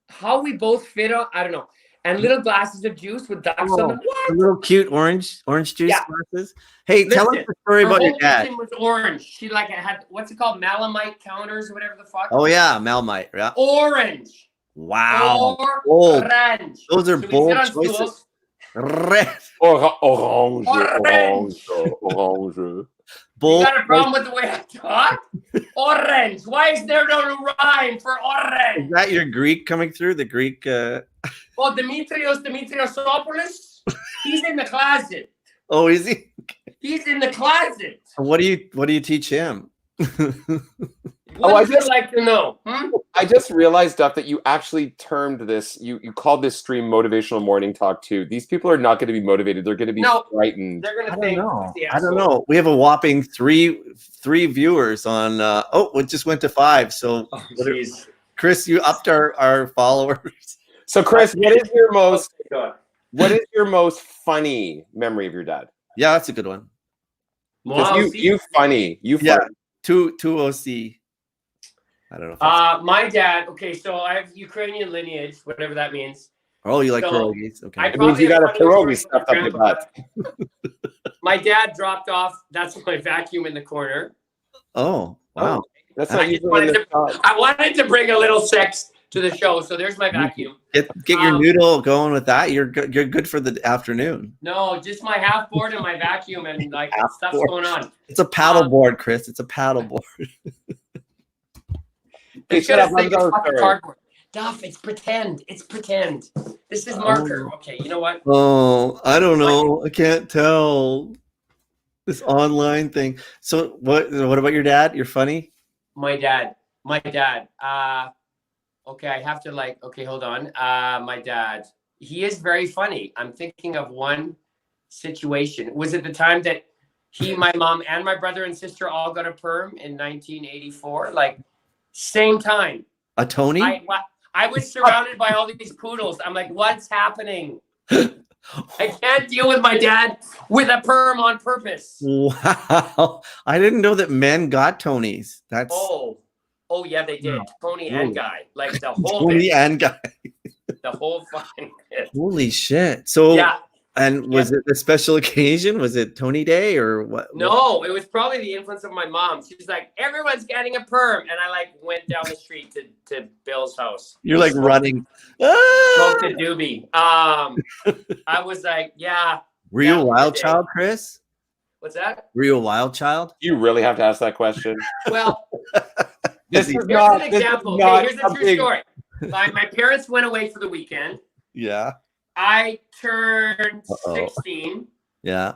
E: How we both fit on, I don't know. And little glasses of juice with ducks on them.
A: The little cute orange juice
E: Yeah.
A: glasses. Hey, tell us
E: Listen,
A: the story
E: her
A: about your
E: whole
A: dad.
E: kitchen was orange. She like had what's it called, Malamite counters or whatever the fuck.
A: Oh yeah, Malmite. Yeah.
E: Orange.
A: Wow.
E: Orange.
A: Those are
E: So we
A: bold
E: sit on
A: choices.
E: stools.
A: Red.
B: Orange.
E: Orange.
B: Orange.
E: You
A: Bold.
E: got a problem with the way I talk? Orange. Why is there no rhyme for
A: Is
E: orange?
A: that your Greek coming through? The Greek.
E: Oh, Dimitriosopoulos. He's in the closet.
A: Oh, is he?
E: He's in the closet.
A: What do you teach him?
E: What
B: I
E: would you
B: just-
E: like to know? Hmm?
B: I just realized, Duff, that you actually termed this, you called this stream Motivational Morning Talk too. These people are not going to be motivated. They're going to be
E: No.
B: frightened.
E: They're gonna
A: I don't
E: think
A: know.
E: it's the
A: I don't
E: asshole.
A: know. We have a whopping three viewers on. It just went to 5. So
E: Oh, jeez.
A: Chris, you upped our followers.
B: So, Chris, what is
E: God.
B: your most funny memory of your dad?
A: Yeah, that's a good one.
B: 'Cause
E: Wow,
B: you funny.
A: Yeah. 2 OC. I don't know. If that's-
E: my dad. Okay, so I have Ukrainian lineage, whatever that means.
A: oh, you like
E: so
A: pierogies? Okay.
E: I
B: It means you
E: probably have
B: got a
E: funny
B: pierogi
E: stories
B: stuffed
E: with
B: up your
E: grandpa. My dad dropped off. That's my vacuum in the corner.
A: Oh, wow.
B: That's
E: I
B: not
E: just
B: usually in
E: wanted
B: this talk.
E: I wanted to bring a little sex to the show, so there's my vacuum.
A: Get your noodle going with that. You're good for the afternoon.
E: No, just my half board and my vacuum, and like
A: Half
E: stuff's
A: board.
E: going on.
A: It's a paddle board, Chris. It's a paddle board.
B: Hey,
E: They
B: shut
E: should
B: up.
E: have taken
B: I'm going
E: fucking
B: third.
E: cardboard. Duff, it's pretend. It's pretend. This is marker. Okay, you know what?
A: Oh, I don't know. I can't tell. This online thing. So what about your dad? You're funny?
E: My dad. Okay, I have to okay, hold on. My dad. He is very funny. I'm thinking of one situation. Was it the time that my mom, and my brother and sister all got a perm in 1984? Like, same time.
A: A Tony?
E: I was surrounded by all these poodles. I'm like, what's happening? I can't deal with my dad with a perm on purpose.
A: Wow. I didn't know that men got Tonys. That's
E: Oh yeah, they did. Tony and Guy, like the whole
A: Tony
E: bit,
A: and guy.
E: the whole fucking bit.
A: Holy shit. So
E: Yeah.
A: and was it a special occasion? Was it Tony Day or what?
E: No, it was probably the influence of my mom. She's like, everyone's getting a perm, and I went down the street to Bill's house.
A: You're like running.
E: Smoked a doobie. I was like, yeah.
A: Were you
E: that
A: a
E: was
A: wild
E: the day.
A: child, Chris?
E: What's that?
A: Were you a wild child?
B: You really have to ask that question.
E: Well,
B: This is
E: here's
B: not.
E: an
B: This is
E: example.
B: not
E: Okay, here's a true
B: something-
E: story. My parents went away for the weekend.
A: Yeah.
E: I turned
A: Uh-oh.
E: 16,
A: Yeah.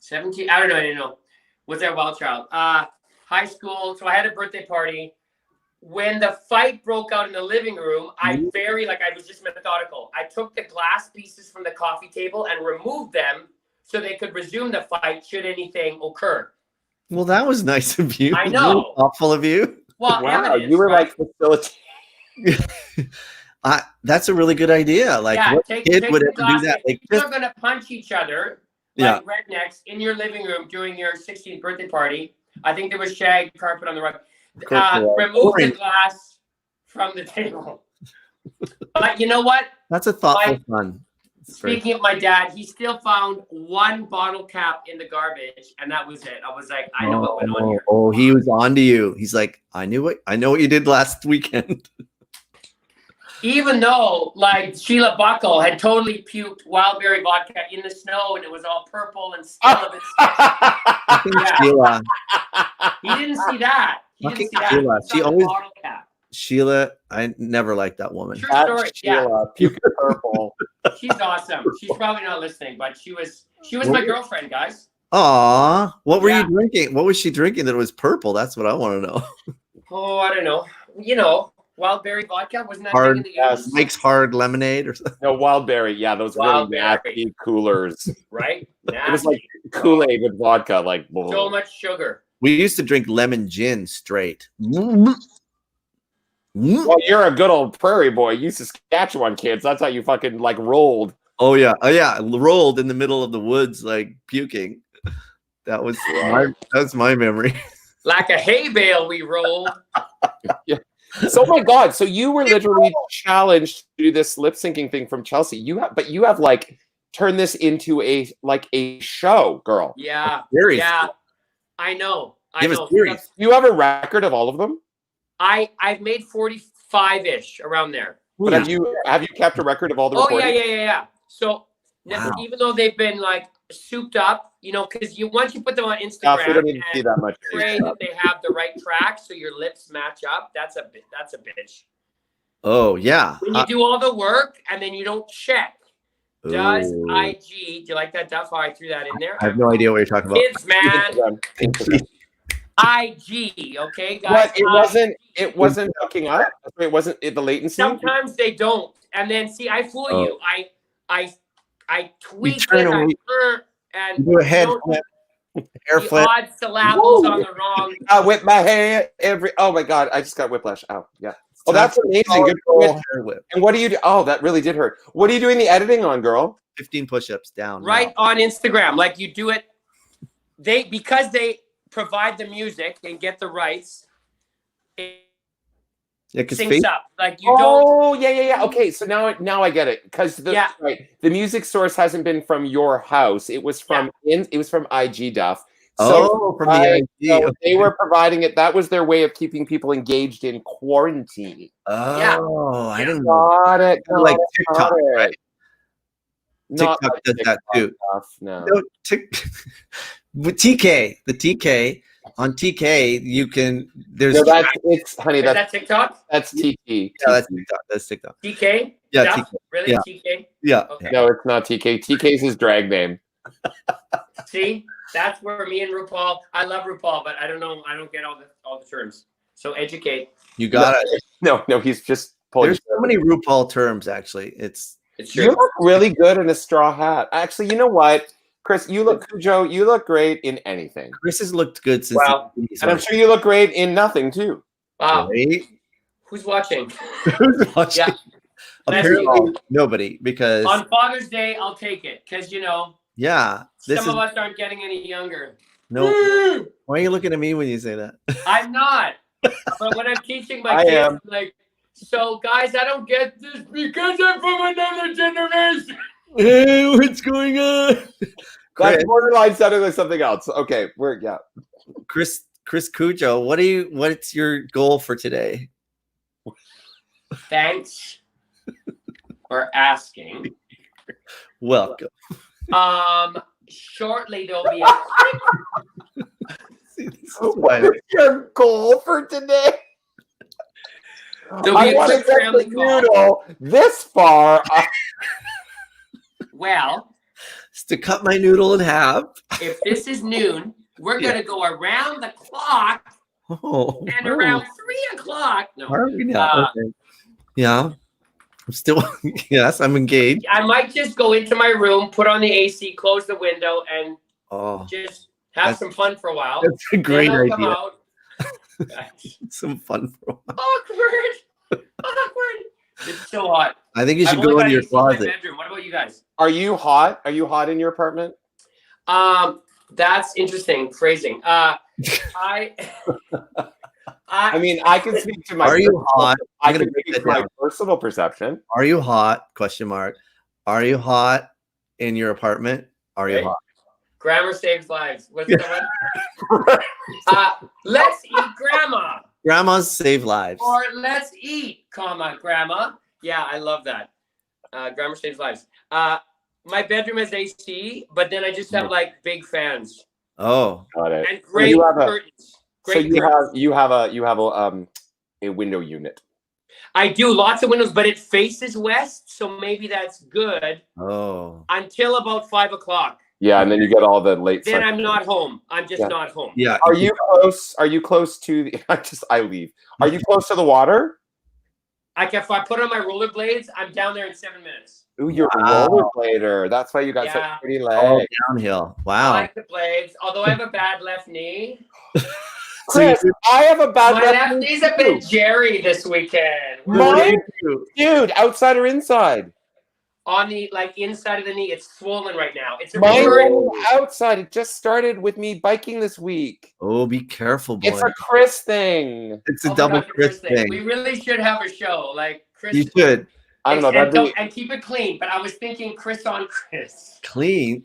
E: 17. I don't know. I didn't know. Was that wild child? High school. So I had a birthday party. When the fight broke out in the living room, I was just methodical. I took the glass pieces from the coffee table and removed them so they could resume the fight should anything occur.
A: Well, that was nice of you.
E: I know.
A: Thoughtful of you.
E: Well,
B: Wow,
E: evidence,
B: you were
E: right?
B: like facilitating.
A: That's a really good idea. Like,
E: Yeah,
A: what
E: take
A: kid would
E: the
A: ever do
E: glass.
A: that? Like,
E: You're
A: just,
E: going to punch each other like rednecks in your living room during your 16th birthday party. I think there was shag carpet on the rug. Remove the glass from the table. But you know what?
A: that's a thoughtful fun.
E: Speaking of my dad, he still found one bottle cap in the garbage, and that was it. I was like, I know what went on here.
A: Oh, he was on to you. He's like, I know what you did last weekend.
E: Even though, like, Sheila Buckle had totally puked wildberry vodka in the snow, and it was all purple and still a bit sketchy.
A: Sheila.
E: He didn't see that. He didn't see that.
A: Sheila.
E: He saw the bottle cap.
A: Sheila, I never liked that woman.
E: True story.
B: Sheila, puke purple.
E: She's awesome. She's probably not listening, but she was my girlfriend, guys.
A: Aw, what were you drinking? What was she drinking that was purple? That's what I want to know.
E: Oh, I don't know. You know, wildberry vodka, wasn't that
A: Hard,
E: big in the US?
A: Mike's Hard Lemonade or something.
B: No, Wildberry. Yeah, those really
E: Wildberry.
B: nasty coolers.
E: Right?
B: It was like Kool-Aid with vodka. Like
E: so much sugar.
A: We used to drink lemon gin straight.
B: Well, you're a good old prairie boy. You Saskatchewan kids. That's how you fucking like rolled.
A: Oh yeah, rolled in the middle of the woods like puking. That was my memory.
E: Like a hay bale, we rolled.
B: Yeah. So, my God. So you were literally challenged to do this lip syncing thing from Chelsea. You have like turned this into a show, girl.
E: Yeah.
A: Series.
E: Yeah. I know.
A: Give us series.
B: You have a record of all of them?
E: I've made 45-ish around there.
B: But have you kept a record of all the recordings?
E: Yeah. So even though they've been like souped up, you know, because once you put them on Instagram,
B: we don't need to see that much.
E: Pray that they have the right track so your lips match up. That's a bitch.
A: Oh yeah.
E: When you do all the work and then you don't check. Does
A: Ooh.
E: IG? Do you like that, Duff? How I threw that in there?
A: I have no idea what you're talking about.
E: Kids, man. IG, okay, guys.
B: What? It wasn't hooking up. It wasn't the latency.
E: Sometimes they don't, and then see, I fool you. I tweak
A: turn
E: it,
A: away.
E: and
A: Do a head hair
E: the
A: flip.
E: odd syllables on the wrong.
B: I whip my hair every. Oh my God! I just got whiplash. Oh yeah. Oh, that's amazing. Good girl.
A: Hair whip.
B: And what do you do? Oh, that really did hurt. What are you doing the editing on, girl?
A: 15 push-ups down.
E: Right
A: now.
E: on Instagram, like you do it. Because they provide the music and get the rights. It syncs up. Like you don't.
B: Oh yeah. Okay, so now I get it because the music source hasn't been from your house. It was from IG Duff. So
A: from the IG.
B: So they were providing it. That was their way of keeping people engaged in quarantine.
A: Oh, I didn't
B: Got it.
A: like TikTok, right?
B: Not
A: TikTok does that too.
B: Stuff, no.
A: With TK, the TK on TK, you can. There's
E: Is that TikTok?
B: That's TK.
A: Yeah, that's TikTok. That's TikTok.
E: TK?
A: Yeah,
E: Duff?
A: TK.
E: Really?
A: Yeah.
E: TK?
A: Yeah.
E: Okay.
B: No, it's not TK. TK's his drag name.
E: See, that's where me and RuPaul. I love RuPaul, but I don't know. I don't get all the terms. So educate.
A: You got it.
B: No, he's just pulling.
A: There's so many RuPaul terms. Actually, it's
E: true.
B: You look really good in a straw hat. Actually, you know what, Chris? You look, Joe. You look great in anything.
A: Chris has looked good since.
B: And I'm sure you look great in nothing too.
E: Wow.
A: Right?
E: Who's watching?
A: Who's watching?
E: Yeah.
A: Apparently nobody, because
E: on Father's Day, I'll take it because
A: some
E: of us aren't getting any younger.
A: No. Why are you looking at me when you say that?
E: I'm not. But when I'm teaching my kids, like, so guys, I don't get this because I'm from another generation.
A: Hey, what's going on?
B: That's borderline sounding like something else. Okay,
A: Chris Cujo, what's your goal for today?
E: Thanks for asking.
A: Welcome.
E: Shortly there'll be a
B: what is your goal for today?
E: There'll be
B: I want to get the noodle this far.
E: Well,
A: It's to cut my noodle in half.
E: if this is noon, we're
A: Yeah.
E: gonna go around the clock,
A: Oh,
E: and around 3 o'clock. No,
A: are we now? Okay. Yeah. I'm still, yes, I'm engaged.
E: I might just go into my room, put on the AC, close the window, and
A: Oh,
E: just have some fun for a while.
A: that's a great
E: Then I'll come
A: idea.
E: out.
A: Some fun for a while.
E: Awkward. It's so hot.
A: I think you should
E: I've only
A: go
E: got
A: into your
E: AC in my
A: closet.
E: bedroom. What about you guys?
B: Are you hot? Are you hot in your apartment?
E: That's interesting phrasing. I
B: mean, I can speak to my.
A: Are you hot?
B: I
A: I'm gonna
B: can
A: break
B: speak
A: that
B: to my
A: down.
B: personal perception.
A: Are you hot? Question mark. Are you hot in your apartment? Are you
E: Right.
A: hot?
E: Grammar saves lives. What's the one? Let's eat grandma.
A: Grandmas save lives.
E: Or let's eat, comma, grandma. Yeah, I love that. Grammar saves lives. My bedroom has AC, but then I just have like big fans
A: Oh,
B: Got it.
E: and great
B: you have a-
E: curtains.
B: So
E: Great
B: you
E: curtains.
B: have a window unit.
E: I do lots of windows, but it faces west, so maybe that's good
A: oh,
E: until about 5 o'clock.
B: Yeah, and then you get all the late.
E: Then
B: sun.
E: I'm not home. I'm just
B: Yeah.
E: not home.
A: yeah.
B: Are you close? Are you close to the? I leave. Are you close to the water?
E: If I put on my rollerblades, I'm down there in 7 minutes.
B: Ooh, you're
A: Wow.
B: a rollerblader. That's why you got
E: Yeah.
B: such pretty
A: Oh,
B: legs.
A: downhill.
E: I
A: Wow.
E: like the blades, although I have a bad left knee.
A: So you
B: Chris, I have a bad
E: My
B: left
E: left
B: knee
E: knee's a
B: too.
E: bit jerry this weekend.
A: what do
B: Mine?
A: you do?
B: Dude, outside or inside?
E: On the inside of the knee, it's swollen right now. It's a
B: Mine
E: recurring.
B: was outside. It just started with me biking this week.
A: Oh, be careful, boy.
B: It's a Chris thing.
A: It's a
E: Oh my
A: double
E: God,
A: Chris thing.
E: We really should have a show like Chris.
A: You should
B: I don't know.
E: and,
B: That'd be,
E: and keep it clean. But I was thinking Chris on Chris.
A: clean.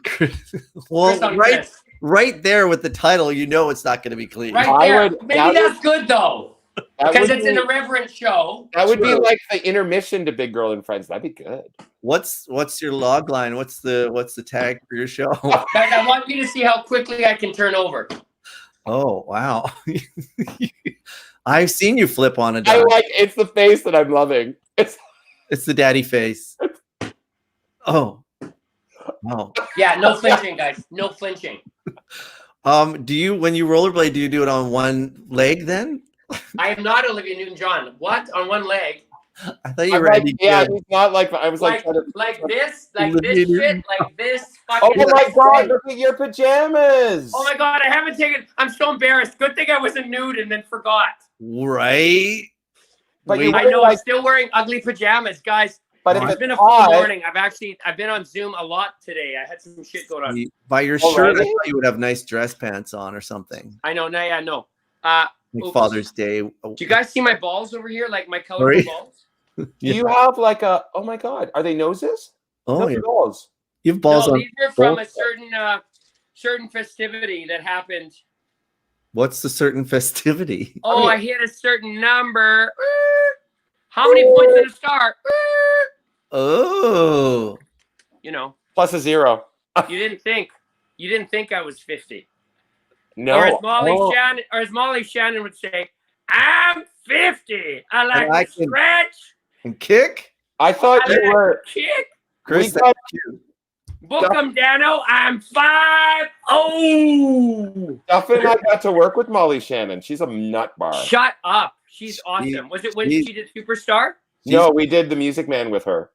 A: Well,
E: Chris on
A: right,
E: Chris.
A: right there with the title, you know it's not going to be clean.
E: Right
B: I
E: there.
B: would-
E: Maybe
B: that
E: that's good though,
B: that
E: because
B: would
E: it's
B: be,
E: an irreverent show.
B: that would be
A: True.
B: like the intermission to Big Girl and Friends. That'd be good.
A: What's your log line? What's the tag for your show?
E: Guys, I want you to see how quickly I can turn over.
A: Oh, wow. I've seen you flip on a
B: I
A: dime.
B: like it's the face that I'm loving.
A: It's the daddy face. Oh. Wow.
E: Yeah, no flinching, guys. No flinching.
A: Do you, when you rollerblade, do you do it on one leg then?
E: I am not Olivia Newton-John. What? On one leg?
A: I thought you
B: I'm
A: were
B: like,
A: Andy
B: yeah,
A: Gibb.
B: he's not like I was like,
E: Like
B: trying to-
E: this
A: Olivia
E: shit, like this
B: oh
E: fucking.
B: my god, look at your pajamas.
E: Oh my God, I haven't taken. I'm so embarrassed. Good thing I wasn't nude and then forgot.
A: Right?
B: But
A: Wait,
B: you
E: I
B: wear
E: know I'm
B: like,
E: still wearing ugly pajamas, guys.
B: but
A: Oh,
B: if
E: It's
B: it's
E: been a full
B: hot,
E: morning. I've been on Zoom a lot today. I had some shit going on.
A: by your shirt, I
B: Already?
A: thought you would have nice dress pants on or something.
E: I know. No, yeah, no.
A: Like
E: Oops.
A: Father's Day.
E: Do you guys see my balls over here? Like my colorful
A: Sorry?
E: balls?
B: do you have like a? Oh my god, are they noses?
A: Oh,
B: No,
A: yeah.
B: balls.
A: You have balls
E: No,
A: on.
E: these are from
A: both.
E: a certain festivity that happened.
A: What's the certain festivity?
E: Oh, I hit a certain number. How many points in a star?
A: Oh.
E: You know,
B: Plus a 0.
E: you didn't think I was 50.
B: No.
E: Or as Molly Shannon would say, I'm 50. I like
A: I
E: to
A: can-
E: stretch.
A: And kick?
B: I thought
E: I
B: you
E: like
B: were.
E: to kick.
A: Chris,
B: We
A: that's
B: got-
A: cute.
E: Book 'em, Dano. I'm 5'0".
B: Duffin and I got to work with Molly Shannon. She's a nut bar.
E: Shut up. She's awesome. Was it when
A: she-
E: she did Superstar?
B: No, we did the Music Man with her.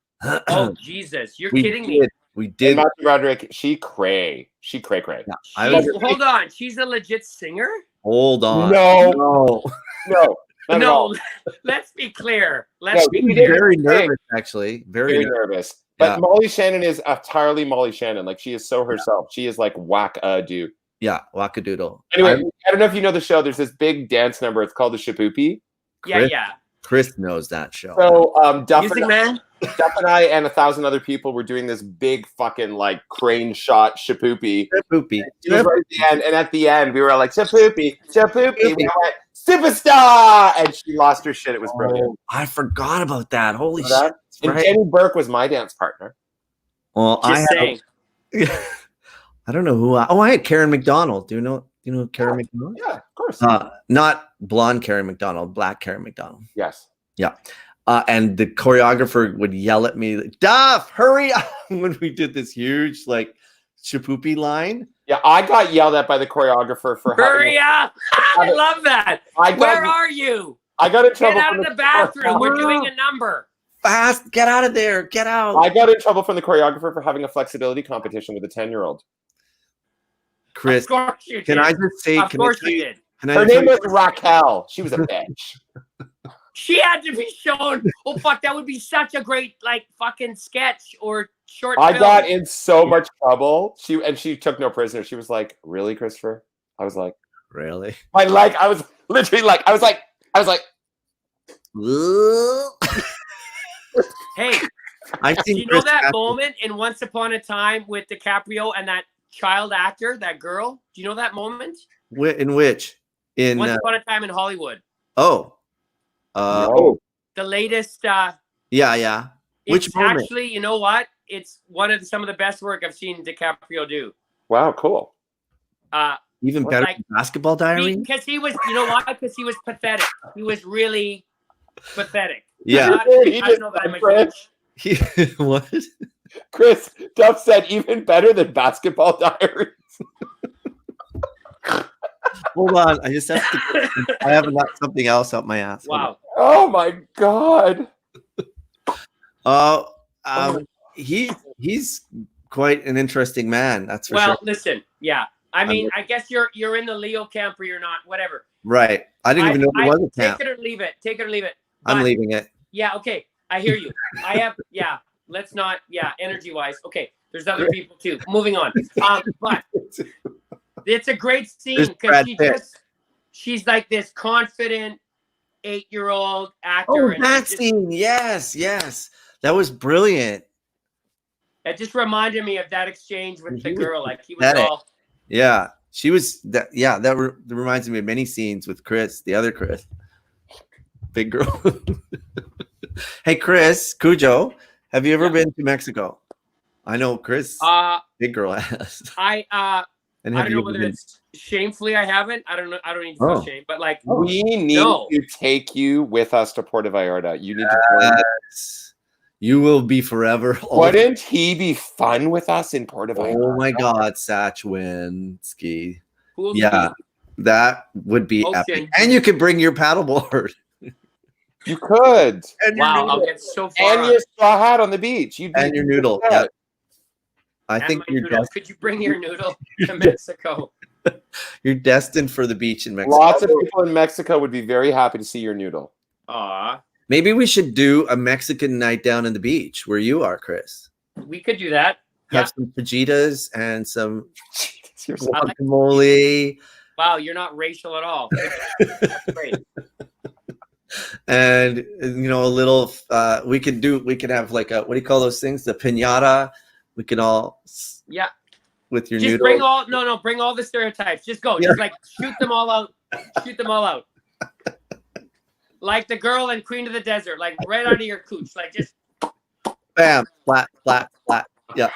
E: Oh, Jesus. You're
A: we
E: kidding
A: did.
E: me.
A: We
B: And
A: did.
B: Matthew Roderick, she cray. She cray.
A: I was-
E: Hold on. She's a legit singer?
A: Hold on.
B: No.
A: No.
B: No. Not at all.
E: No, let's be clear.
B: No,
E: Let's be
B: we
E: clear.
A: Very
B: Hey.
A: nervous, actually. Very
B: Very
A: nervous.
B: nervous. But
A: Yeah.
B: Molly Shannon is entirely Molly Shannon. Like she is so herself. She is like whack-a-do.
A: Yeah, wackadoodle.
B: Anyway, I don't know if you know the show. There's this big dance number. It's called the Shapoopy.
E: Yeah.
A: Chris knows that show.
B: So Duff
E: Music
B: and,
E: Man?
B: Duff and I and 1,000 other people were doing this big fucking like crane shot Shapoopy.
A: Poopy.
B: It was right at the end, and at the end we were like Shapoopy. We went superstar, and she lost her shit. It was brilliant.
A: Oh, I forgot about that. Holy shit.
B: Remember that?
A: That's
B: And
A: right.
B: Jenny Burke was my dance partner.
A: Well,
E: Just saying.
A: I don't know who. I had Karen McDonald. Do you know Karen McDonald?
B: Yeah, of course.
A: Not blonde Karen McDonald, black Karen McDonald.
B: Yes.
A: And the choreographer would yell at me, like, Duff, hurry up, when we did this huge like shapoopy line.
B: Yeah, I got yelled at by the choreographer for
E: Hurry up! I love that. Where are you?
B: I got in
E: Get
B: trouble.
E: out of the bathroom. We're doing a number.
A: Fast, get out of there, get out.
B: I got in trouble from the choreographer for having a flexibility competition with a 10-year-old.
A: Chris,
E: Of course you did.
A: can I just say?
E: Of course you did.
B: Her name was Raquel. She was a bitch.
E: She had to be shown. Oh fuck, that would be such a great like fucking sketch or short
B: I
E: film.
B: got in so much trouble. She took no prisoners. She was like, "Really, Christopher?" I was like,
A: Really?
B: I was literally like, I was like,
E: Hey,
A: I've seen.
E: you know that moment in Once Upon a Time with DiCaprio and that child actor, that girl? Do you know that moment?
A: In which? In
E: Once Upon a Time in Hollywood.
A: no.
E: The latest.
A: Yeah. Which
E: It's
A: moment?
E: actually, you know what? It's one of some of the best work I've seen DiCaprio do.
B: wow, cool.
A: Even better
E: like,
A: than Basketball Diaries?
E: Because he was, you know why? Because he was pathetic. He was really pathetic.
A: Yeah.
E: I don't know that I'm a
B: Chris,
A: What?
B: Chris Duff said even better than Basketball Diaries.
A: Hold on. I just have to. I haven't got something else up my ass.
E: Wow.
B: Oh my god.
A: He's quite an interesting man. That's for
E: Well,
A: sure.
E: listen, yeah. I mean, I guess you're in the Leo camp or you're not, whatever.
A: Right. I didn't even know there was a camp.
E: Take it or leave it. Take it or leave it.
A: I'm
E: But-
A: leaving it.
E: Yeah, okay. I hear you. I have, yeah. Let's not, yeah, energy-wise. Okay, there's other people too. Moving on. But it's a great scene
A: There's
E: because
A: Brad
E: she's like this confident 8-year-old actor.
A: Oh,
E: and
A: that
E: it just-
A: scene. Yes. That was brilliant.
E: It just reminded me of that exchange with the
A: He was
E: girl. Like he was
A: pathetic.
E: all,
A: Yeah. She was that. Yeah. That reminds me of many scenes with Chris, the other Chris. Big girl. Hey, Chris, Cujo, have you ever been to Mexico? I know Chris, big girl has.
E: I
A: And
E: I
A: have
E: don't know
A: you
E: whether
A: been?
E: it's shamefully I haven't. I don't know. I don't need to feel shame, but like
B: We need
E: No.
B: to take you with us to Puerto Vallarta. You need to join us.
A: Yes. You will be forever.
B: Wouldn't he be fun with us in Puerto Vallarta?
A: Oh my God, Satchwinski.
E: cool.
A: Yeah, that would be
E: Ocean.
A: epic. And you could bring your paddleboard.
B: You could.
A: And
E: Wow, I'll
A: your
E: get so far.
B: And your straw hat on the beach. You'd be
A: and your noodle.
B: Yeah.
A: Yeah. I
E: And
A: think
E: my
A: you're
E: noodle. Could you bring your noodle to Mexico?
A: you're destined for the beach in Mexico.
B: Lots of people in Mexico would be very happy to see your noodle.
E: Aw,
A: Maybe we should do a Mexican night down in the beach where you are, Chris.
E: we could do that.
A: Have some fajitas and some
B: You're so-
E: I like-
A: guacamole
E: Wow, you're not racial at all. That's great.
A: and a little we could have like a, what do you call those things? The piñata. We can all
E: Yeah.
A: with your
E: Just
A: noodle.
E: bring all the stereotypes. Just go.
A: Yeah.
E: Just like shoot them all out. Shoot them all out. Like the girl in Queen of the Desert, like right out of your cooch. Like just
A: Bam, flat. Yeah.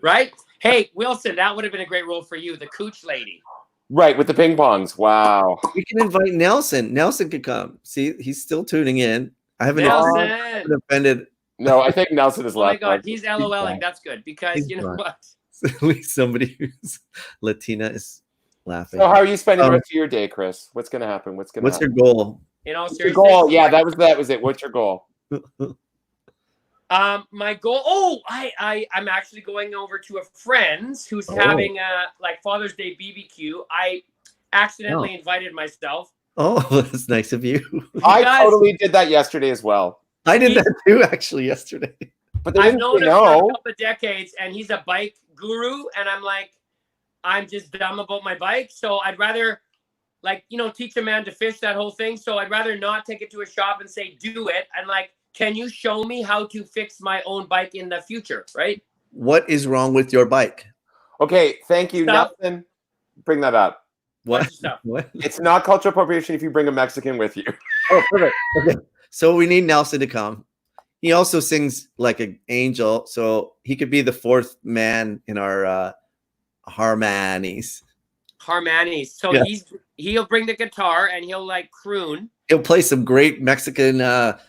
E: right? Hey, Wilson, that would have been a great role for you, the cooch lady.
B: Right, with the ping pongs. Wow.
A: We can invite Nelson. Nelson could come. See, he's still tuning in. I haven't
E: Nelson.
A: offended
B: No, I think Nelson is
E: Oh my
B: left.
E: God, he's LOLing.
A: fine.
E: That's good because
A: He's
E: you know
A: fine.
E: what?
A: at least somebody who's Latina is laughing.
B: So how are you spending the rest of your day, Chris? What's going to happen? What's
A: What's
B: happen?
A: your goal?
E: In all
B: What's your
E: seriousness,
B: goal? Yeah, that was it. What's your goal?
E: my goal. Oh, I'm actually going over to a friend's who's having a like Father's Day BBQ. I accidentally invited myself.
A: Oh, that's nice of you.
B: I
E: Guys-
B: totally did that yesterday as well.
A: I did that too, actually, yesterday.
B: But they
E: I've
B: didn't
E: known
B: say
E: him for a
B: no.
E: couple of decades, and he's a bike guru, and I'm like, I'm just dumb about my bike, so I'd rather, like, teach a man to fish, that whole thing. So I'd rather not take it to a shop and say, do it. And like, can you show me how to fix my own bike in the future, right?
A: What is wrong with your bike?
B: Okay, thank you,
E: Stop.
B: Nelson. Bring that up.
A: What?
E: Bunch of stuff.
A: What?
B: It's not cultural appropriation if you bring a Mexican with you.
A: Oh, perfect. Okay. So we need Nelson to come. He also sings like an angel, so he could be the fourth man in our harmonies.
E: Harmonies. So
A: Yeah.
E: he'll bring the guitar and he'll like croon.
A: He'll play some great Mexican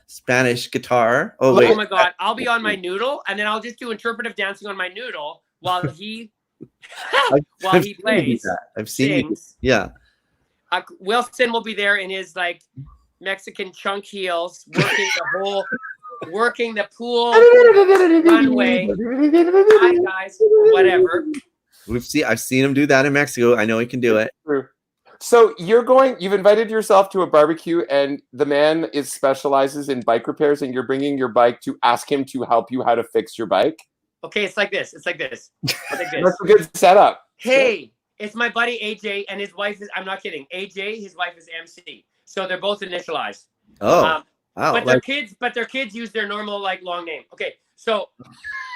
A: Spanish guitar. Oh
E: Oh
A: wait,
E: my God. I'll be on my noodle and then I'll just do interpretive dancing on my noodle while he
A: I've
E: he
A: seen you do
E: plays.
A: that. I've seen you.
E: Sings.
A: Yeah.
E: Wilson will be there in his like Mexican chunk heels, working the pool runway. Hi guys, whatever.
A: I've seen him do that in Mexico. I know he can do it.
B: So you've invited yourself to a barbecue and the man specializes in bike repairs and you're bringing your bike to ask him to help you how to fix your bike?
E: Okay, it's like this. It's like this.
B: That's a good setup.
E: Hey, it's my buddy AJ and his wife is, I'm not kidding. AJ, his wife is MC. So they're both initialized.
A: Oh, wow.
E: But their kids use their normal like long name. Okay, so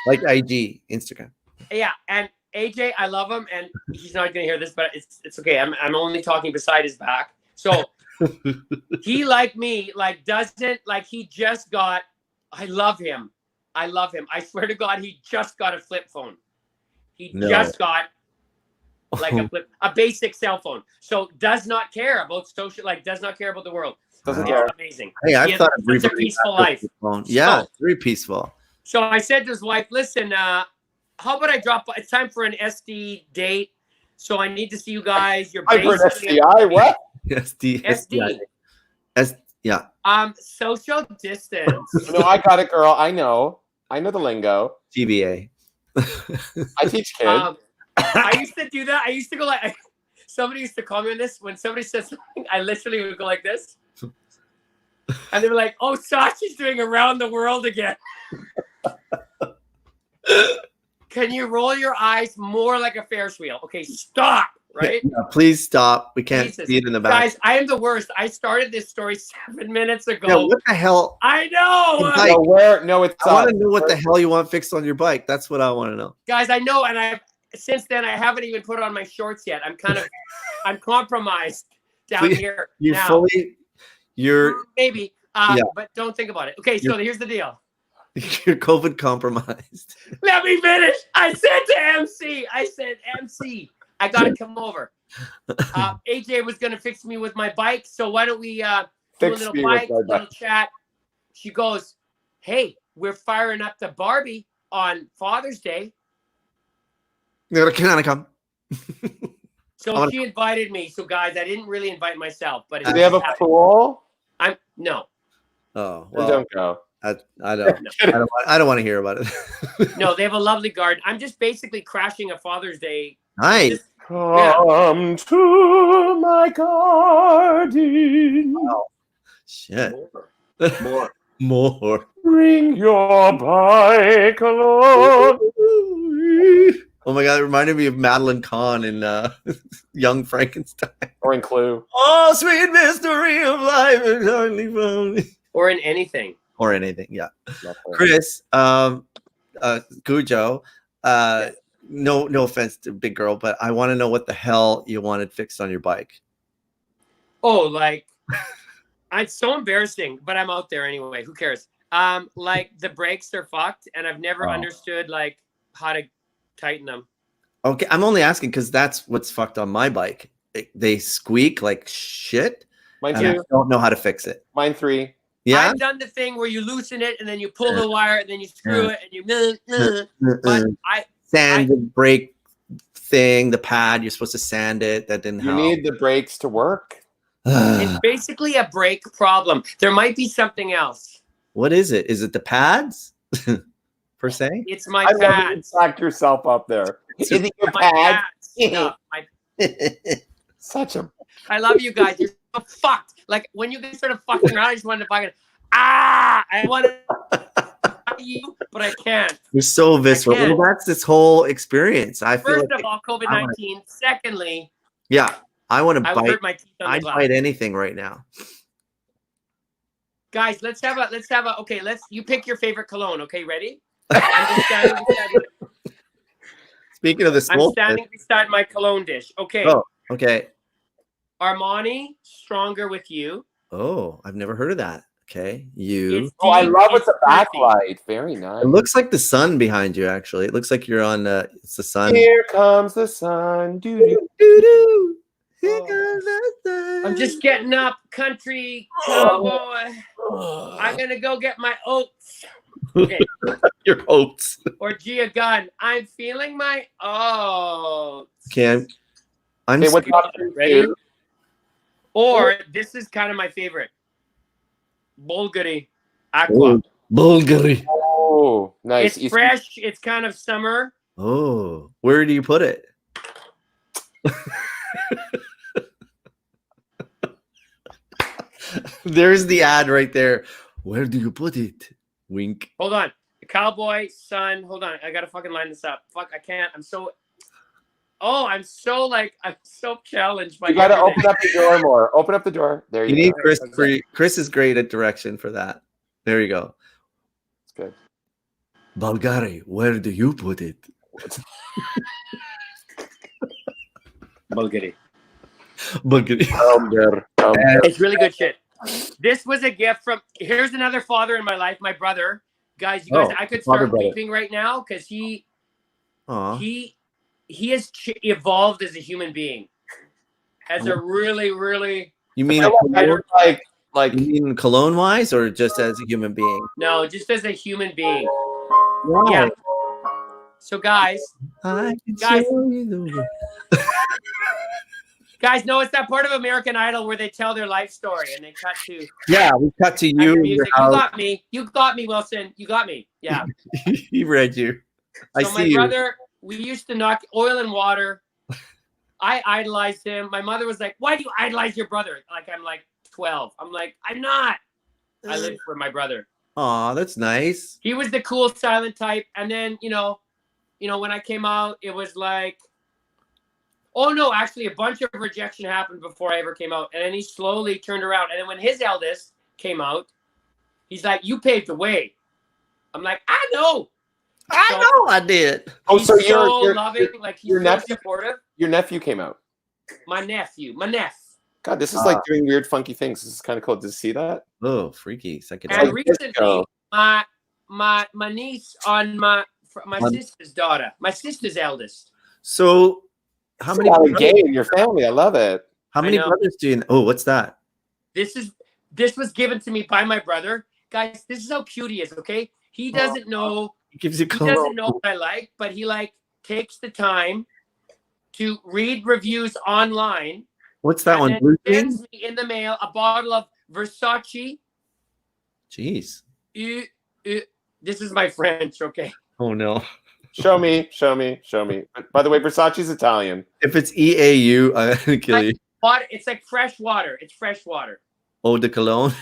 A: like IG, Instagram.
E: Yeah, and AJ, I love him, and he's not gonna hear this, but it's okay. I'm only talking beside his back. So he, like me, like doesn't like he just got. I love him. I swear to God, he just got a flip phone. He just got like a basic cell phone. So does not care about social, like does not care about the world.
B: Doesn't care.
E: Amazing.
A: Hey, I thought
E: it's a peaceful life.
A: Yeah, it's very peaceful.
E: So I said to his wife, listen, how about I drop by? It's time for an SD date. So I need to see you guys. You're
B: basically SDI, what?
E: SD.
A: Yeah.
E: Social distance.
B: No, I got it, girl. I know the lingo.
A: GBA.
B: I teach kids.
E: I used to do that. I used to go like, somebody used to call me on this. When somebody says something, I literally would go like this. And they were like, oh, Sachi's doing around the world again. Can you roll your eyes more like a Ferris wheel? Okay, stop, right?
A: Yeah, please stop. We can't see it in the back.
E: Guys, I am the worst. I started this story 7 minutes ago.
A: Yeah, what the hell?
E: I know.
A: Like,
B: I
A: want to know what the hell you want fixed on your bike. That's what I want to know.
E: Guys, I know, and since then I haven't even put on my shorts yet. I'm compromised down here.
A: You're
E: maybe, but don't think about it. Okay, so here's the deal.
A: You're COVID compromised.
E: Let me finish. I said to MC, I gotta come over. AJ was gonna fix me with my bike, so why don't we do a little chat? She goes, hey, we're firing up the Barbie on Father's Day.
A: Can I come?
E: So she invited me. So guys, I didn't really invite myself, but
B: do they have a pool?
E: No.
A: Oh, well,
B: don't go.
A: I don't want to hear about it.
E: No, they have a lovely garden. I'm just basically crashing a Father's Day.
A: Nice.
B: Come to my garden.
A: Wow. Shit.
B: More. Bring your bike along.
A: Oh my God, it reminded me of Madeline Kahn in Young Frankenstein.
B: Or in Clue.
A: Oh, sweet mystery of life is hardly found.
E: Or in anything.
A: Or anything, yeah. Chris, Cujo, no offense to big girl, but I want to know what the hell you wanted fixed on your bike.
E: Oh, like, it's so embarrassing, but I'm out there anyway. Who cares? Like the brakes are fucked, and I've never understood like how to tighten them.
A: Okay, I'm only asking because that's what's fucked on my bike. They squeak like shit.
B: Mine
A: too. I don't know how to fix it.
B: Mine 3.
A: Yeah,
E: I've done the thing where you loosen it and then you pull the wire and then you screw it and you. But
A: sand the brake thing, the pad. You're supposed to sand it. That didn't help.
B: You need the brakes to work.
E: It's basically a brake problem. There might be something else.
A: What is it? Is it the pads per se?
E: It's my pads.
B: Lock yourself up there. Is it your pads?
E: No,
B: Such a.
E: I love you guys. You're so fucked. Like when you guys started fucking around, I just wanted to fucking I want to you, but I can't.
A: You're so visceral. Well, that's this whole experience. I feel
E: first of all, COVID-19. Secondly,
A: yeah, I want to bite.
E: Hurt my teeth on the glass.
A: Bite anything right now.
E: Guys, let's have a. Okay, you pick your favorite cologne. Okay, ready?
A: Speaking of the
E: I'm standing beside my cologne dish. Okay.
A: Oh, okay.
E: Armani, Stronger with You.
A: Oh, I've never heard of that. Okay, you.
E: It's
B: Oh, I
E: deep,
B: love with
E: it's
B: the
E: earthy.
B: backlight. Very nice.
A: It looks like the sun behind you. Actually, it looks like you're on. It's the sun.
B: Here comes the sun. Doo-doo.
A: Doo-doo. Here
B: Oh.
A: comes the sun.
E: I'm just getting up, country cowboy. I'm gonna go get my oats. Okay.
A: Your oats.
E: Or Gia Gunn. I'm feeling my oats.
A: Okay, I'm
B: Okay, what's
A: scared.
B: option
E: Ready?
B: two?
E: Or this is kind of my favorite. Bulgari Aqua.
A: Bulgari.
B: Oh, nice.
E: It's fresh. It's kind of summer.
A: Oh, where do you put it? There's the ad right there. Where do you put it? Wink.
E: Hold on. The cowboy, sun. Hold on. I gotta fucking line this up. Fuck, I can't. I'm so challenged by
B: You gotta
E: everything.
B: open up the door more. Open up the door. There
A: You
B: you
A: need
B: go.
A: Chris for Chris is great at direction for that. There you go.
B: It's good.
A: Bulgari, where do you put it?
E: Bulgari.
A: Bulgari.
E: It's really good shit. This was a gift from. Here's another father in my life, my brother. Guys, I could
A: father
E: start
A: brother.
E: weeping right now because he
A: Aw.
E: he has evolved as a human being, as a really, really
A: You mean
B: like
A: you mean cologne wise or just as a human being?
E: no, just as a human being.
A: Wow.
E: Yeah. So guys,
A: I can
E: Guys.
A: show you the way.
E: guys, no, it's that part of American Idol where they tell their life story and they cut to
A: Yeah, we cut to
E: and
A: you.
E: the
A: in your
E: music. You
A: house.
E: got me. You got me, Wilson. You got me. Yeah.
A: He read you. I
E: So
A: see
E: my
A: you.
E: brother, we used to knock oil and water. I idolized him. My mother was like, "Why do you idolize your brother?" Like I'm like 12. I'm like, I'm not. I live for my brother.
A: Aw, that's nice.
E: He was the cool silent type. And then, when I came out, it was like, oh no, actually a bunch of rejection happened before I ever came out. And then he slowly turned around. And then when his eldest came out, he's like, you paved the way. I'm like, I know.
A: I know I did.
B: oh,
E: He's
B: so
E: so
B: you're
E: loving, like he's
B: your
E: so
B: nephew-
E: supportive.
B: your nephew came out.
E: My nephew.
B: God, this is like doing weird, funky things. This is kind of cool. Did you see that?
A: Oh, freaky.
E: And
A: Psychedelic.
E: recently, my niece on my sister's daughter, my sister's eldest.
A: So how many
B: A lot of gay in your family. I love it.
A: how many
E: know.
A: brothers do you Oh, what's that?
E: This was given to me by my brother. Guys, this is how cute he is, okay? He doesn't know
A: He gives you
E: he
A: color.
E: doesn't know what I like, but he takes the time to read reviews online.
A: What's that
E: and
A: one?
E: then
A: Blue
E: sends
A: jeans?
E: me in the mail a bottle of Versace.
A: Jeez.
E: This is my French, okay?
A: Oh no.
B: Show me. By the way, Versace's Italian.
A: If it's EAU, I'm gonna kill you.
E: Water, it's like fresh water. It's fresh water.
A: Eau de cologne.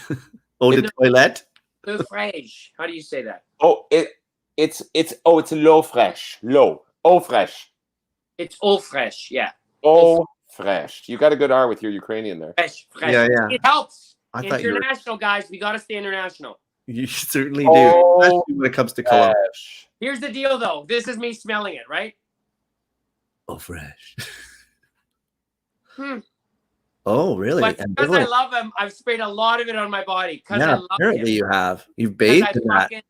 A: Eau de
E: No.
A: toilette.
E: Eau fraîche. How do you say that?
B: Oh, it's l'eau fraîche. Eau fraîche.
E: It's eau fraîche. Yeah.
B: Eau fraîche. You got a good R with your Ukrainian there.
E: Fresh.
A: Yeah, yeah.
E: It helps.
A: I thought you were,
E: International, guys. We got to stay international.
A: you certainly do.
B: Oh,
A: Especially when it comes to cologne.
B: Fraîche.
E: Here's the deal, though. This is me smelling it, right?
A: Oh, fresh.
E: Hmm.
A: Oh, really?
E: But
A: And
E: because I love him, I've sprayed a lot of it on my body. Because I
A: yeah,
E: love
A: apparently
E: him.
A: you have. You've
E: Because
A: bathed in
E: I
A: that.
E: fucking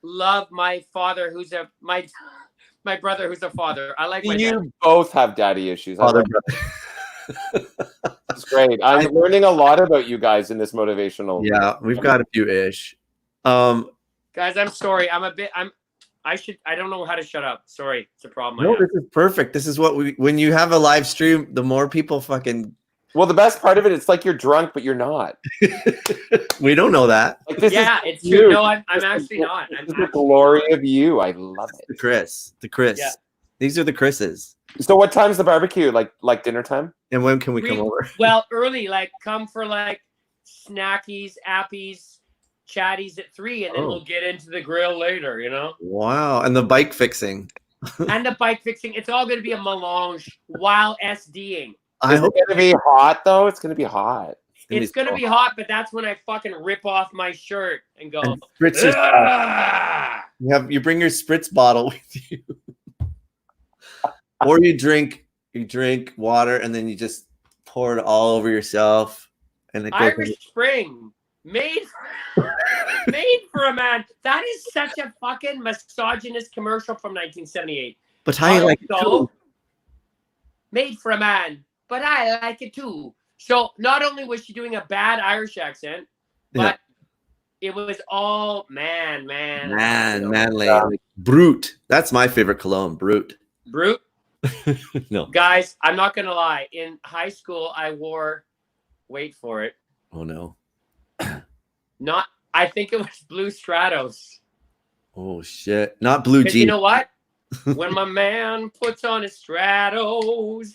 E: love my father, my brother, who's a father. I like my dad.
B: You both have daddy issues. I
A: Father,
B: love
A: brother.
B: It's great. I'm learning a lot about you guys in this motivational.
A: Yeah, we've got a few ish.
E: Guys, I'm sorry. I don't know how to shut up. Sorry. It's a problem.
A: No, this is perfect. This is what when you have a live stream, the more people fucking.
B: Well, the best part of it, it's like you're drunk, but you're not.
A: We don't know that.
B: Like this
E: Yeah,
B: is
E: it's true.
B: you.
E: No, I'm actually not. I'm
B: This is the
E: actually
B: glory of you. I love it.
A: The Chris.
E: Yeah.
A: These are the Chris's.
B: So, what time's the barbecue? Like dinner time?
A: And when can we come over?
E: Well, early, like come for like snackies, appies, chatties at 3, and then
A: Oh.
E: we'll get into the grill later,
A: Wow. And the bike fixing.
E: And the bike fixing. It's all gonna be a melange while SDing.
A: I
B: Is it
A: hope
B: going to be hot, though? It's going to be hot.
E: It's gonna be hot, but that's when I fucking rip off my shirt and go.
A: And spritz your-
E: "Ah!"
A: you bring your spritz bottle with you. Or you drink water and then you just pour it all over yourself. And it goes
E: Irish Spring made. Made for a man. That is such a fucking misogynist commercial from 1978.
A: But how you like it
E: Also,
A: too?
E: made for a man, but I like it too. So not only was she doing a bad Irish accent, but it was all man.
A: Manly. Like, Brute. That's my favorite cologne, Brute.
E: Brute.
A: No.
E: Guys, I'm not gonna lie. In high school, I wore, wait for it,
A: Oh no.
E: I think it was Blue Stratos.
A: Oh shit. Not blue
E: Because you
A: jeans.
E: know what? When my man puts on his Stratos,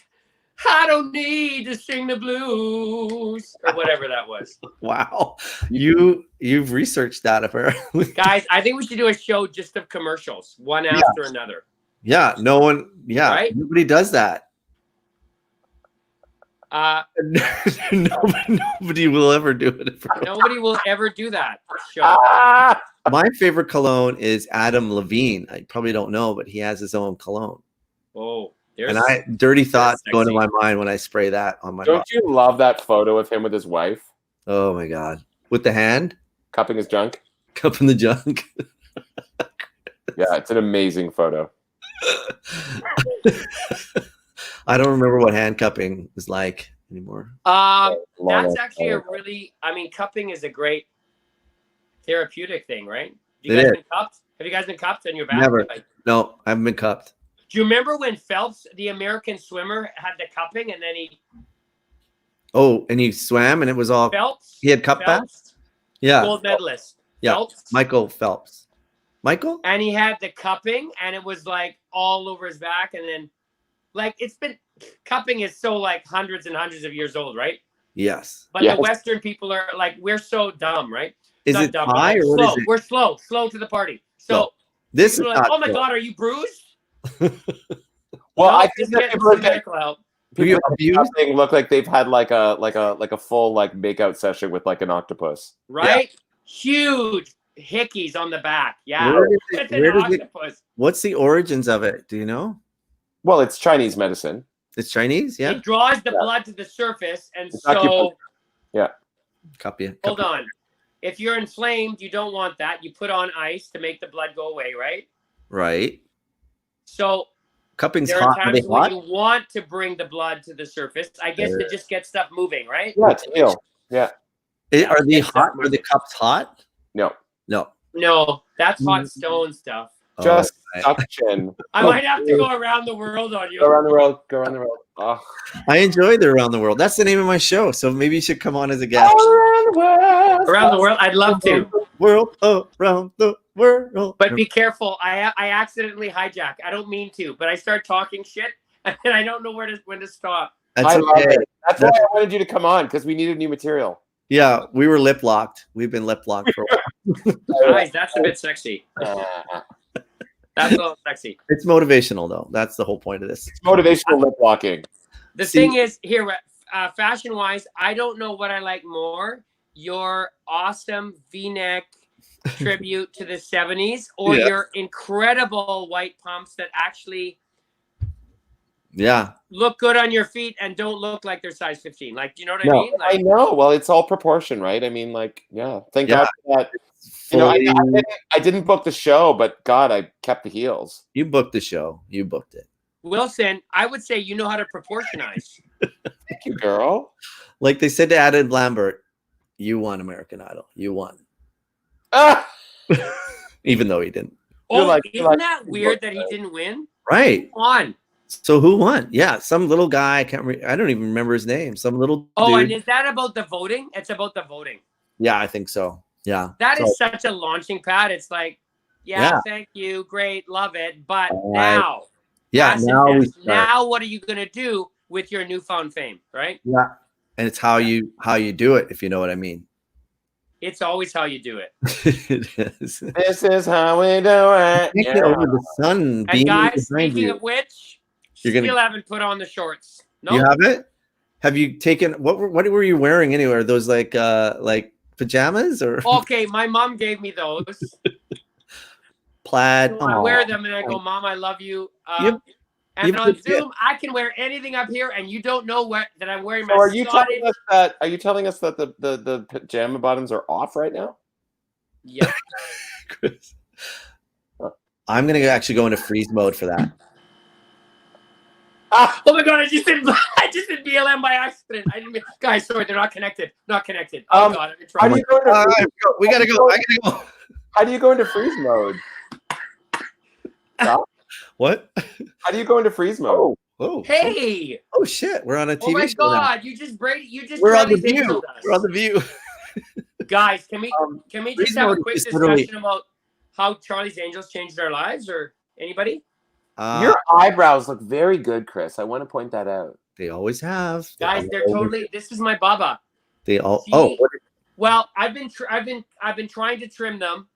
E: I don't need to sing the blues or whatever that was.
A: Wow. You've researched that apparently.
E: Guys, I think we should do a show just of commercials, one after another.
A: Yeah, no one. Yeah,
E: Right?
A: nobody does that. Nobody will ever do it.
E: Nobody will ever do that show.
A: My favorite cologne is Adam Levine. I probably don't know, but he has his own cologne.
E: Oh,
A: And dirty thoughts go into
E: sexy.
A: my mind when I spray that on my.
B: Don't you love that photo of him with his wife
A: Oh my god! With the hand
B: cupping his junk?
A: cup in the junk.
B: Yeah, it's an amazing photo.
A: I don't remember what hand cupping is like anymore.
E: That's actually a really, I mean, cupping is a great therapeutic thing, right? Have you guys been cupped? Have you guys been cupped on your back?
A: Never. No, I haven't been cupped.
E: Do you remember when Phelps, the American swimmer, had the cupping and then he
A: Oh, and he swam and it was all.
E: Phelps?
A: He had cup back?
E: Phelps,
A: Yeah.
E: gold medalist.
A: Yeah.
E: Phelps.
A: Michael Phelps. Michael?
E: And he had the cupping and it was like all over his back. And then like cupping is so like hundreds and hundreds of years old, right?
A: Yes.
E: But the Western people are like, we're so dumb, right?
A: Is
E: Not
A: it
E: dumb,
A: high or what
E: slow.
A: is it?
E: We're slow to the party. So
A: This is
E: people are like,
A: not
E: oh my
A: good.
E: God, are you bruised?
B: Well,
E: No,
B: I
E: just
B: think that
E: get
B: people are
E: some medical help.
A: Were you abused?
B: look like they've had like a full like makeout session with like an octopus.
E: Right? Huge hickeys on the back. Yeah.
A: Where does
E: It's
A: it-
E: an
A: where does it-
E: octopus.
A: What's the origins of it? Do you know?
B: Well, it's Chinese medicine.
A: It's Chinese, yeah.
E: It draws the blood to the surface, and
B: It's
E: so
A: Copy.
E: hold on. If you're inflamed, you don't want that. You put on ice to make the blood go away, right?
A: Right.
E: So
A: Cupping's
E: there are
A: hot. Are they
E: times when
A: hot?
E: you want to bring the blood to the surface. I guess to just get stuff moving, right?
B: Yeah, to heal. Yeah.
A: Are they
E: It's
A: hot?
E: not
A: Are the cups hot?
B: No.
A: No.
E: No, that's hot stone stuff.
B: Just
A: Oh,
B: suction.
E: I might have to go around the world on you.
B: Go around the world. Go around the world. Oh.
A: I enjoy the Around the World. That's the name of my show. So maybe you should come on as a guest.
B: Around the world.
E: Around the world, I'd love to.
A: World around the world.
E: But be careful. I accidentally hijack. I don't mean to, but I start talking shit, and I don't know when to stop.
A: That's
B: I love
A: okay.
B: it. That's why I wanted you to come on, because we needed new material.
A: Yeah, we were lip locked. We've been lip locked for a while.
E: Guys, that's a bit sexy. That's a little sexy.
A: It's motivational though. That's the whole point of this.
B: It's motivational lip walking.
E: The
A: See-
E: thing is, here, fashion-wise, I don't know what I like more: your awesome V-neck tribute to the '70s, or
A: Yeah.
E: your incredible white pumps that actually
A: Yeah.
E: look good on your feet and don't look like they're size 15. Like, do you know what I
B: No,
E: mean?
B: I
E: Like,
B: know. Well, it's all proportion, right? I mean, like, yeah. Thank
A: Yeah.
B: God for that. You know,
A: Fully-
B: I didn't book the show, but God, I kept the heels.
A: You booked the show. You booked it.
E: Wilson, I would say you know how to proportionize.
B: Thank you, girl.
A: Like they said to Adam Lambert, you won American Idol. You won.
B: Ah!
A: Even though he didn't.
E: Oh,
B: like-
E: isn't
B: you're like-
E: that weird that he didn't win?
A: Right.
E: Come on.
A: So who won? Yeah, some little guy. I don't even remember his name. Some little
E: Oh,
A: dude.
E: and is that about the voting? It's about the voting.
A: Yeah, I think so. Yeah.
E: That
A: So-
E: is such a launching pad. It's like,
A: Yeah.
E: thank you, great, love it. But
A: Right.
E: now,
A: Yeah,
E: massive
A: now we
E: test.
A: start.
E: Now what are you gonna do with your newfound fame? Right?
A: Yeah. And it's how you do it, if you know what I mean.
E: It's always how you do it.
A: It is.
B: This is how we do it.
A: Take it over the sun
E: And
A: beaming
E: guys,
A: behind
E: speaking
A: you.
E: of which,
A: You're gonna-
E: still haven't put on the shorts. No,
A: You have it? Have you taken what were you wearing anyway? Are those like pajamas or
E: Okay, my mom gave me those.
A: plaid?
E: So I
A: Aw.
E: wear them and I go, Mom, I love you.
A: You've-
E: And
A: you've
E: on
A: been-
E: Zoom, I can wear anything up here, and you don't know that I'm wearing my
B: So are you
E: slotted-
B: telling us that? Are you telling us that the pajama bottoms are off right now?
E: Yeah.
A: Chris. I'm gonna actually go into freeze mode for that.
B: Ah,
E: Oh my god! I just did BLM by accident. I didn't. Guys, sorry, they're not connected. Not connected. Oh god, I'm in
B: how do
E: trouble.
B: you go into
A: We gotta go. I gotta go.
B: how do you go into freeze mode? Stop.
A: What?
B: How do you go into freeze mode?
A: Oh.
E: Hey!
A: Oh shit! We're on a TV
E: Oh my
A: show now.
E: god! You just
A: We're on the
E: Charlie's
A: View.
E: Angels us.
A: We're on the View.
E: Guys, can we
A: freeze
E: just have
A: mode
E: a quick
A: is literally-
E: discussion about how Charlie's Angels changed our lives, or anybody?
B: Your eyebrows look very good, Chris. I want to point that out.
A: They always have.
E: Guys, they're totally. This is my baba.
A: They all.
E: See?
A: Oh.
E: Well, I've been trying to trim them.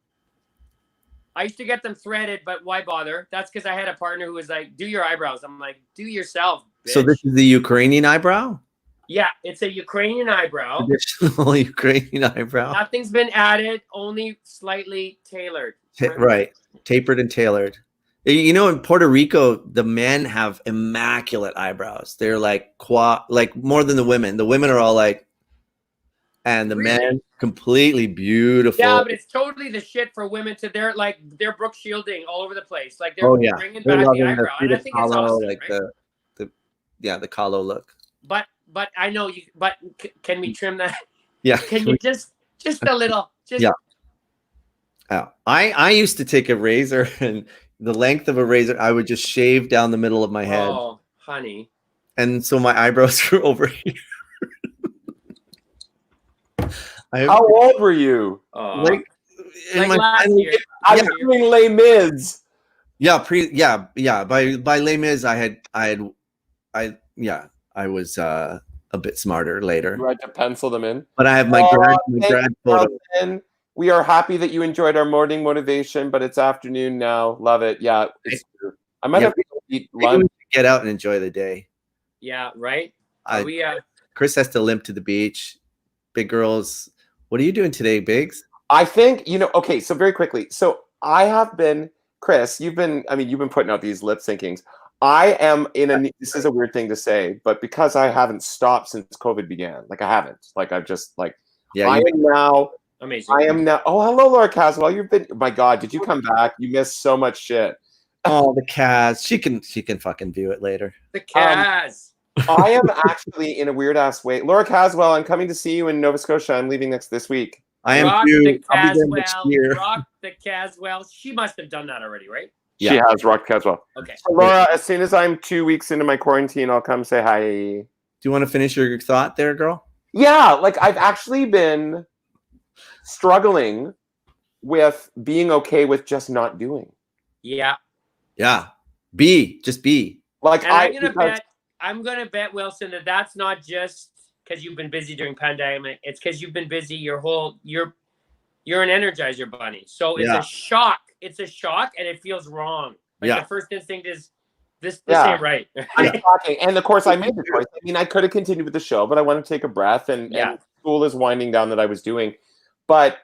E: I used to get them threaded, but why bother? That's because I had a partner who was like, "Do your eyebrows." I'm like, "Do yourself, bitch."
A: So this is the Ukrainian eyebrow.
E: Yeah, it's a Ukrainian eyebrow.
A: Traditional Ukrainian eyebrow.
E: Nothing's been added, only slightly tailored.
A: Right. Tapered and tailored. You know, in Puerto Rico, the men have immaculate eyebrows. They're like more than the women. The women are all like, and the men completely beautiful.
E: Yeah, but it's totally the shit for women to they're Brooke Shielding all over the place. Like they're bringing
A: They're
E: back the
A: loving
E: eyebrow, and I think it's
A: Kahlo,
E: awesome,
A: like
E: right?
A: the Kahlo look.
E: But I know you. But can we trim that?
A: Yeah.
E: Can you just a little? Just
A: Yeah. Oh, I used to take a razor, and the length of a razor, I would just shave down the middle of my head.
E: Oh, honey.
A: And so my eyebrows were over here.
B: How old were you?
A: Like
E: Like last year.
B: I was doing Les Mis.
A: Yeah, by Les Mis, I was a bit smarter later.
B: You had to pencil them in.
A: But I have my grad photo.
B: Nelson. We are happy that you enjoyed our morning motivation, but it's afternoon now. Love it. Yeah, it's true. I might have to eat lunch.
A: Get out and enjoy the day.
E: Yeah, right.
A: Chris has to limp to the beach. Big girls, what are you doing today, Biggs?
B: I think okay. So very quickly, so I have been, Chris. You've been putting out these lip syncings. I am this is a weird thing to say, but because I haven't stopped since COVID began, like I haven't, like I've just like, I am now.
E: Amazing.
B: I am now. Oh, hello, Laura Caswell. You've been. My God, did you come back? You missed so much shit.
A: Oh, the Kaz. She can fucking view it later.
E: The Kaz.
B: I am actually in a weird ass way. Laura Caswell, I'm coming to see you in Nova Scotia. I'm leaving this week.
A: I am
E: Rock
A: too.
E: the
A: I'll be there next year.
E: Rock the Caswell. She must have done that already, right?
B: Yeah. She has rocked Caswell.
E: Okay.
B: So Laura, as soon as I'm 2 weeks into my quarantine, I'll come say hi.
A: Do you want to finish your thought there, girl?
B: Yeah, like I've actually been struggling with being okay with just not doing.
E: Yeah.
A: Yeah. Just be.
B: Like
E: I'm gonna bet Wilson that's not just because you've been busy during pandemic. It's because you've been busy you're an Energizer bunny. So it's a shock. It's a shock, and it feels wrong. Like the first instinct is this ain't right.
B: And of course, I made the choice. I mean, I could have continued with the show, but I want to take a breath, and school is winding down that I was doing. But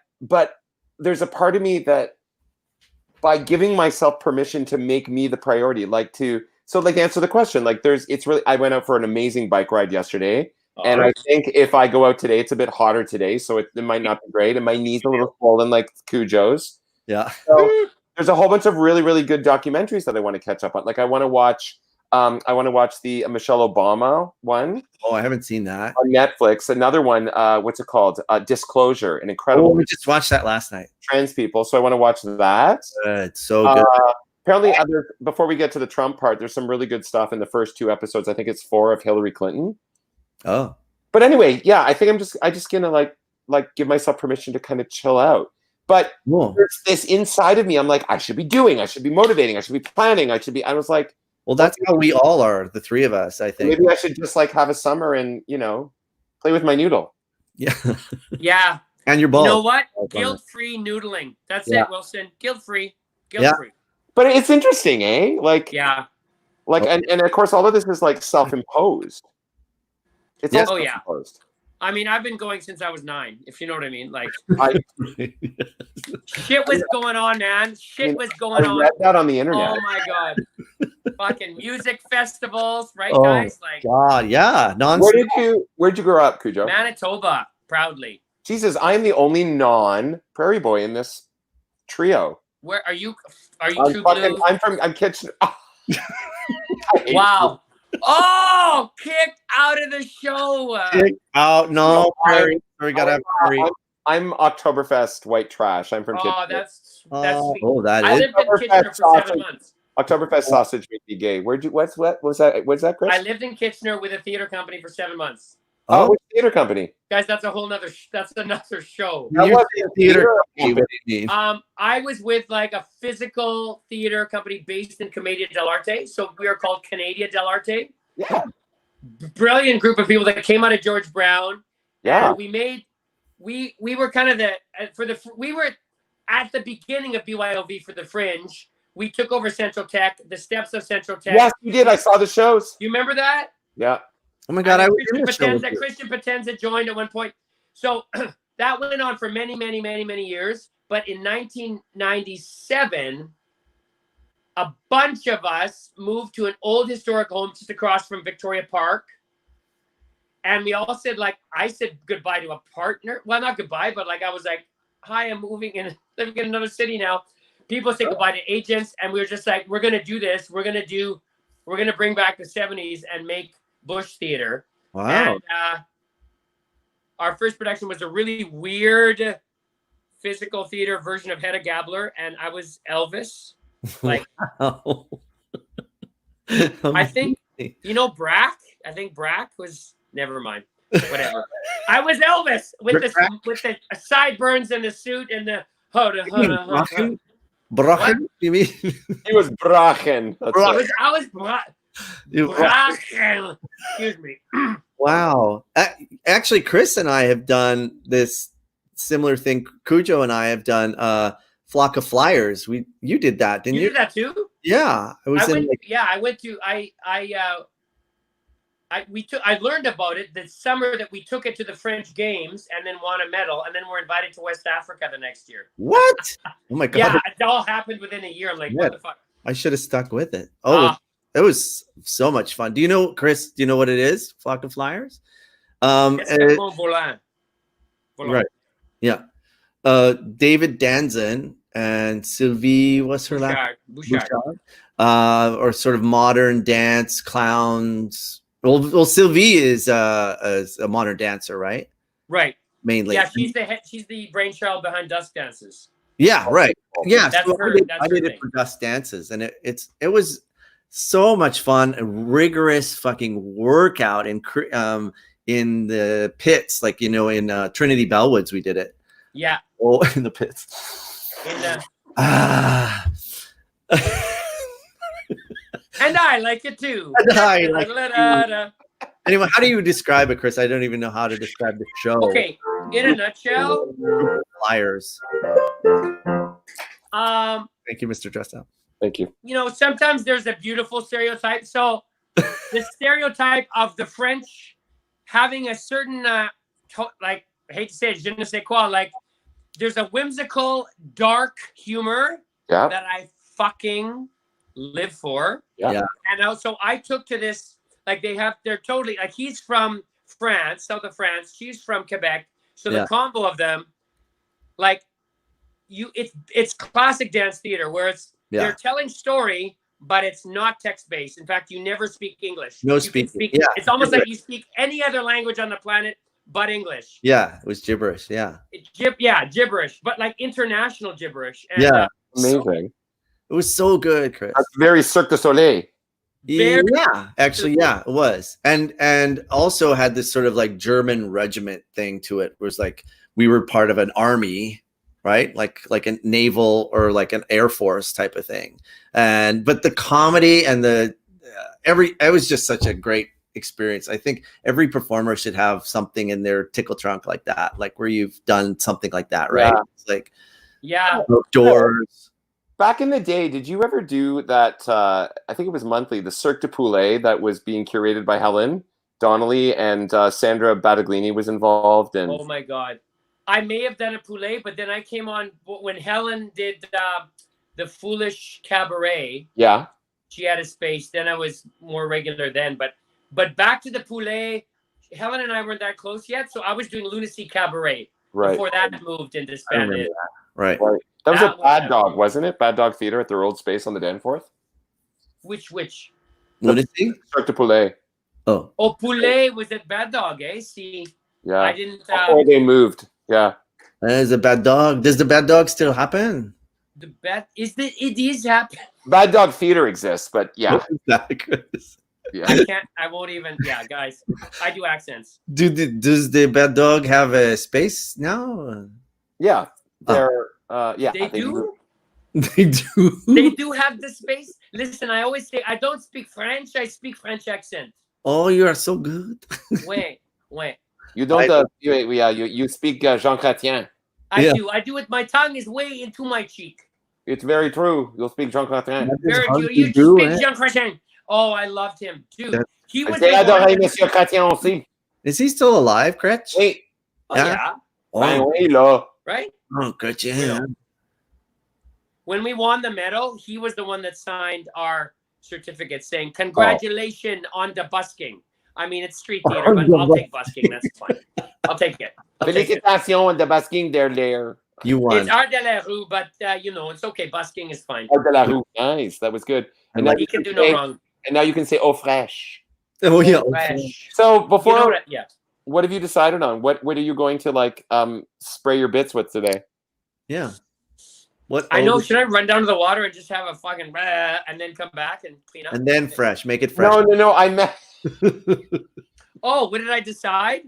B: there's a part of me that, by giving myself permission to make me the priority, answer the question. I went out for an amazing bike ride yesterday. And I think if I go out today, it's a bit hotter today, so it might not be great. And my knee's a little swollen like Cujo's.
A: Yeah.
B: So there's a whole bunch of really, really good documentaries that I want to catch up on. Like I want to watch the Michelle Obama one.
A: Oh, I haven't seen that.
B: On Netflix. Another one, what's it called? Disclosure, an incredible.
A: Oh, we just watched that last night.
B: Trans people. So I want to watch that.
A: It's so good.
B: Apparently, before we get to the Trump part, there's some really good stuff in the first 2 episodes. I think it's 4 of Hillary Clinton.
A: Oh.
B: But anyway, yeah, I think I just gonna like give myself permission to kind of chill out. But there's this inside of me. I'm like, I should be doing, I should be motivating, I should be planning, I was like,
A: well, that's how we all are, the 3 of us, I think.
B: Maybe I should just have a summer and, play with my noodle.
A: Yeah.
E: Yeah.
A: And your ball.
E: You know what? Guilt-free noodling. That's it, Wilson. Guilt-free. Guilt-free.
B: But it's interesting, eh? And of course, all of this is self-imposed. It's all self-imposed.
E: I mean, I've been going since I was 9, if you know what I mean. Shit was going on, man. Shit was going on.
B: I read that on the internet.
E: Oh my God. Fucking music festivals, right,
A: oh,
E: guys?
A: God, yeah.
B: Where'd you grow up, Cujo?
E: Manitoba, proudly.
B: Jesus, I am the only non-prairie boy in this trio.
E: Where are you? Are you True Blue?
B: I'm Kitchener.
E: Wow. Oh, kicked out of the show.
A: Kicked out. No, Prairie. We gotta have Prairie.
B: I'm Oktoberfest white trash. I'm from Kitchener.
E: Oh, that's sweet.
A: Oh, that
E: I
A: is.
E: lived in Kitchener for 7 months.
B: Oktoberfest sausage made me gay. What's that, Chris?
E: I lived in Kitchener with a theater company for 7 months.
B: Oh, which theater company?
E: Guys, that's another show.
B: That
A: You're
B: was
A: saying
B: a
A: theater
B: theater
A: company. What do you mean?
E: I was with like a physical theater company based in Commedia dell'arte. So we are called Canada dell'arte.
B: Yeah.
E: Brilliant group of people that came out of George Brown.
B: Yeah.
E: And we were kind of we were at the beginning of BYOV for the Fringe. We took over Central Tech, the steps of Central Tech.
B: Yes, you did. I saw the shows.
E: You remember that?
B: Yeah.
A: Oh my God, I was in the show.
E: Christian Potenza joined at one point. So that went on for many, many, many, many years. But in 1997, a bunch of us moved to an old historic home just across from Victoria Park. And we all said, like, I said goodbye to a partner. Well, not goodbye, but like I was like, hi, I'm moving and living in another city now. People say goodbye to agents. And we were just like, we're going to do this. We're going to bring back the 70s and make Bush Theater.
A: Wow.
E: And our first production was a really weird physical theater version of Hedda Gabler, and I was Elvis. Like,
A: Wow.
E: I think, Brack. I think Brack was. Never mind. Whatever. I was Elvis with the sideburns and the suit and the
A: Brachen? You mean?
B: He was Brachen.
E: I was Brachen. Excuse me.
A: Wow. Actually, Chris and I have done this similar thing. Cujo and I have done Flock of Flyers. You did that, didn't you?
E: You did that too?
A: Yeah. I
E: learned about it the summer that we took it to the French Games and then won a medal, and then we're invited to West Africa the next year.
A: What? Oh my God.
E: Yeah, it all happened within a year. I'm like, what the fuck?
A: I should have stuck with it. Oh, it was so much fun. Do you know, Chris, what it is? Flock of Flyers?
E: Volant.
A: Right. Yeah. David Danzin and Sylvie, what's her last?
E: Bouchard.
A: Or sort of modern dance clowns. Well, Sylvie is a modern dancer, right?
E: Right.
A: Mainly.
E: Yeah, she's the brainchild behind Dusk Dances.
A: Yeah, right. Yeah,
E: that's
A: so
E: her.
A: I did it for Dusk Dances, and it was so much fun. A rigorous fucking workout in the pits, like in Trinity Bellwoods, we did it.
E: Yeah.
A: Oh, in the pits.
E: And I like it too.
A: And I like it. Anyway, how do you describe it, Chris? I don't even know how to describe the show.
E: Okay, in a nutshell,
A: Flyers. Thank you, Mr. Dressed.
B: Thank you.
E: Sometimes there's a beautiful stereotype. So the stereotype of the French having a certain, I hate to say it, je ne sais quoi, like there's a whimsical, dark humor that I fucking live for.
B: Yeah.
E: And also I took to this, like they're totally, like he's from France, south of France. She's from Quebec. So the combo of them, like it's classic dance theater where they're telling story, but it's not text-based. In fact, you never speak English.
A: No speaking.
E: It's almost like you speak any other language on the planet but English.
A: Yeah, it was gibberish. Yeah.
E: Gibberish, but like international gibberish. And,
B: amazing.
A: It was so good, Chris.
B: That's very Cirque du Soleil.
A: Actually, it was, and also had this sort of like German regiment thing to it. It was like we were part of an army, right? Like a naval or like an air force type of thing. But the comedy and it was just such a great experience. I think every performer should have something in their tickle trunk like that, like where you've done something like that, right?
B: Yeah.
A: It's like
B: outdoors. Back in the day, did you ever do that? I think it was monthly, the Cirque du Poulet that was being curated by Helen Donnelly, and Sandra Battaglini was involved. And
E: oh my God, I may have done a Poulet, but then I came on when Helen did the Foolish Cabaret.
B: Yeah,
E: she had a space. Then I was more regular then, but back to the Poulet. Helen and I weren't that close yet, so I was doing Lunacy Cabaret,
B: Right.
E: Before that moved and
A: I remember
E: disbanded.
A: Right.
B: Right. That was
E: That
B: a Bad
E: was-
B: Dog, wasn't it? Bad Dog Theater at their old space on the Danforth.
E: Which?
A: Lunacy?
B: Cirque du Poulet.
A: Oh.
E: Oh, Poulet was at Bad Dog, eh? See,
B: Yeah.
E: I didn't.
B: Before they moved. Yeah.
A: There's a bad dog. Does the bad dog still happen?
E: The bet is that it is happening.
B: Bad Dog Theater exists, but yeah.
A: What is that, Chris?
B: Yeah.
E: I can't. I won't even. Yeah, guys, I do accents.
A: Does the bad dog have a space now?
B: Yeah. They're yeah.
E: They do.
A: They do.
E: They do have the space. Listen, I always say I don't speak French. I speak French accent.
A: Oh, you are so good.
E: Wait.
B: You don't you speak Jean Chrétien.
E: I do it. My tongue is way into my cheek.
B: It's very true. You'll speak Jean Chrétien.
E: Very
A: hard
E: true.
A: to
E: You
A: do,
E: speak
A: eh?
E: Jean Chrétien. Oh, I loved him, dude.
A: That's-
E: He was.
B: J'ai
E: the
B: adoré
E: one-
B: Monsieur Chrétien aussi.
A: Is he still alive, Gretch?
B: Oui.
E: Oh,
A: Yeah.
E: yeah.
B: Ben
A: Oh,
B: oui, là.
E: Right.
A: Gretch, yeah.
E: When we won the medal, he was the one that signed our certificate saying, "Congratulations on the busking." I mean, it's street theater, but I'll take busking. That's fine. I'll take it. I'll take it.
B: Félicitations de basking there.
A: You won.
E: It's art de la rue, but it's okay. Busking is fine.
B: Art de la rue. Nice. That was good. And now
E: He
B: you
E: can do
B: say-
E: no wrong.
B: And now you can say "eau fraîche."
A: Oh, yeah.
E: Fresh.
B: So
E: You
B: before,
E: know what? Yeah.
B: what have you decided on? What are you going to spray your bits with today?
A: Yeah. What?
E: I know. Should I run down to the water and just have a fucking and then come back and clean up?
A: And then fresh. Make it fresh.
B: No. I meant
E: Oh, what did I decide?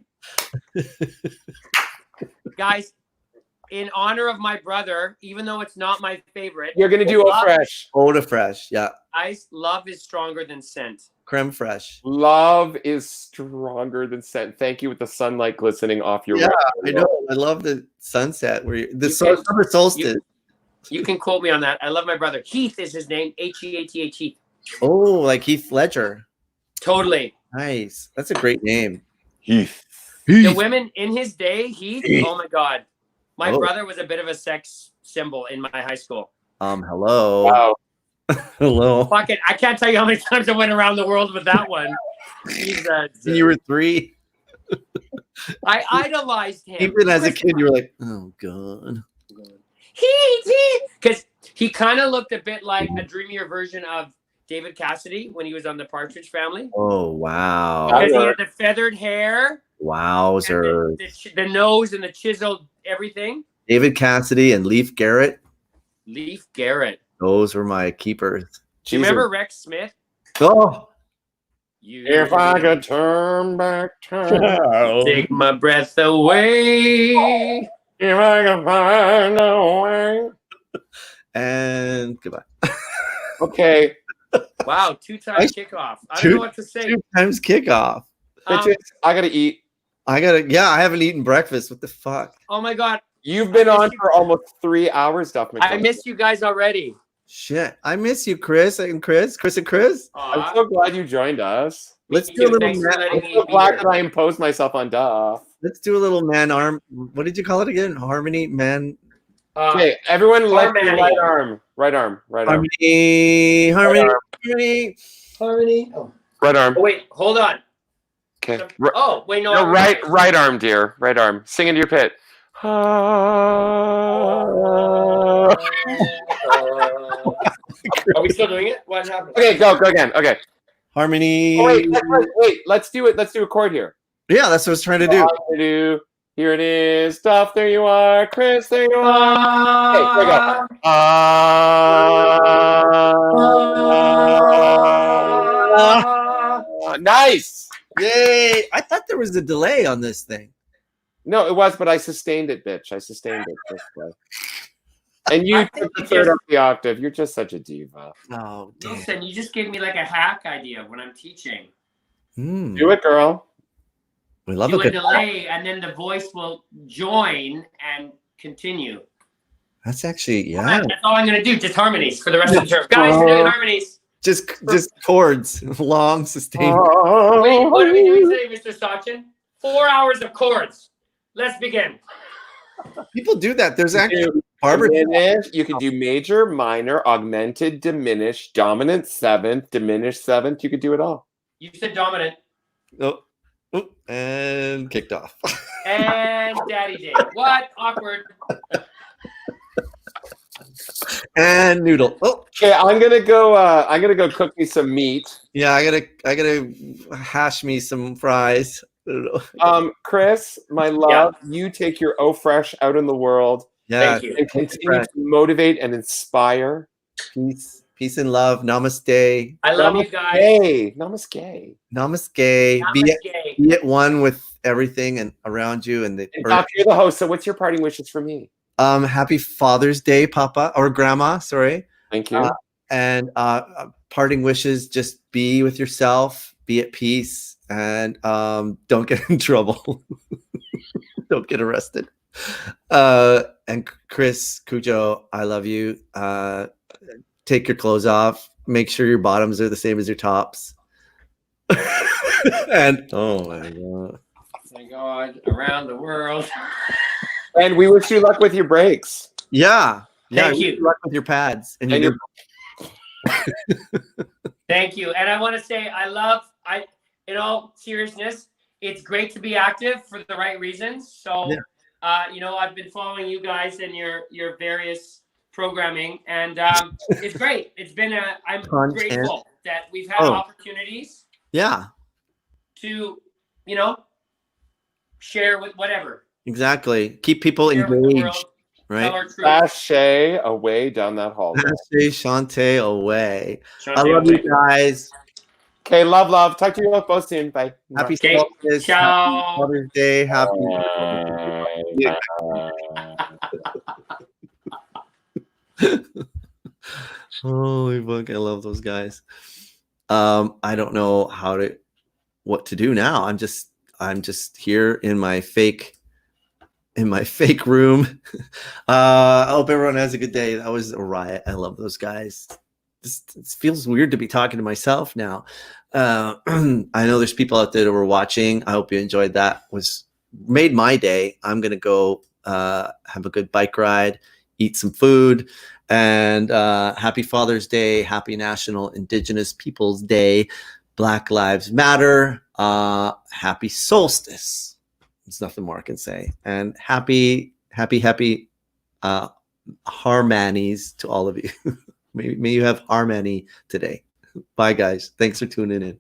E: Guys, in honor of my brother, even though it's not my favorite,
B: you're gonna do eau
E: love-
B: fraîche.
A: Eau de fresh. Yeah.
E: Ice love is stronger than scent.
A: Creme fresh.
B: Love is stronger than scent. Thank you with the sunlight glistening off your.
A: Yeah,
B: right.
A: I know. I love the sunset where the
E: can-
A: summer solstice.
E: You can quote me on that. I love my brother. Heath is his name. Heath. Heath.
A: Oh, like Heath Ledger.
E: Totally.
A: Nice. That's a great name.
B: Heath.
E: The women in his day, Heath. Oh my God, my
A: Oh.
E: brother was a bit of a sex symbol in my high school.
A: Hello.
B: Wow.
A: Hello.
E: Fuck it, I can't tell you how many times I went around the world with that one.
A: You were 3.
E: I idolized him.
A: Even as a kid, you were like, oh god.
E: Heath, because he kind of looked a bit like a dreamier version of David Cassidy when he was on the Partridge Family.
A: Oh wow.
E: Because he had the feathered hair,
A: Wowzer.
E: and the nose, and the chiseled everything.
A: David Cassidy and Leif Garrett.
E: Leif Garrett.
A: Those were my keepers.
E: Do you remember Rex Smith?
A: Oh.
B: If I could turn back time,
E: Take my breath away.
B: if I could find a way.
A: And goodbye.
B: Okay,
E: Wow, 2-time
A: Nice.
E: kickoff. I don't know what to say.
A: 2 times kickoff.
B: bitches, I gotta eat.
A: I haven't eaten breakfast. What the fuck?
E: Oh my God,
B: You've been
E: I miss
B: on
E: you.
B: for almost 3 hours, Duff
E: I
B: McDonald.
E: miss you guys already.
A: Shit. I miss you, Chris and Chris. Chris and Chris.
B: I'm
E: Aw,
B: so glad you joined us.
A: Let's
E: me
A: do a
E: too.
A: little
E: Thanks for
A: man,
E: letting
B: I'm
E: me
B: so
E: be
B: glad
E: here.
B: that I imposed myself on Duff.
A: let's do a little man arm. What did you call it again? Harmony man.
B: Okay, everyone, let your
E: Harmony.
B: right arm. Right arm.
A: Harmony. Harmony.
E: Harmony. Oh.
B: Right arm.
E: Wait, hold on.
B: Okay.
E: Oh, wait, no.
B: No,
E: I'm
B: right arm, dear. Right arm. Sing into your pit.
E: Are we still doing it? What happened?
B: Okay, go again. Okay.
A: Harmony.
B: Oh, wait. Let's do it. Let's do a chord here.
A: Yeah, that's what I was trying to do.
B: Here it is. Duff, there you are. Chris, there you are. Okay, here we go. Nice.
A: Yay! I thought there was a delay on this thing.
B: No, it was, but I sustained it, bitch. I sustained it this way. And you
E: I
B: took
E: think
B: the
E: you
B: third
E: just-
B: up the octave. You're just such a diva.
A: Oh, damn.
E: Listen, you just gave me like a hack idea when I'm teaching.
B: Do it, girl.
A: We love
E: Do
A: a
E: a
A: good.
E: delay, and then the voice will join and continue.
A: That's actually yeah.
E: That's all I'm gonna do. Just harmonies for the rest of the term. Guys, we're doing harmonies.
A: Just chords, long sustained.
E: Wait, what are we doing today, Mr. Sachin? 4 hours of chords. Let's begin.
A: People do that. There's actually
B: You
A: Barbara.
B: diminish, you could do major, minor, augmented, diminished, dominant seventh, diminished seventh. You could do it all.
E: You said dominant.
A: Oh, Oop, and kicked off.
E: And Daddy Day. What? Awkward.
A: And noodle. Oh,
B: Okay, I'm gonna go cook me some meat.
A: yeah, I gotta hash me some fries. I don't know.
B: Chris, my love, you take your O Fresh out in the world
A: Yeah,
E: Thank you.
B: and continue to motivate and inspire.
A: peace and love. Namaste.
E: I love you guys.
B: Namaste.
A: Namaste.
E: Namaste.
A: Be at one with everything and around you and the
B: And
A: earth.
B: Doc, you're the host, so what's your parting wishes for me?
A: Happy Father's Day, Papa or Grandma. Sorry.
B: Thank you.
A: And parting wishes: just be with yourself, be at peace, and don't get in trouble. Don't get arrested. And Chris Cujo, I love you. Take your clothes off. Make sure your bottoms are the same as your tops. And oh my god.
E: Oh my God, around the world.
B: And we wish you luck with your breaks.
A: Yeah.
E: Thank you.
A: Good luck with your pads and
B: And
A: your
E: Thank you. And I want to say in all seriousness, it's great to be active for the right reasons. So, I've been following you guys and your various programming, and it's great. It's been I'm grateful that we've had opportunities to, share with whatever.
A: Exactly. Keep people
E: Share with the
A: engaged.
E: world,
A: Right.
E: tell our truth.
B: Sashay away down that hallway.
A: Shantae away.
E: Shante
A: I love
E: away.
A: you guys.
B: Okay, love. Talk to you both soon. Bye.
A: Happy
E: Okay,
A: Solstice.
E: ciao.
A: Happy Father's Day. Happy. Holy fuck! I love those guys. I don't know what to do now. I'm just here in my fake room. I hope everyone has a good day. That was a riot. I love those guys. It feels weird to be talking to myself now. I know there's people out there that were watching. I hope you enjoyed that. Made my day. I'm gonna go have a good bike ride, eat some food, and happy Father's Day, happy National Indigenous Peoples Day, Black Lives Matter, happy solstice. There's nothing more I can say. And happy harmonies to all of you. May you have harmony today. Bye, guys. Thanks for tuning in.